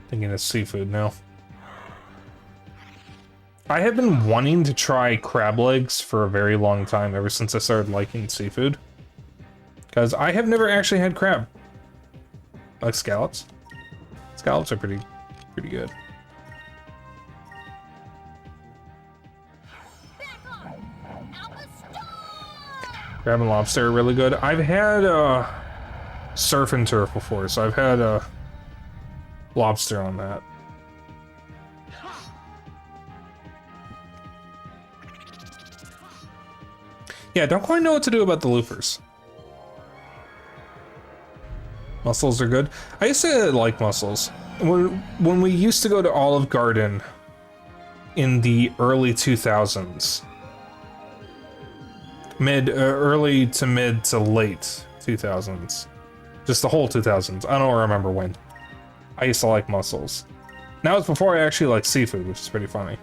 thinking it's seafood now. I have been wanting to try crab legs for a very long time, ever since I started liking seafood. Because I have never actually had crab. I like scallops. Scallops are pretty good. Back off! Alpha Star! Crab and lobster are really good. I've had surf and turf before, so I've had lobster on that. Yeah, don't quite know what to do about the loofers. Mussels are good. I used to like mussels. When we used to go to Olive Garden in the early 2000s. Early to mid to late 2000s. Just the whole 2000s. I don't remember when. I used to like mussels. Now it's before I actually like seafood, which is pretty funny.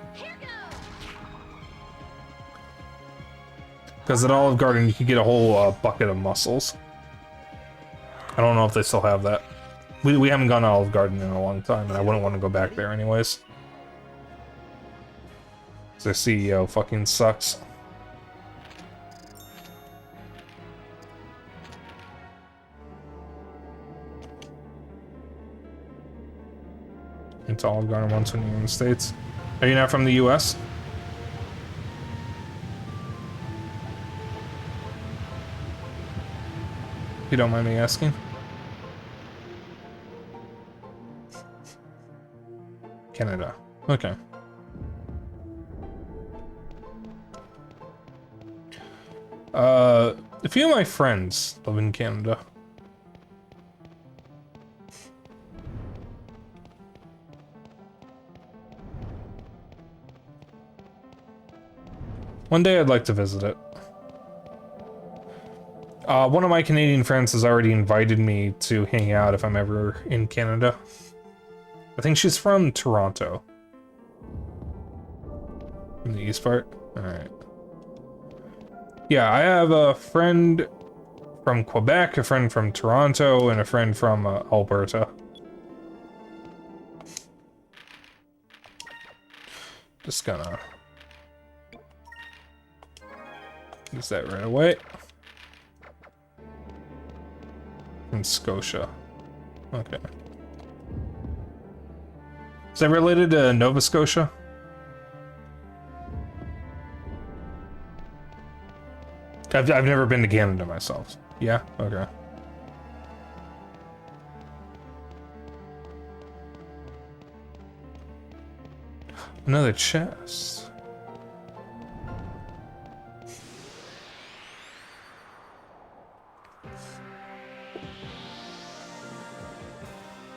Because at Olive Garden you could get a whole bucket of mussels. I don't know if they still have that. We haven't gone to Olive Garden in a long time, and I wouldn't want to go back there anyways. Their CEO fucking sucks. It's Olive Garden once when you're in the States. Are you not from the US? If you don't mind me asking. Canada. Okay. A few of my friends live in Canada. One day I'd like to visit it. One of my Canadian friends has already invited me to hang out if I'm ever in Canada. I think she's from Toronto. In the east part? Alright. Yeah, I have a friend from Quebec, a friend from Toronto, and a friend from Alberta. Just gonna use that right away. From Scotia. Okay. Is that related to Nova Scotia? I've never been to Canada myself. Yeah? Okay. Another chest.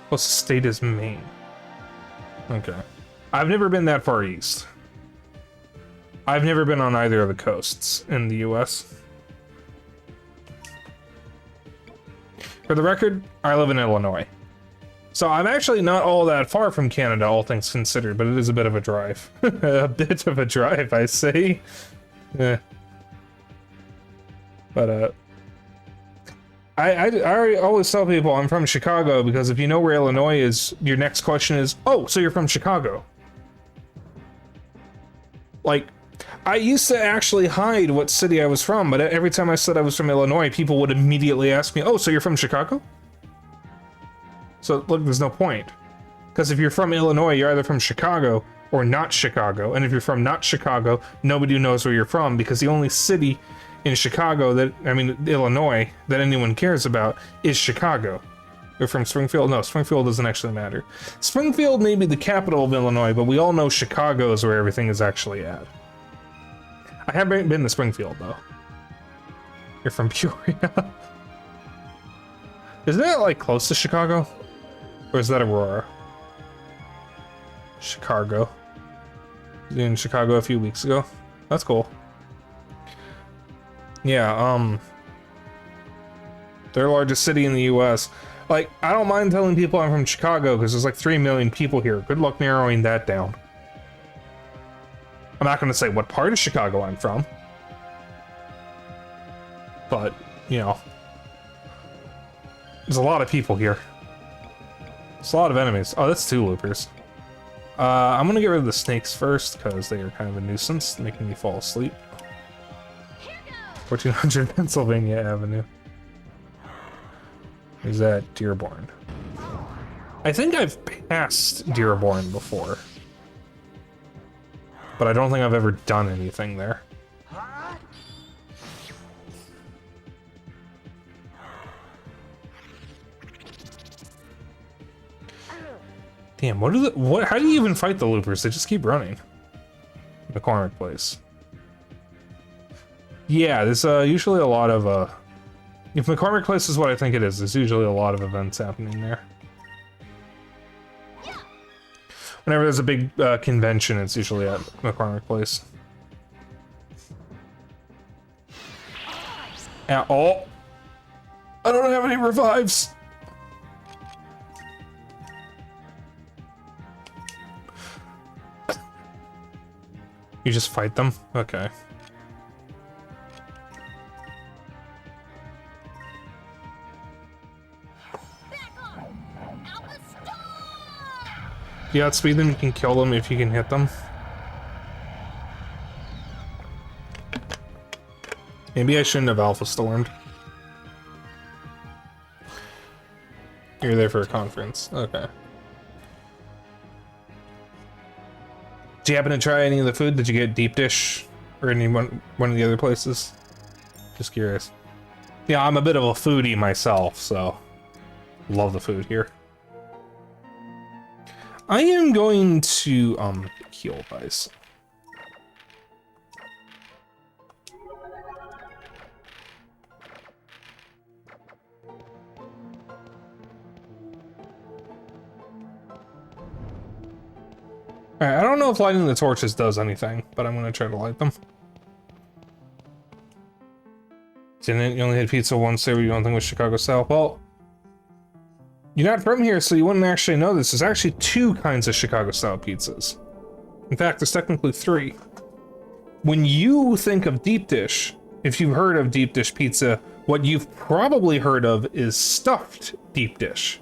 What state is Maine? Okay. I've never been that far east. I've never been on either of the coasts in the US. For the record, I live in Illinois. So I'm actually not all that far from Canada, all things considered, but it is a bit of a drive. A bit of a drive, I say. Yeah. But, I always tell people I'm from Chicago because if you know where Illinois is, your next question is, oh, so you're from Chicago. Like, I used to actually hide what city I was from, but every time I said I was from Illinois, people would immediately ask me, oh, so you're from Chicago? So, look, there's no point. Because if you're from Illinois, you're either from Chicago or not Chicago. And if you're from not Chicago, nobody knows where you're from because the only city in Chicago that, I mean, Illinois, that anyone cares about is Chicago. You're from Springfield? No, Springfield doesn't actually matter. Springfield may be the capital of Illinois, but we all know Chicago is where everything is actually at. I haven't been to Springfield, though. You're from Peoria. Isn't that, like, close to Chicago? Or is that Aurora? Chicago. I was in Chicago a few weeks ago. That's cool. Yeah, their largest city in the US. Like, I don't mind telling people I'm from Chicago because there's like 3 million people here. Good luck narrowing that down. I'm not going to say what part of Chicago I'm from. But, you know, there's a lot of people here. There's a lot of enemies. Oh, that's 2 loopers. I'm going to get rid of the snakes first because they are kind of a nuisance, making me fall asleep. 1400 Pennsylvania Avenue. Is that Dearborn? I think I've passed Dearborn before. But I don't think I've ever done anything there. Damn, how do you even fight the loopers? They just keep running. McCormick Place. Yeah, there's usually a lot of, if McCormick Place is what I think it is, there's usually a lot of events happening there. Whenever there's a big convention, it's usually at McCormick Place. Yeah, oh! I don't have any revives! You just fight them? Okay. If you outspeed them, you can kill them if you can hit them. Maybe I shouldn't have Alpha Stormed. You're there for a conference. Okay. you happen to try any of the food? Did you get deep dish or one of the other places? Just curious. Yeah, I'm a bit of a foodie myself, so love the food here. I am going to heal Vice. Alright, I don't know if lighting the torches does anything, but I'm gonna try to light them. Didn't you only had pizza once, so you don't think it was Chicago style? Well, you're not from here, so you wouldn't actually know this. There's actually 2 kinds of Chicago style pizzas. In fact, there's technically 3. When you think of deep dish, if you've heard of deep dish pizza, what you've probably heard of is stuffed deep dish.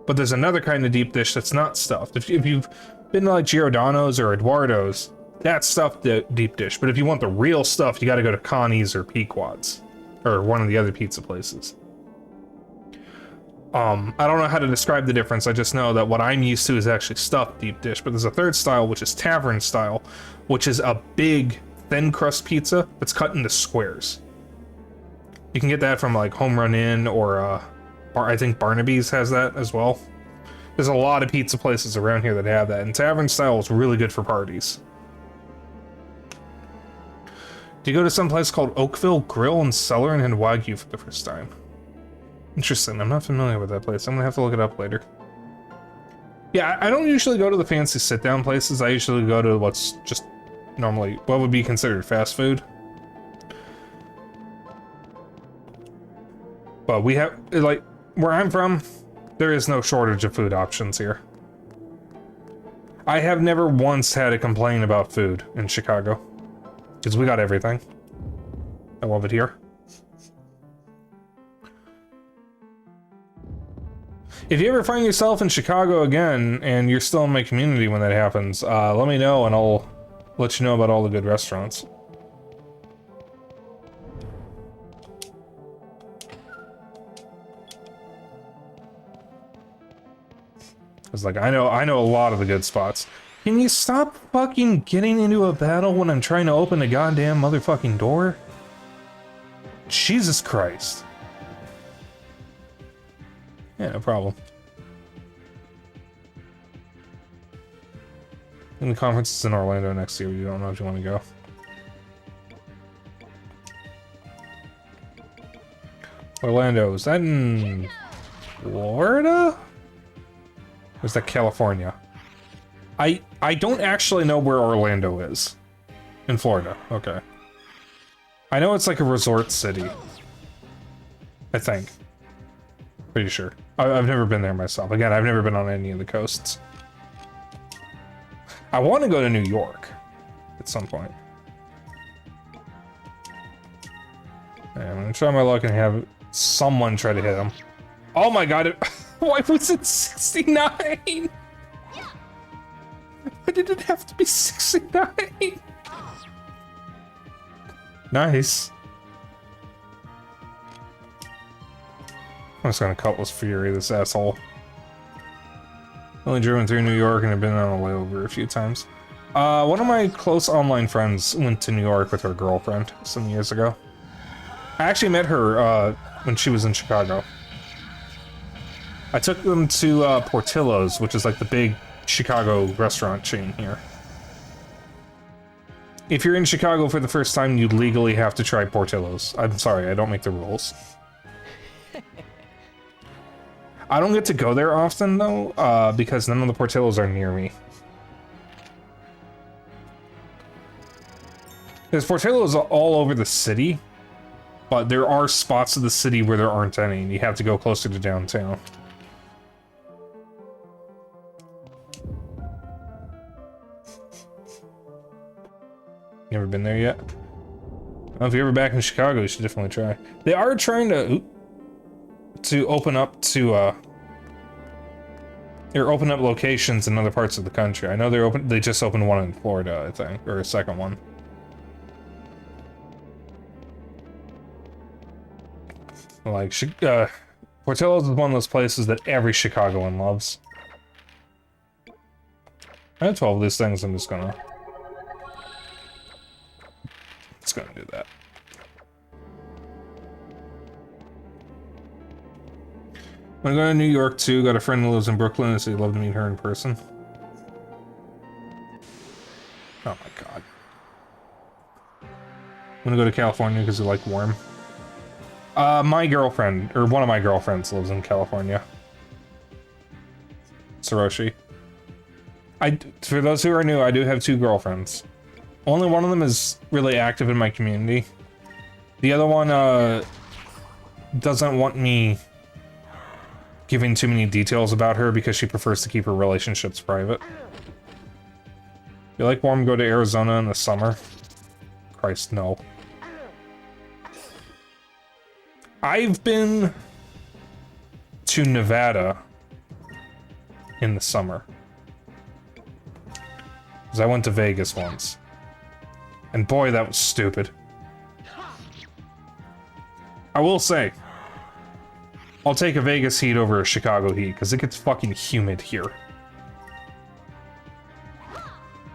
But there's another kind of deep dish that's not stuffed. If you've been to like Giordano's or Eduardo's, that's stuffed deep dish. But if you want the real stuff, you gotta go to Connie's or Pequod's, or one of the other pizza places. I don't know how to describe the difference. I just know that what I'm used to is actually stuffed deep dish. But there's a third style, which is tavern style, which is a big thin crust pizza that's cut into squares. You can get that from like Home Run Inn or I think Barnaby's has that as well. There's a lot of pizza places around here that have that, and tavern style is really good for parties. Do you go to some place called Oakville Grill and Cellar and had Wagyu for the first time? Interesting, I'm not familiar with that place. I'm gonna have to look it up later. Yeah, I don't usually go to the fancy sit-down places. I usually go to what's just normally what would be considered fast food. But we have, like, where I'm from, there is no shortage of food options here. I have never once had a complaint about food in Chicago, because we got everything. I love it here. If you ever find yourself in Chicago again, and you're still in my community when that happens, let me know and I'll let you know about all the good restaurants. It's like, I know a lot of the good spots. Can you stop fucking getting into a battle when I'm trying to open the goddamn motherfucking door? Jesus Christ. Yeah, no problem. And the conference is in Orlando next year. You don't know if you want to go. Orlando, is that in Florida? Or is that California? I don't actually know where Orlando is. In Florida, okay. I know it's like a resort city. I think. Pretty sure. I've never been there myself. Again, I've never been on any of the coasts. I want to go to New York at some point. I'm gonna try my luck and have someone try to hit him. Oh my god, why was it 69? Why did it have to be 69? Nice. I'm just gonna Cutlass Fury this asshole. Only driven through New York and have been on a layover a few times. One of my close online friends went to New York with her girlfriend some years ago. I actually met her when she was in Chicago. I took them to Portillo's, which is like the big Chicago restaurant chain here. If you're in Chicago for the first time, you legally have to try Portillo's. I'm sorry, I don't make the rules. I don't get to go there often, though, because none of the Portillos are near me. There's Portillos all over the city, but there are spots of the city where there aren't any, and you have to go closer to downtown. You ever been there yet? Well, if you're ever back in Chicago, you should definitely try. They are trying to open up to they're open up locations in other parts of the country. I know they just opened one in Florida, I think, or a second one. Like Portillo's is one of those places that every Chicagoan loves. I have 12 of these things, I'm just gonna... It's gonna do that. I'm going to New York too. Got a friend who lives in Brooklyn, and so he'd love to meet her in person. Oh my god. I'm gonna go to California because I like warm. My girlfriend, or one of my girlfriends, lives in California. Saroshi. For those who are new, I do have 2 girlfriends. Only one of them is really active in my community. The other one, doesn't want me giving too many details about her because she prefers to keep her relationships private. You like warm, go to Arizona in the summer? Christ, no. I've been to Nevada in the summer. Because I went to Vegas once. And boy, that was stupid. I will say, I'll take a Vegas heat over a Chicago heat, because it gets fucking humid here.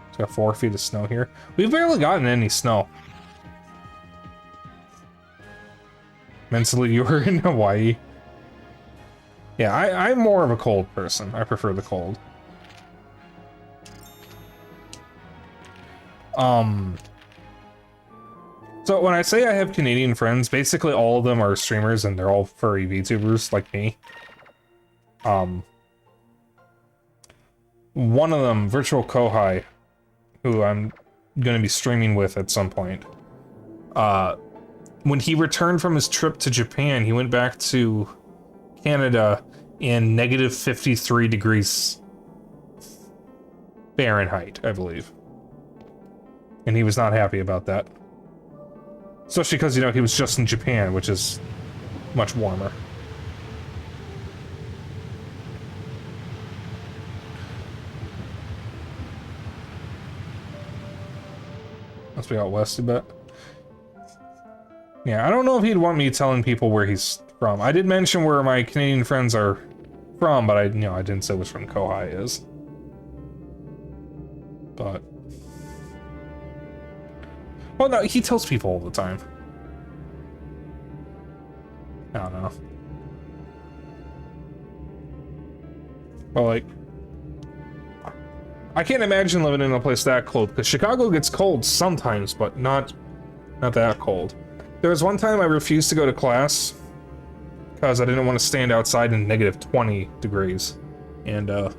It's got 4 feet of snow here. We've barely gotten any snow. Mentally, you were in Hawaii. Yeah, I'm more of a cold person. I prefer the cold. So when I say I have Canadian friends, basically all of them are streamers and they're all furry VTubers like me. One of them, Virtual Kohai, who I'm gonna be streaming with at some point. When he returned from his trip to Japan, he went back to Canada in negative 53 degrees Fahrenheit, I believe. And he was not happy about that. Especially because, you know, he was just in Japan, which is much warmer. Must be out west a bit. Yeah, I don't know if he'd want me telling people where he's from. I did mention where my Canadian friends are from, but I didn't say which one Kohai is. But... well, no, he tells people all the time. I don't know. Well, like... I can't imagine living in a place that cold, because Chicago gets cold sometimes, but not that cold. There was one time I refused to go to class, because I didn't want to stand outside in negative 20 degrees. And, God,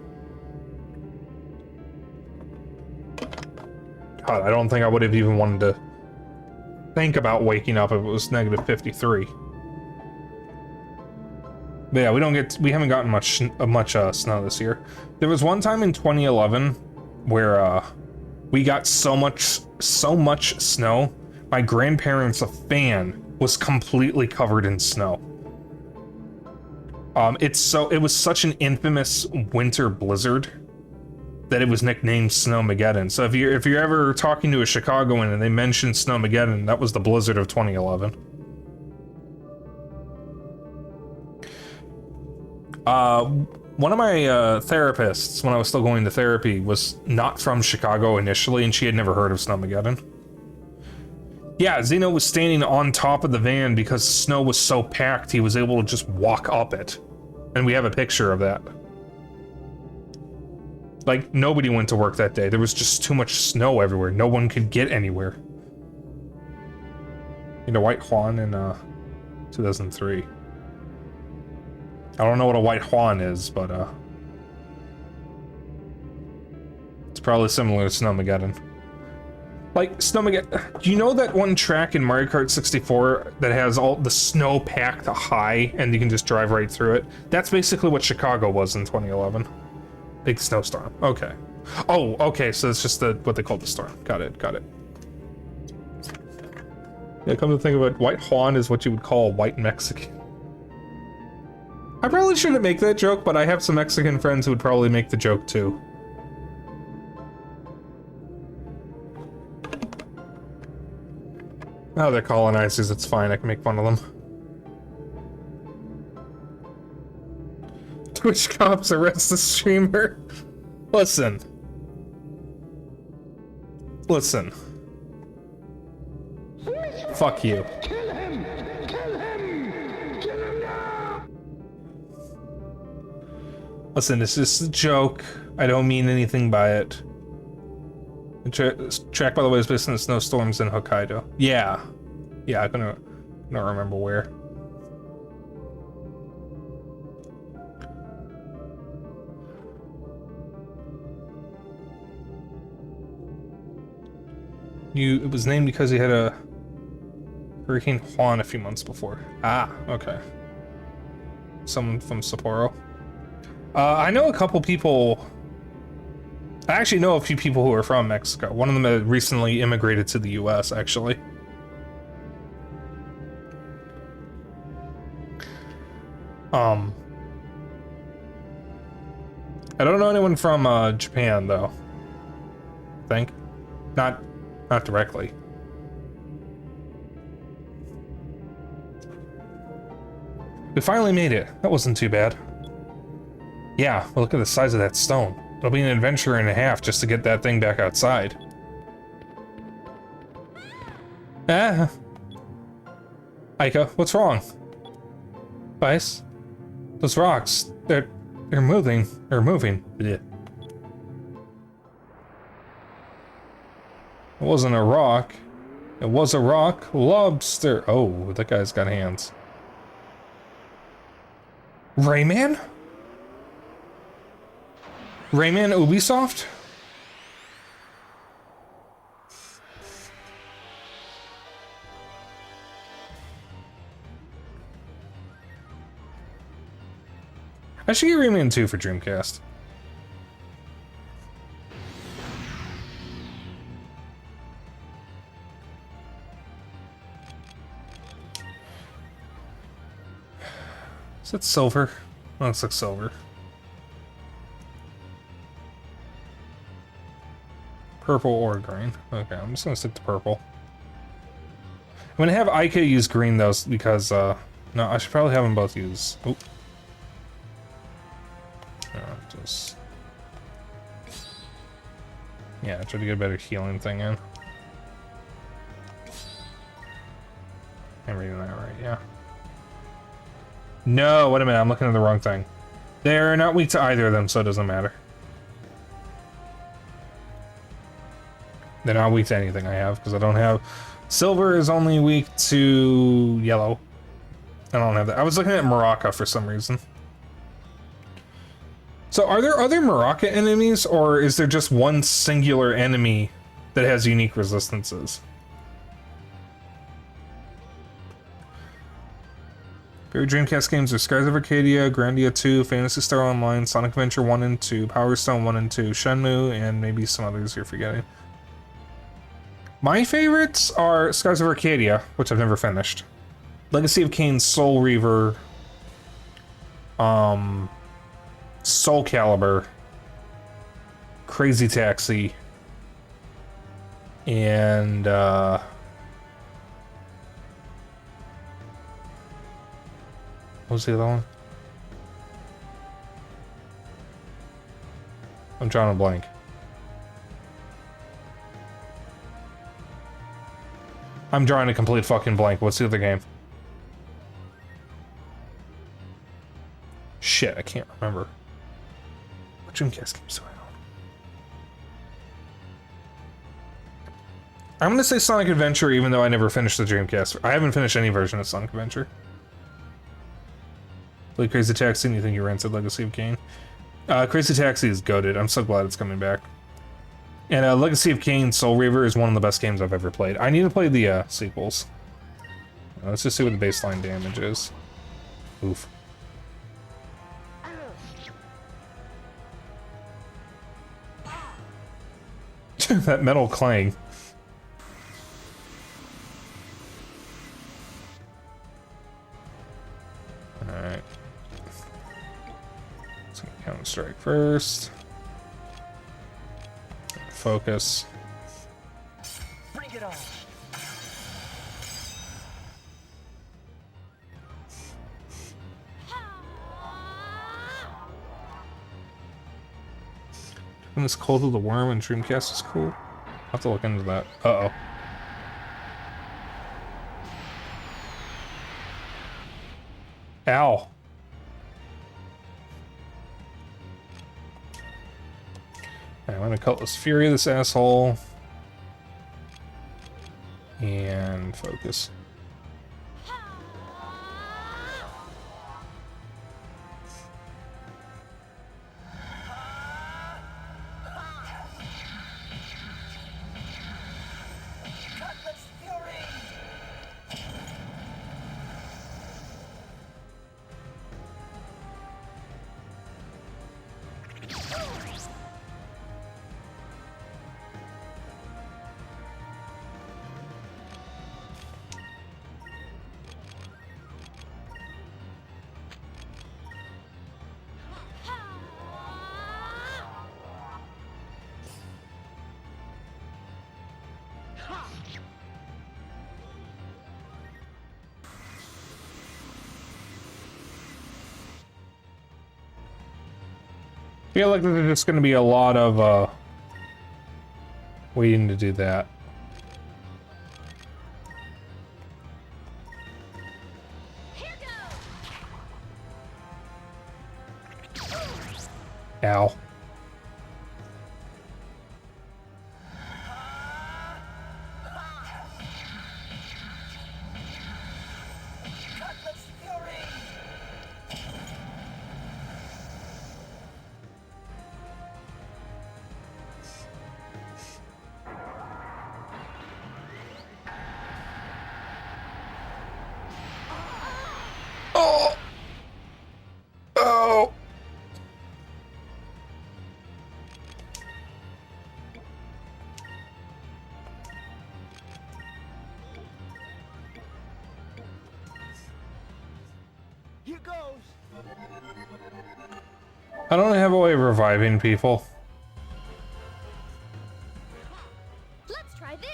I don't think I would have even wanted to think about waking up if it was negative 53. But yeah, we haven't gotten much snow this year. There was one time in 2011 where we got so much snow. My grandparents' fan was completely covered in snow. It was such an infamous winter blizzard that it was nicknamed Snowmageddon. So if you're ever talking to a Chicagoan and they mention Snowmageddon, that was the blizzard of 2011. One of my therapists, when I was still going to therapy, was not from Chicago initially, and she had never heard of Snowmageddon. Yeah, Zeno was standing on top of the van because snow was so packed he was able to just walk up it. And we have a picture of that. Like, nobody went to work that day. There was just too much snow everywhere. No one could get anywhere. You know, White Juan in 2003. I don't know what a White Juan is, but it's probably similar to Snowmageddon. Like, Snowmageddon, do you know that one track in Mario Kart 64 that has all the snow packed high and you can just drive right through it? That's basically what Chicago was in 2011. Big snowstorm. Okay. Oh, okay, so it's just what they call the storm. Got it. Yeah, come to think of it, White Juan is what you would call white Mexican. I probably shouldn't make that joke, but I have some Mexican friends who would probably make the joke too. Oh, they're colonizers, it's fine, I can make fun of them. Twitch cops arrest the streamer. Listen, Listen. Fuck you. Kill him! Kill him! Kill him now! Listen, it's just a joke. I don't mean anything by it. The track, by the way, is based on the snowstorms in Hokkaido. Yeah. Yeah, I don't remember where. It was named because he had a Hurricane Juan a few months before. Ah, okay. Someone from Sapporo. I know a couple people. I actually know a few people who are from Mexico. One of them had recently immigrated to the US, actually. I don't know anyone from Japan though. I think. Not directly. We finally made it. That wasn't too bad. Yeah, well, look at the size of that stone. It'll be an adventure and a half just to get that thing back outside. Ah. Aika, what's wrong? Vice? Those rocks, they're moving. They're moving. Blech. It wasn't a rock. It was a rock lobster. Oh, that guy's got hands. Rayman? Rayman Ubisoft? I should get Rayman 2 for Dreamcast. Is that silver? Oh, looks like silver. Purple or green. Okay, I'm just gonna stick to purple. I'm gonna have Aika use green though, because no, I should probably have them both use. Oh, just yeah, try to get a better healing thing in. I'm reading that right, yeah. No, wait a minute, I'm looking at the wrong thing. They're not weak to either of them, so it doesn't matter. They're not weak to anything I have, because I don't have... Silver is only weak to yellow. I don't have that. I was looking at Maraca for some reason. So are there other Maraca enemies, or is there just one singular enemy that has unique resistances? Favorite Dreamcast games are Skies of Arcadia, Grandia 2, Phantasy Star Online, Sonic Adventure 1 and 2, Power Stone 1 and 2, Shenmue, and maybe some others you're forgetting. My favorites are Skies of Arcadia, which I've never finished. Legacy of Kain, Soul Reaver, Soul Calibur, Crazy Taxi, and what was the other one? I'm drawing a blank. I'm drawing a complete fucking blank. What's the other game? Shit, I can't remember. What Dreamcast games do I own? I'm gonna say Sonic Adventure, even though I never finished the Dreamcast. I haven't finished any version of Sonic Adventure. Like Crazy Taxi, and you think you rented Legacy of Kain? Crazy Taxi is goated. I'm so glad it's coming back. And Legacy of Kain, Soul Reaver is one of the best games I've ever played. I need to play the sequels. Let's just see what the baseline damage is. Oof. That metal clang. Alright. Let's get Counter Strike first. Focus. Bring it on. When this Cold of the Worm and Dreamcast is cool. have to look into that. Uh-oh. Ow. I'm gonna Cutlass Fury this asshole. And focus. Cutlass Fury! I feel like there's just gonna be a lot of waiting to do that. Here goes. Ow. Cutlass Fury! Oh! Oh! Here goes! I don't have a way of reviving people. Let's try this.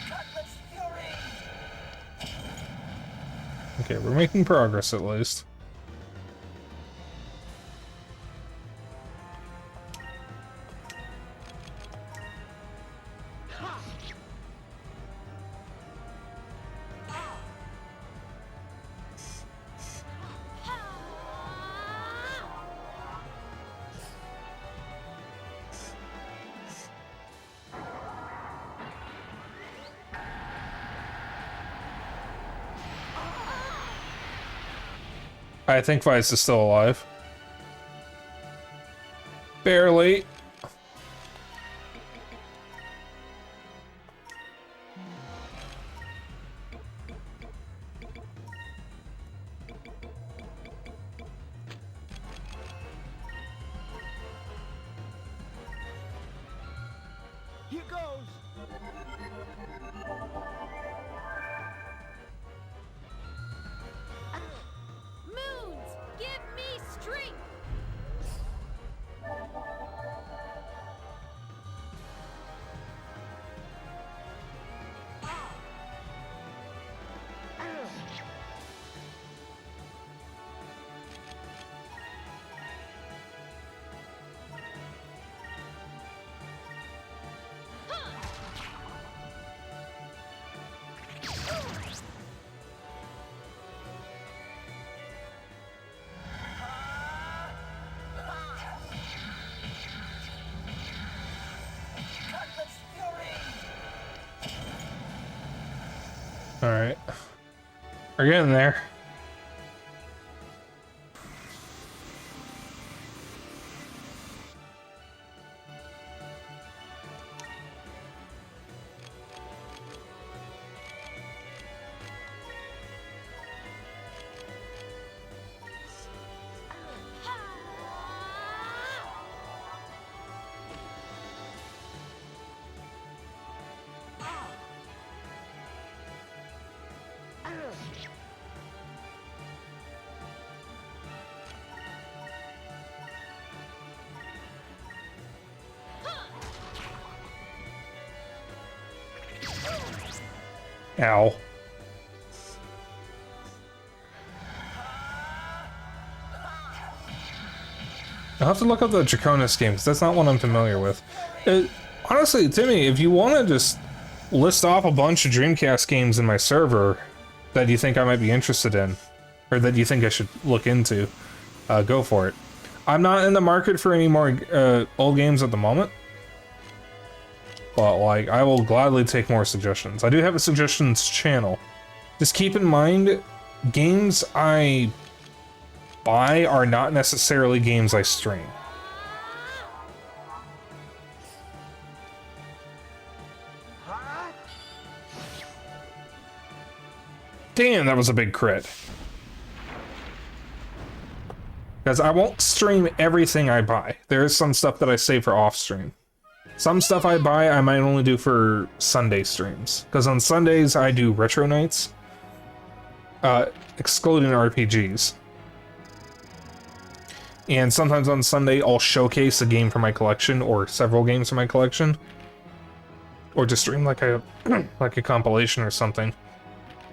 Cutlass Fury! Okay, we're making progress at least. I think Vice is still alive. Barely. Here goes! Moons, give me strength. Cutlass Fury! Alright. We're getting there. Ow. I'll have to look up the Draconis game, because that's not one I'm familiar with. Honestly, Timmy, if you want to just list off a bunch of Dreamcast games in my server that you think I might be interested in, or that you think I should look into, go for it. I'm not in the market for any more old games at the moment, but like, I will gladly take more suggestions. I do have a suggestions channel. Just keep in mind, games I buy are not necessarily games I stream. Damn, that was a big crit. Because I won't stream everything I buy. There is some stuff that I save for off stream. Some stuff I buy I might only do for Sunday streams. Because on Sundays I do retro nights. Excluding RPGs. And sometimes on Sunday I'll showcase a game from my collection or several games from my collection. Or just stream like a like a compilation or something.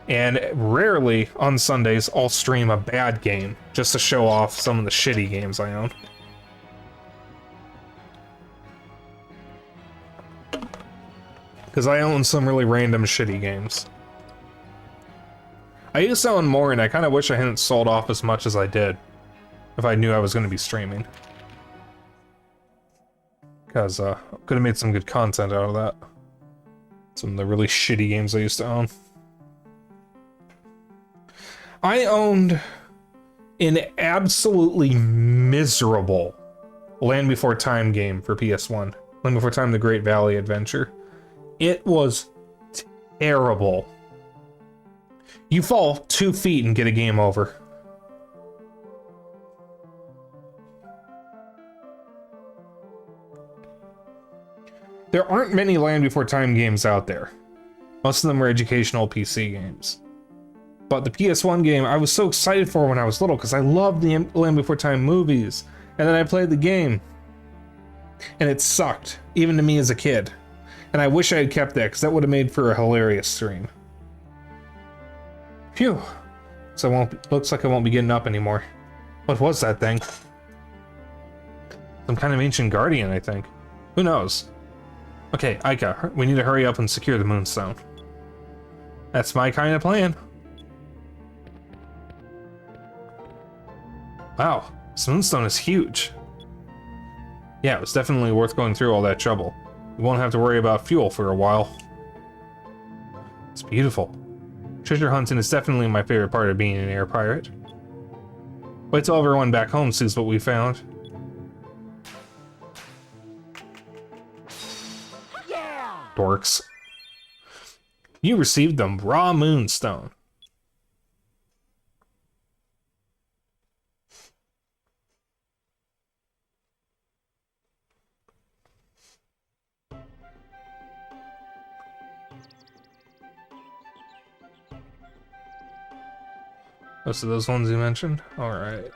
And rarely on Sundays I'll stream a bad game just to show off some of the shitty games I own. Because I own some really random shitty games. I used to own more, and I kind of wish I hadn't sold off as much as I did if I knew I was going to be streaming. Because could have made some good content out of that. Some of the really shitty games I used to own. I owned an absolutely miserable Land Before Time game for PS1. Land Before Time: The Great Valley Adventure. It was terrible. You fall 2 feet and get a game over. There aren't many Land Before Time games out there. Most of them are educational PC games. But the PS1 game I was so excited for when I was little because I loved the Land Before Time movies. And then I played the game. And it sucked, even to me as a kid. And I wish I had kept that because that would have made for a hilarious stream. Phew. So looks like I won't be getting up anymore. What was that thing? Some kind of ancient guardian, I think. Who knows? Okay, Aika, we need to hurry up and secure the Moonstone. That's my kind of plan. Wow, this Moonstone is huge. Yeah, it was definitely worth going through all that trouble. We won't have to worry about fuel for a while. It's beautiful. Treasure hunting is definitely my favorite part of being an air pirate. Wait till everyone back home sees what we found. Yeah! Dorks. You received the raw Moonstone. Oh, so those ones you mentioned? Alright.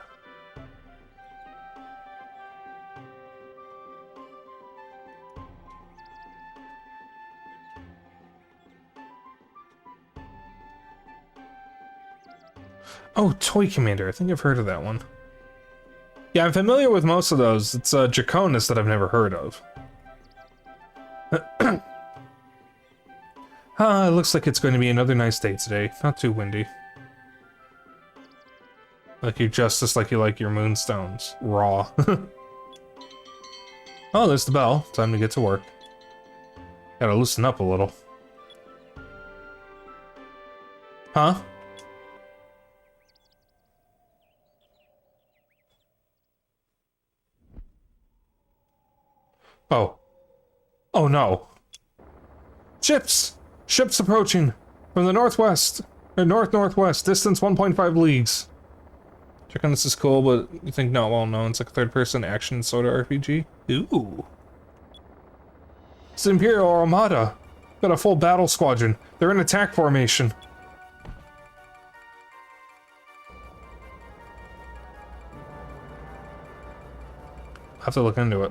Oh, Toy Commander. I think I've heard of that one. Yeah, I'm familiar with most of those. It's Draconis that I've never heard of. It looks like it's going to be another nice day today. Not too windy. Like you justice, like you like your moonstones. Raw. Oh, there's the bell. Time to get to work. Gotta loosen up a little. Huh? Oh. Oh no. Ships! Ships approaching from the northwest. Or north-northwest. Distance 1.5 leagues. Checking this is cool, but you think not well known. It's like a third-person action soda RPG. Ooh. It's Imperial Armada. Got a full battle squadron. They're in attack formation. I'll have to look into it.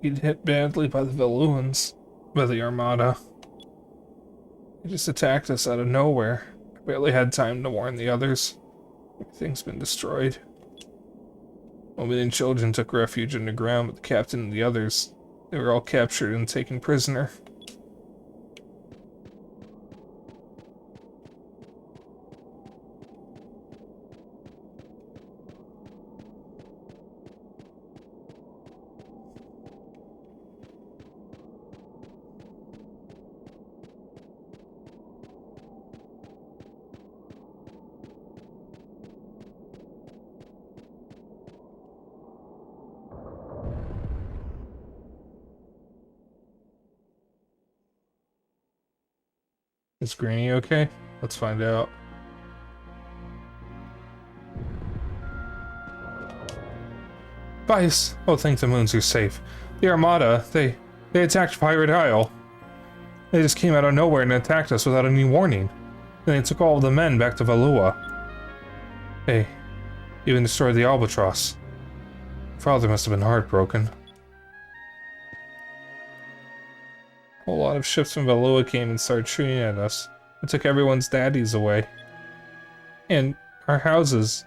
He'd hit badly by the Valuans, by the Armada. He just attacked us out of nowhere. I barely had time to warn the others. Everything's been destroyed. Women and children took refuge underground, but the captain and the others, they were all captured and taken prisoner. Is Granny okay? Let's find out. Vice! Oh, thank the moons you're safe. The Armada, they attacked Pirate Isle. They just came out of nowhere and attacked us without any warning. And they took all of the men back to Valua. They even destroyed the Albatross. Father must have been heartbroken. A whole lot of ships from Valua came and started shooting at us. It took everyone's daddies away. And our houses,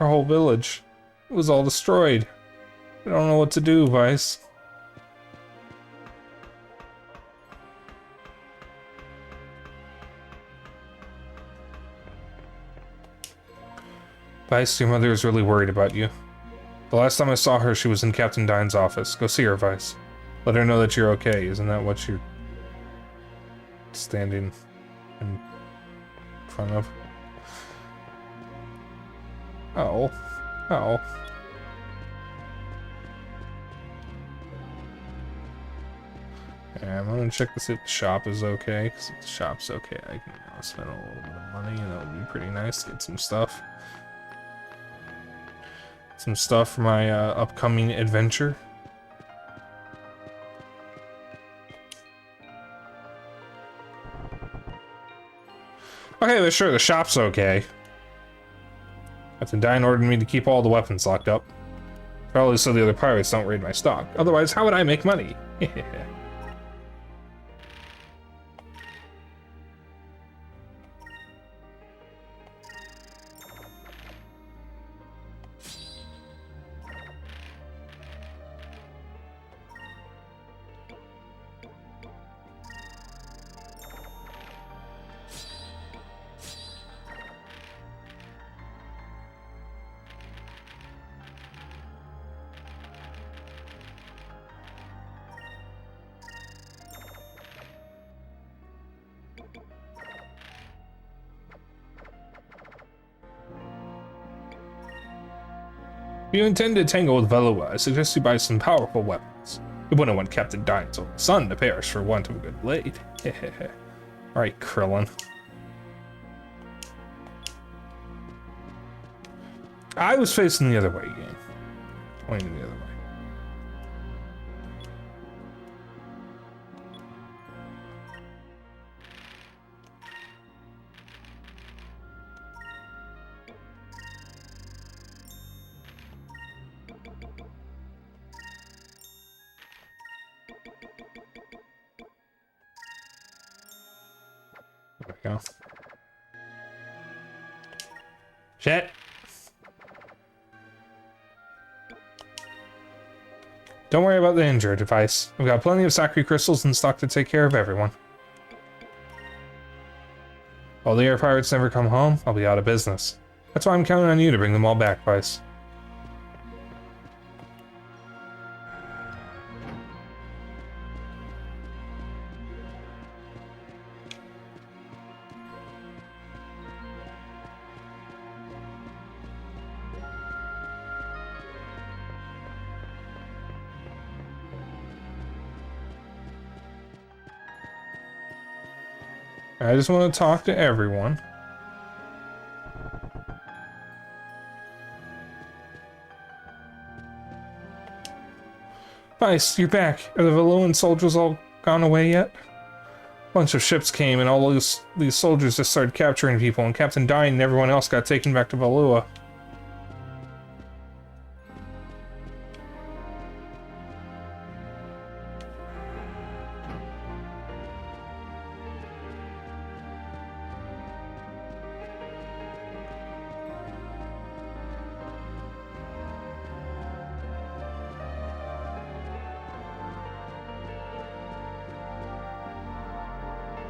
our whole village, it was all destroyed. I don't know what to do, Vice. Vice, your mother is really worried about you. The last time I saw her, she was in Captain Dine's office. Go see her, Vice. Let her know that you're okay. Isn't that what you're standing in front of? Oh. Oh. Yeah, I'm gonna check to see if the shop is okay, because if the shop's okay, I can spend a little bit of money, and that would be pretty nice to get some stuff. Some stuff for my upcoming adventure. Okay, but sure, the shop's okay. Captain Dine ordered me to keep all the weapons locked up. Probably so the other pirates don't raid my stock. Otherwise, how would I make money? If you intend to tangle with Valua, I suggest you buy some powerful weapons. You wouldn't want Captain Dine's only son to perish for want of a good blade. Alright, Krillin. I was facing the other way again. Pointing the other way. There we go. Shit. Don't worry about the injured device. We've got plenty of Sakri crystals in stock to take care of everyone. While the air pirates never come home, I'll be out of business. That's why I'm counting on you to bring them all back, Vice. I just want to talk to everyone. Vice, you're back. Are the Valuan soldiers all gone away yet? A bunch of ships came and all these soldiers just started capturing people, and Captain Dine and everyone else got taken back to Valua.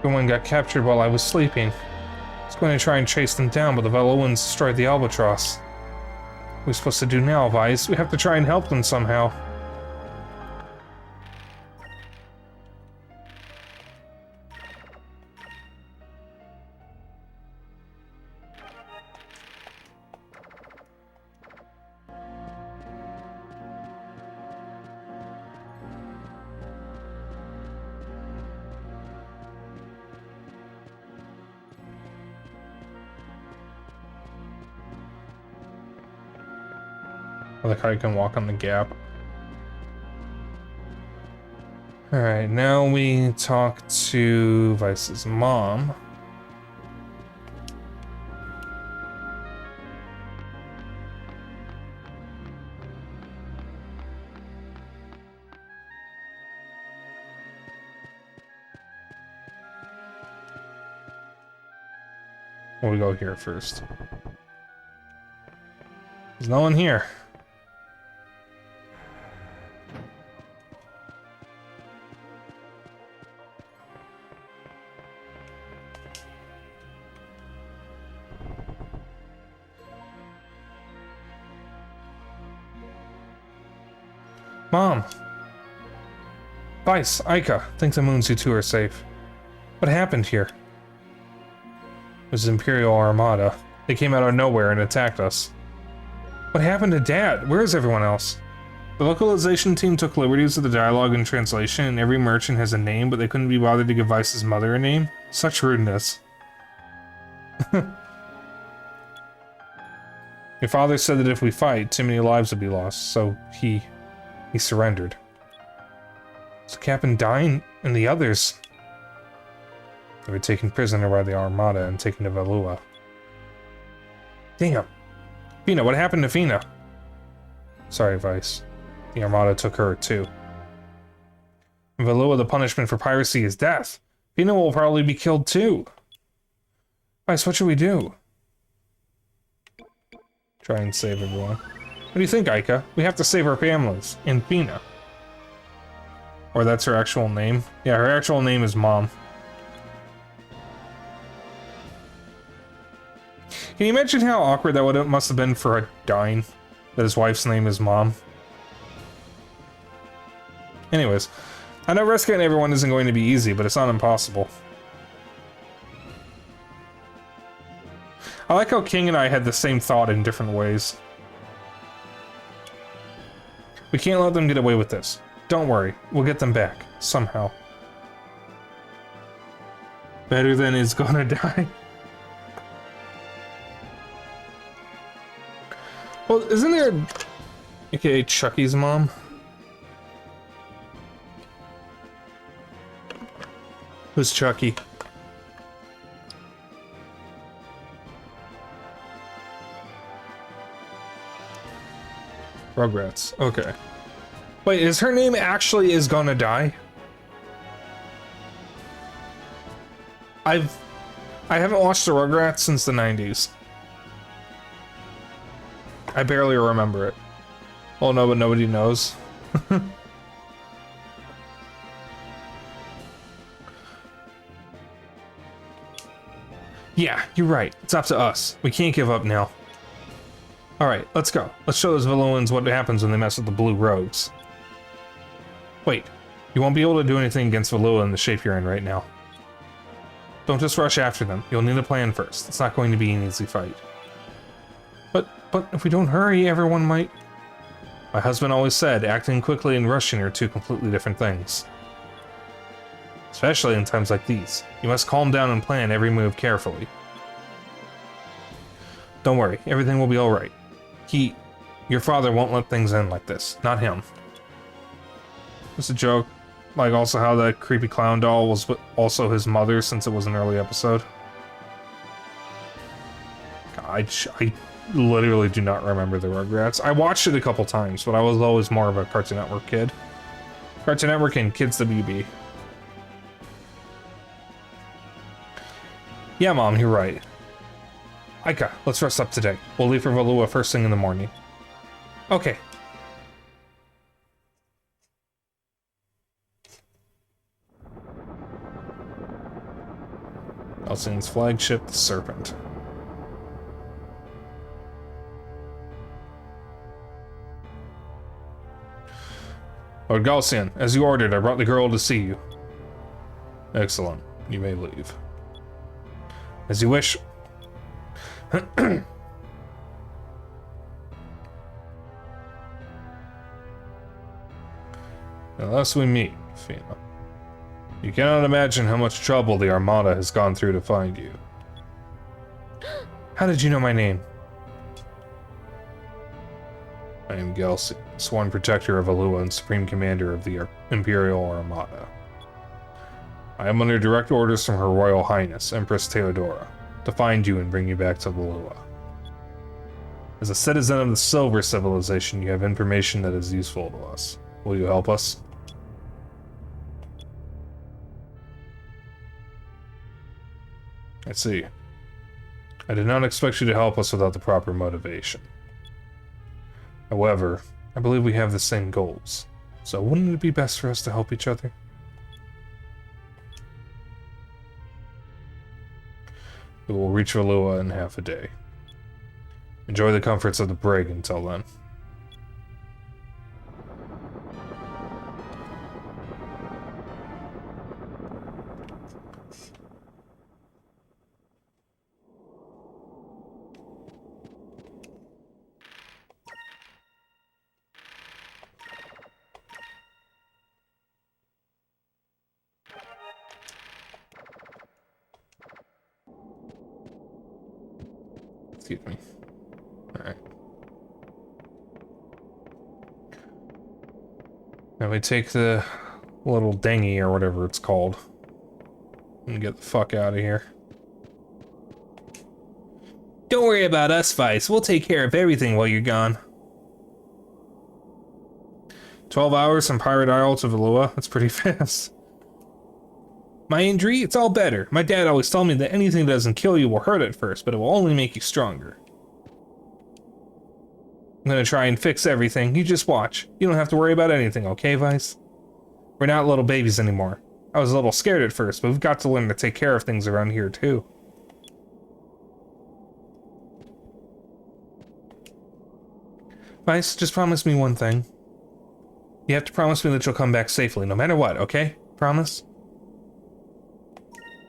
Everyone got captured while I was sleeping. I was going to try and chase them down, but the Veloans destroyed the Albatross. What are we supposed to do now, Vice? We have to try and help them somehow. I like how you can walk on the gap. Alright, now we talk to Vice's mom. We'll go here first. There's no one here. Mom! Vice, Aika, think the moons you two are safe. What happened here? It was the Imperial Armada. They came out of nowhere and attacked us. What happened to Dad? Where is everyone else? The localization team took liberties with the dialogue and translation, and every merchant has a name, but they couldn't be bothered to give Vice's mother a name? Such rudeness. Your father said that if we fight, too many lives would be lost, so he surrendered. So Captain Dine and the others, they were taken prisoner by the Armada and taken to Valua. Damn. Fina, what happened to Fina? Sorry, Vice. The Armada took her, too. In Valua, the punishment for piracy is death. Fina will probably be killed, too. Vice, what should we do? Try and save everyone. What do you think, Aika? We have to save our families. And Fina. Or that's her actual name. Yeah, her actual name is Mom. Can you imagine how awkward that must have been for a Dine? That his wife's name is Mom? Anyways, I know rescuing everyone isn't going to be easy, but it's not impossible. I like how King and I had the same thought in different ways. We can't let them get away with this. Don't worry, we'll get them back, somehow. Better than is gonna die. Well, isn't there aka Chucky's mom? Who's Chucky? Rugrats. Okay. Wait, is her name actually Is Gonna Die? I haven't watched the Rugrats since the 90s. I barely remember it. Well, no, but nobody knows. Yeah, you're right. It's up to us. We can't give up now. Alright, let's go. Let's show those villains what happens when they mess with the blue rogues. Wait, you won't be able to do anything against Valua in the shape you're in right now. Don't just rush after them. You'll need a plan first. It's not going to be an easy fight. But if we don't hurry, everyone might... My husband always said, acting quickly and rushing are two completely different things. Especially in times like these. You must calm down and plan every move carefully. Don't worry, everything will be alright. Your father won't let things end like this. Not him. It's a joke. Like also how that creepy clown doll was also his mother since it was an early episode. God, I literally do not remember the Rugrats. I watched it a couple times, but I was always more of a Cartoon Network kid. Cartoon Network and Kids WB. Yeah, Mom, you're right. Aika, let's rest up today. We'll leave for Valua first thing in the morning. Okay. Halcyon's flagship, the Serpent. Lord Galcian, as you ordered, I brought the girl to see you. Excellent. You may leave. As you wish. Unless we meet, Fina. You cannot imagine how much trouble the Armada has gone through to find you. How did you know my name? I am Galcian, sworn protector of Alua and supreme commander of the Imperial Armada. I am under direct orders from Her Royal Highness, Empress Theodora, to find you and bring you back to Alua. As a citizen of the Silver Civilization, you have information that is useful to us. Will you help us? I see. I did not expect you to help us without the proper motivation. However, I believe we have the same goals, so wouldn't it be best for us to help each other? We will reach Alua in half a day. Enjoy the comforts of the brig until then. Excuse me. Alright. Now we take the little dinghy or whatever it's called and get the fuck out of here. Don't worry about us, Vice. We'll take care of everything while you're gone. 12 hours from Pirate Isle to Valua. That's pretty fast. My injury? It's all better. My dad always told me that anything that doesn't kill you will hurt at first, but it will only make you stronger. I'm gonna try and fix everything. You just watch. You don't have to worry about anything, okay, Vice? We're not little babies anymore. I was a little scared at first, but we've got to learn to take care of things around here, too. Vice, just promise me one thing. You have to promise me that you'll come back safely, no matter what, okay? Promise?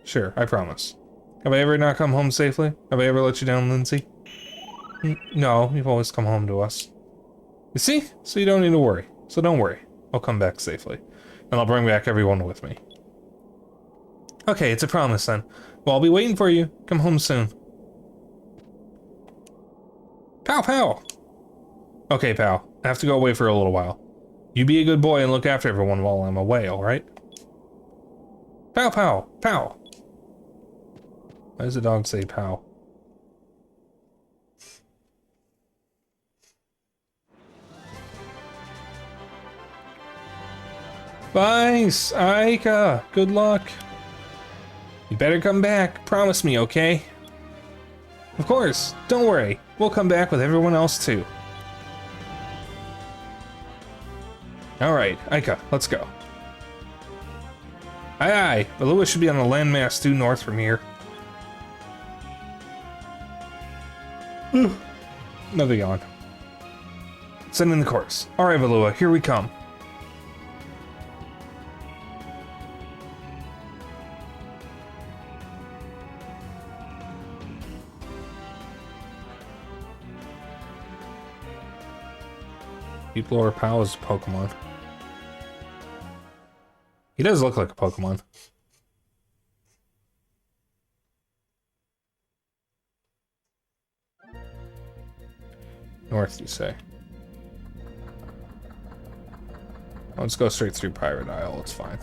Sure, I promise. Have I ever not come home safely? Have I ever let you down, Lindsay? No, you've always come home to us. You see? So you don't need to worry. So don't worry. I'll come back safely. And I'll bring back everyone with me. Okay, it's a promise then. Well, I'll be waiting for you. Come home soon. Pow pow! Okay, pal. I have to go away for a little while. You be a good boy and look after everyone while I'm away, alright? Pow pow! Pow! Why does the dog say pow? Vice! Aika! Good luck! You better come back. Promise me, okay? Of course. Don't worry. We'll come back with everyone else, too. Alright, Aika, let's go. Aye aye, Valua should be on the landmass due north from here. Another yawn. Send in the course. Alright, Valua, here we come. People are Pow's Pokemon. He does look like a Pokemon. North, you say? Let's go straight through Pirate Isle, it's fine.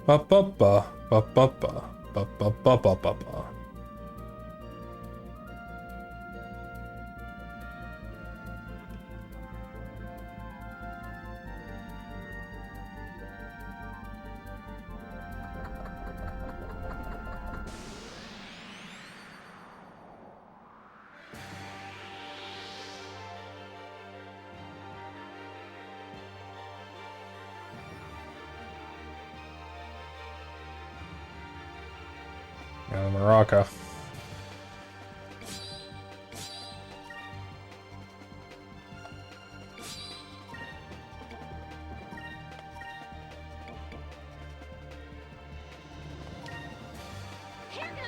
Ba ba ba ba ba ba ba ba ba ba ba ba. Maraca. Here goes.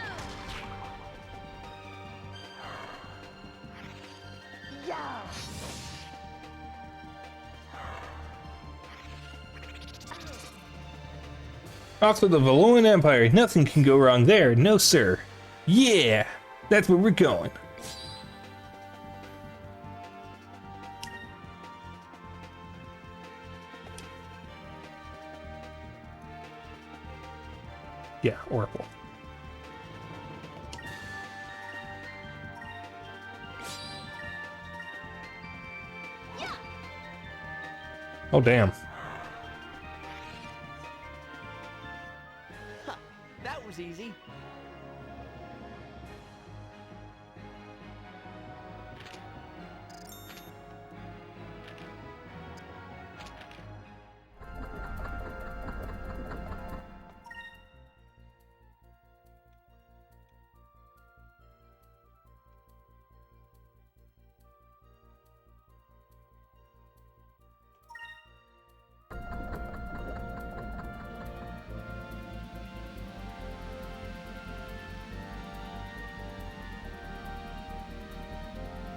Yeah. Off to the Valuan Empire. Nothing can go wrong there. No, sir. Yeah, that's where we're going. Yeah, Oracle. Oh, damn. That was easy.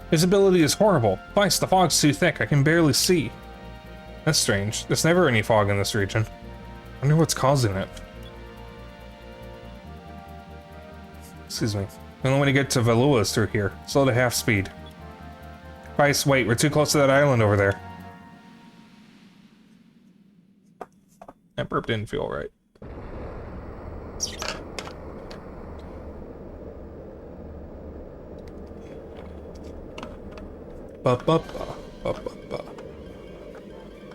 Visibility is horrible. Vice, the fog's too thick. I can barely see. That's strange. There's never any fog in this region. I wonder what's causing it. Excuse me. The only way to get to Valua is through here. Slow to half speed. Vice, wait. We're too close to that island over there. That burp didn't feel right.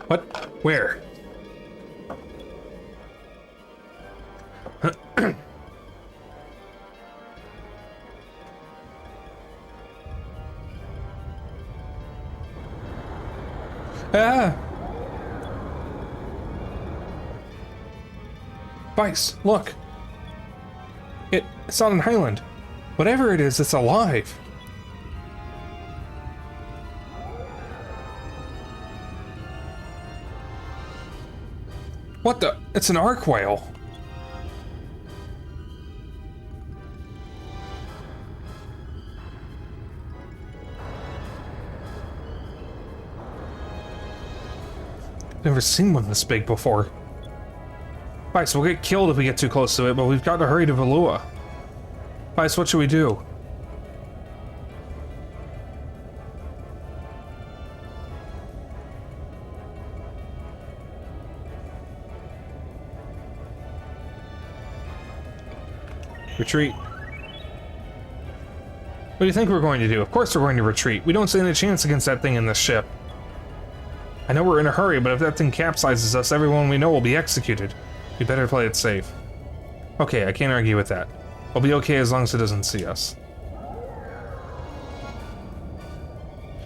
What? Where? Ah! Vice, look! It's on an island. Whatever it is, it's alive. What the? It's an arc whale. Never seen one this big before. Vice, we'll get killed if we get too close to it, but we've got to hurry to Valua. Vice, what should we do? Retreat. What do you think we're going to do? Of course we're going to retreat. We don't stand a chance against that thing in this ship. I know we're in a hurry, but if that thing capsizes us, everyone we know will be executed. We better play it safe. Okay, I can't argue with that. We'll be okay as long as it doesn't see us.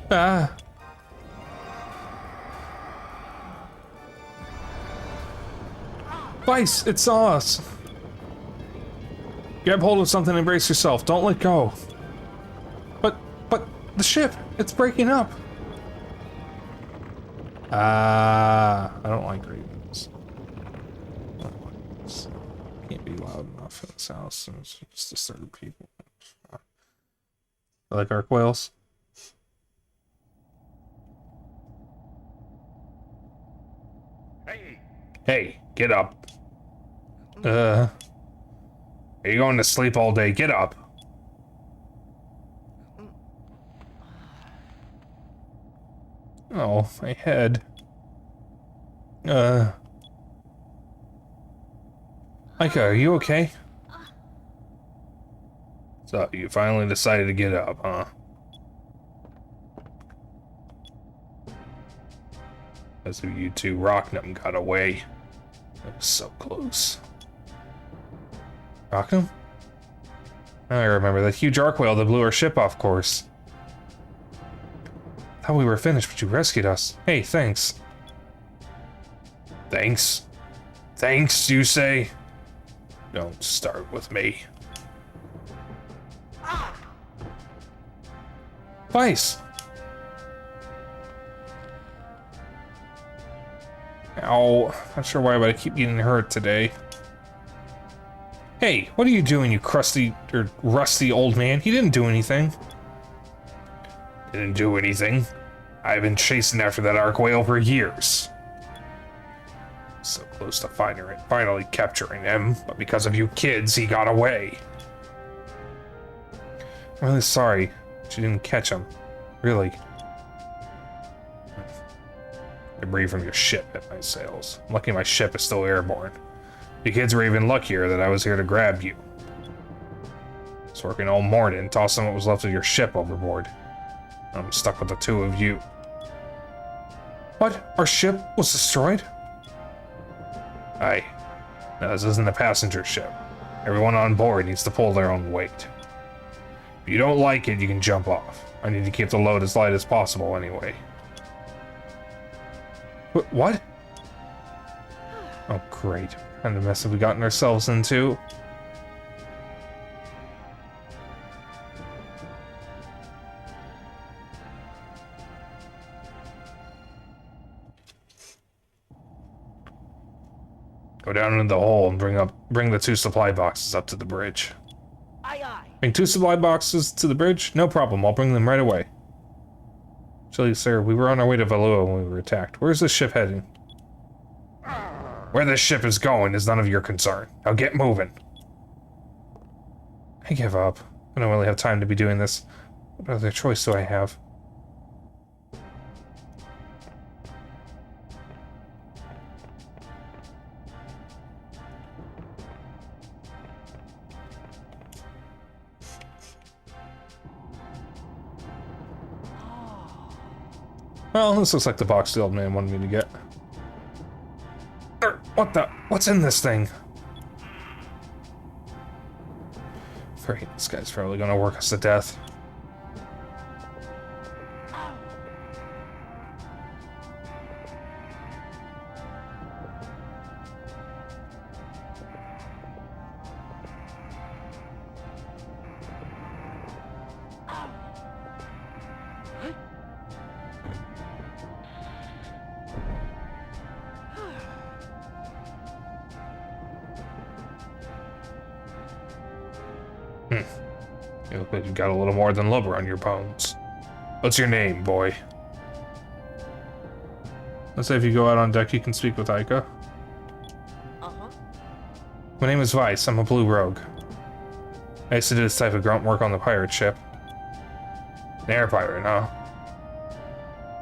Ah! Vice, it saw us! Grab hold of something and brace yourself. Don't let go. But the ship, it's breaking up. I don't like ravens. I don't like this. Can't be loud enough in this house. It's just disturb people. I like arc whales. Hey, get up. Are you going to sleep all day? Get up. Oh, my head. Micah, are you okay? So, you finally decided to get up, huh? As if you two Rocknum got away. That was so close. Rocknum? I remember that huge arc whale that blew our ship off course. Thought we were finished, but you rescued us. Hey, thanks. Thanks? Thanks, you say? Don't start with me. Vice! Ow. Not sure why, but I keep getting hurt today. Hey, what are you doing, you crusty or rusty old man? He didn't do anything. Didn't do anything. I've been chasing after that arc whale for years. So close to finally capturing him, but because of you kids, he got away. I'm really sorry she didn't catch him. Really. Debris from your ship hit my sails. I'm lucky my ship is still airborne. You kids were even luckier that I was here to grab you. I was working all morning, tossing what was left of your ship overboard. I'm stuck with the two of you. What? Our ship was destroyed? Aye. No, this isn't a passenger ship. Everyone on board needs to pull their own weight. If you don't like it, you can jump off. I need to keep the load as light as possible anyway. What? Oh, great. What kind of mess have we gotten ourselves into? Go down into the hole and bring the 2 supply boxes up to the bridge. Aye, aye. Bring 2 supply boxes to the bridge? No problem, I'll bring them right away. Actually, sir, we were on our way to Valua when we were attacked. Where's this ship heading? Where this ship is going is none of your concern. Now get moving. I give up. I don't really have time to be doing this. What other choice do I have? Well, this looks like the box the old man wanted me to get. What the? What's in this thing? Great, this guy's probably gonna work us to death. You look like you've got a little more than lubber on your bones. What's your name, boy? Let's say if you go out on deck, you can speak with Aika. Uh-huh. My name is Vice. I'm a blue rogue. I used to do this type of grunt work on the pirate ship. An air pirate, huh?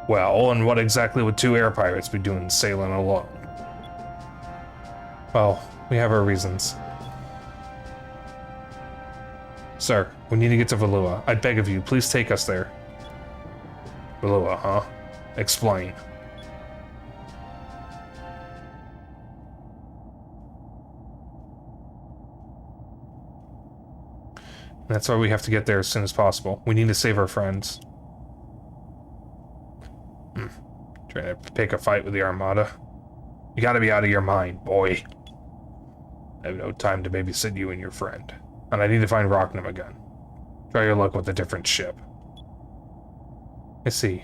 Well, and what exactly would 2 air pirates be doing sailing alone? Well, we have our reasons. Sir, we need to get to Valua. I beg of you, please take us there. Valua, huh? Explain. That's why we have to get there as soon as possible. We need to save our friends. Trying to pick a fight with the Armada. You gotta be out of your mind, boy. I have no time to babysit you and your friend. And I need to find Rocknum again. Try your luck with a different ship. I see.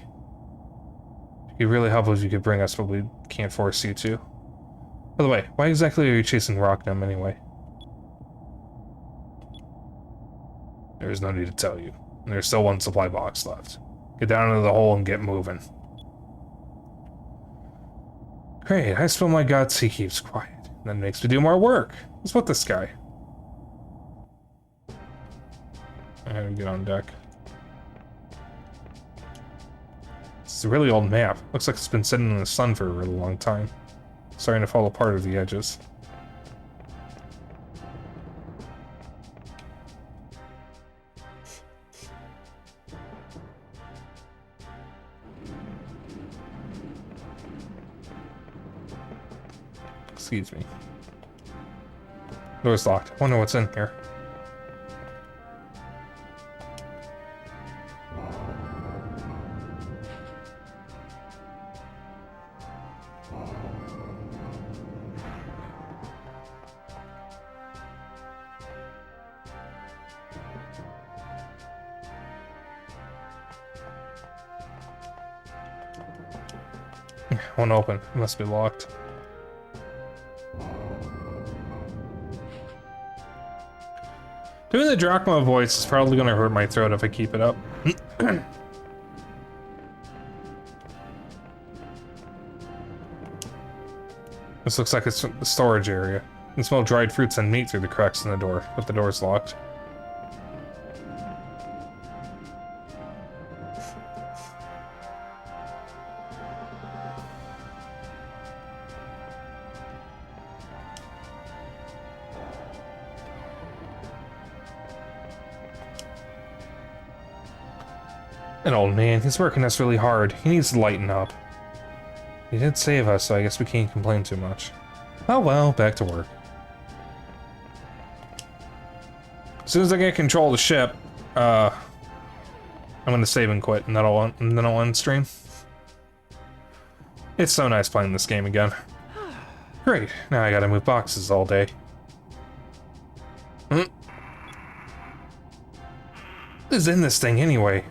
It'd be really helpful if you could bring us, but we can't force you to. By the way, why exactly are you chasing Rocknum anyway? There is no need to tell you. And there's still 1 supply box left. Get down into the hole and get moving. Great, I spill my guts, he keeps quiet. And then makes me do more work. What's with this guy? I had to get on deck. It's a really old map. Looks like it's been sitting in the sun for a really long time. Starting to fall apart at the edges. Excuse me. Door's locked. I wonder what's in here. Won't open. It must be locked. Doing the Drachma voice is probably gonna hurt my throat if I keep it up. This looks like it's the storage area. You can smell dried fruits and meat through the cracks in the door, but the door's locked. An old man, he's working us really hard. He needs to lighten up. He did save us, so I guess we can't complain too much. Oh well, back to work. As soon as I get control of the ship, I'm gonna save and quit, and then I'll end stream. It's so nice playing this game again. Great, now I gotta move boxes all day. What is in this thing anyway?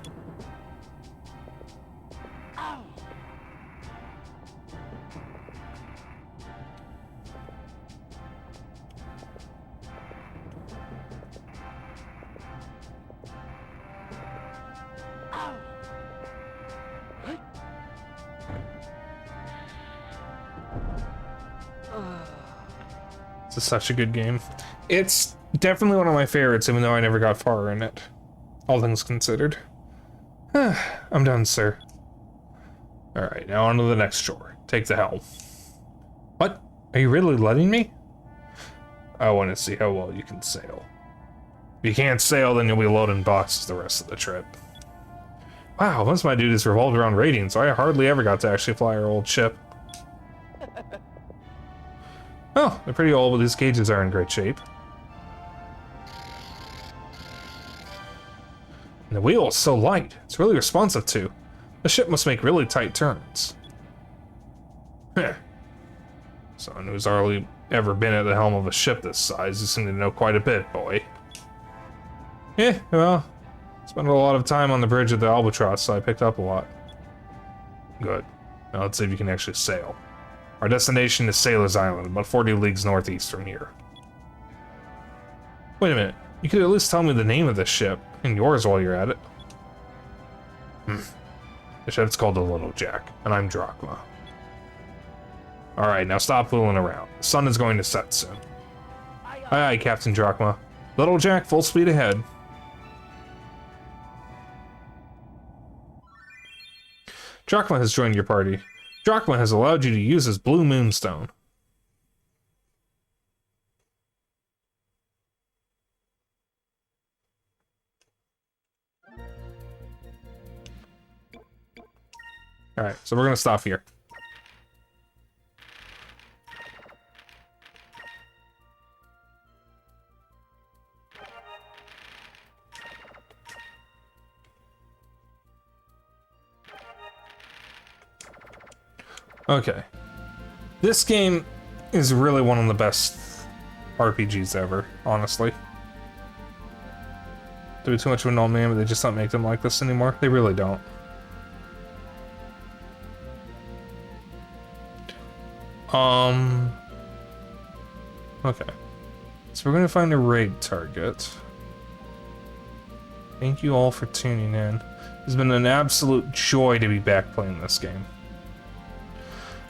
This is such a good game. It's definitely one of my favorites, even though I never got far in it. All things considered. I'm done, sir. Alright, now on to the next shore. Take the helm. What? Are you really letting me? I want to see how well you can sail. If you can't sail, then you'll be loading boxes the rest of the trip. Wow, most of my duties revolved around raiding, so I hardly ever got to actually fly our old ship. Oh, they're pretty old, but these gauges are in great shape. And the wheel is so light, it's really responsive too. The ship must make really tight turns. Heh. Someone who's hardly ever been at the helm of a ship this size, you seem to know quite a bit, boy. Yeah, well, spent a lot of time on the bridge of the Albatross, so I picked up a lot. Good. Now let's see if you can actually sail. Our destination is Sailor's Island, about 40 leagues northeast from here. Wait a minute. You could at least tell me the name of this ship, and yours while you're at it. The ship's called the Little Jack, and I'm Drachma. Alright, now stop fooling around. The sun is going to set soon. Aye aye, Captain Drachma. Little Jack, full speed ahead. Drachma has joined your party. Drachma has allowed you to use his blue moonstone. Alright, so we're gonna stop here. Okay. This game is really one of the best RPGs ever, honestly. Do too much of an old man, but they just don't make them like this anymore. They really don't. Okay. So we're gonna find a raid target. Thank you all for tuning in. It's been an absolute joy to be back playing this game.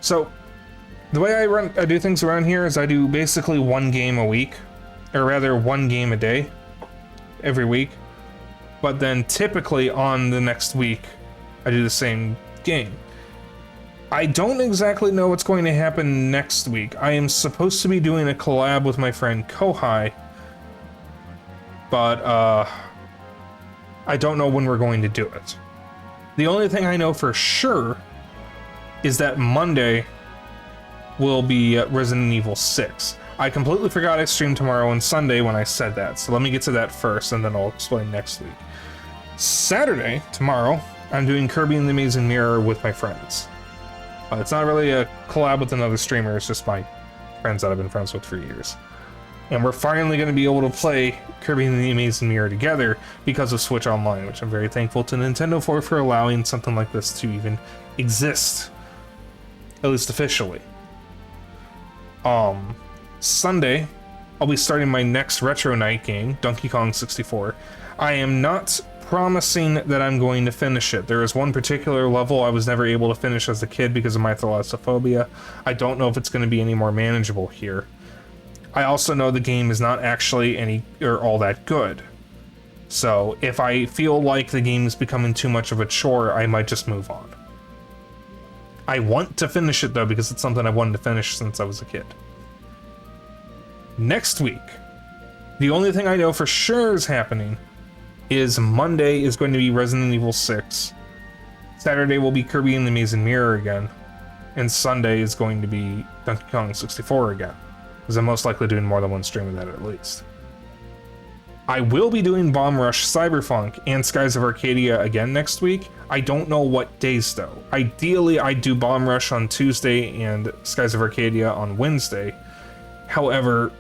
So, the way I do things around here is I do basically one game a week, or rather one game a day, every week. But then typically on the next week, I do the same game. I don't exactly know what's going to happen next week. I am supposed to be doing a collab with my friend Kohai, but I don't know when we're going to do it. The only thing I know for sure is that Monday will be Resident Evil 6. I completely forgot I stream tomorrow and Sunday when I said that, so let me get to that first and then I'll explain next week. Saturday, tomorrow, I'm doing Kirby and the Amazing Mirror with my friends. It's not really a collab with another streamer, it's just my friends that I've been friends with for years. And we're finally going to be able to play Kirby and the Amazing Mirror together because of Switch Online, which I'm very thankful to Nintendo for allowing something like this to even exist. at least officially. Sunday, I'll be starting my next Retro Night game, Donkey Kong 64. I am not promising that I'm going to finish it. There is one particular level I was never able to finish as a kid because of my thalassophobia. I don't know if it's going to be any more manageable here. I also know the game is not actually all that good. So if I feel like the game is becoming too much of a chore, I might just move on. I want to finish it though because it's something I wanted to finish since I was a kid. Next week, the only thing I know for sure is happening is Monday is going to be Resident Evil 6. Saturday will be Kirby and the Amazing Mirror again. And Sunday is going to be Donkey Kong 64 again. Because I'm most likely doing more than one stream of that at least. I will be doing Bomb Rush Cyberpunk and Skies of Arcadia again next week. I don't know what days though. Ideally, I do Bomb Rush on Tuesday and Skies of Arcadia on Wednesday. However,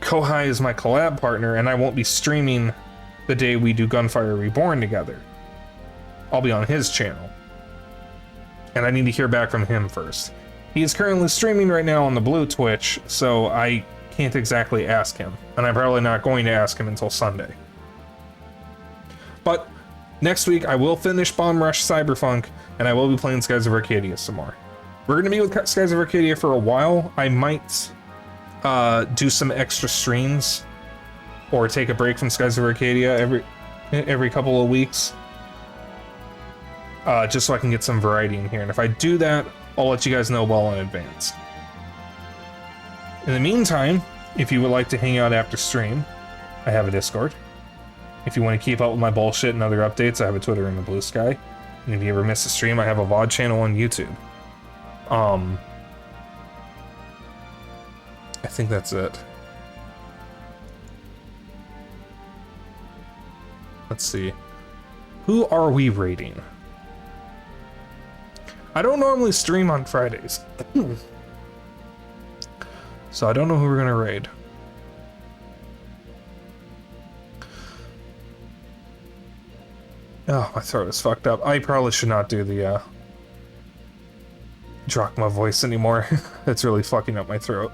Kohai is my collab partner, and I won't be streaming the day we do Gunfire Reborn together. I'll be on his channel. And I need to hear back from him first. He is currently streaming right now on the Blue Twitch, so I can't exactly ask him. And I'm probably not going to ask him until Sunday. But next week, I will finish Bomb Rush Cyberpunk, and I will be playing Skies of Arcadia some more. We're going to be with Skies of Arcadia for a while. I might do some extra streams or take a break from Skies of Arcadia every couple of weeks, just so I can get some variety in here. And if I do that, I'll let you guys know well in advance. In the meantime, if you would like to hang out after stream, I have a Discord. If you want to keep up with my bullshit and other updates, I have a Twitter and a Blue Sky. And if you ever miss a stream, I have a VOD channel on YouTube. I think that's it. Let's see. Who are we raiding? I don't normally stream on Fridays. So I don't know who we're gonna raid. Oh, my throat is fucked up. I probably should not do the Drachma voice anymore. It's really fucking up my throat.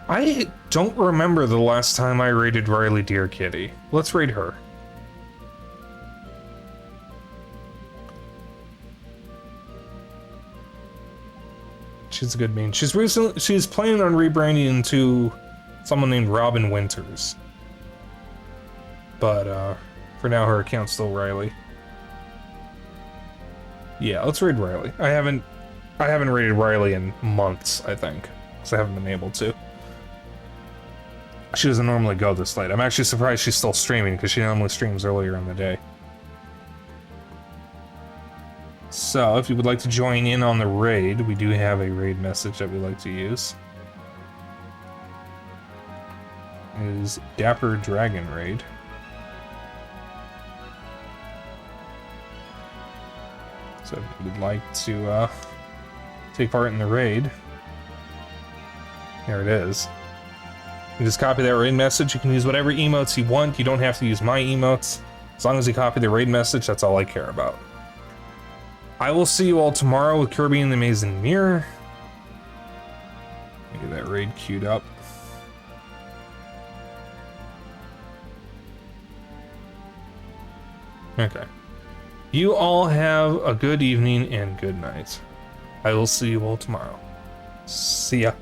I don't remember the last time I raided Riley Deer Kitty. Let's raid her. She's a good meme. She's planning on rebranding into someone named Robin Winters. But for now her account's still Riley. Yeah, let's raid Riley. I haven't raided Riley in months, I think, because I haven't been able to. She doesn't normally go this late. I'm actually surprised she's still streaming, because she normally streams earlier in the day. So, if you would like to join in on the raid, we do have a raid message that we like to use. It is Dapper Dragon Raid. So if you would like to take part in the raid, there it is. You just copy that raid message. You can use whatever emotes you want. You don't have to use my emotes. As long as you copy the raid message, that's all I care about. I will see you all tomorrow with Kirby and the Amazing Mirror. Get that raid queued up. Okay. You all have a good evening and good night. I will see you all tomorrow. See ya.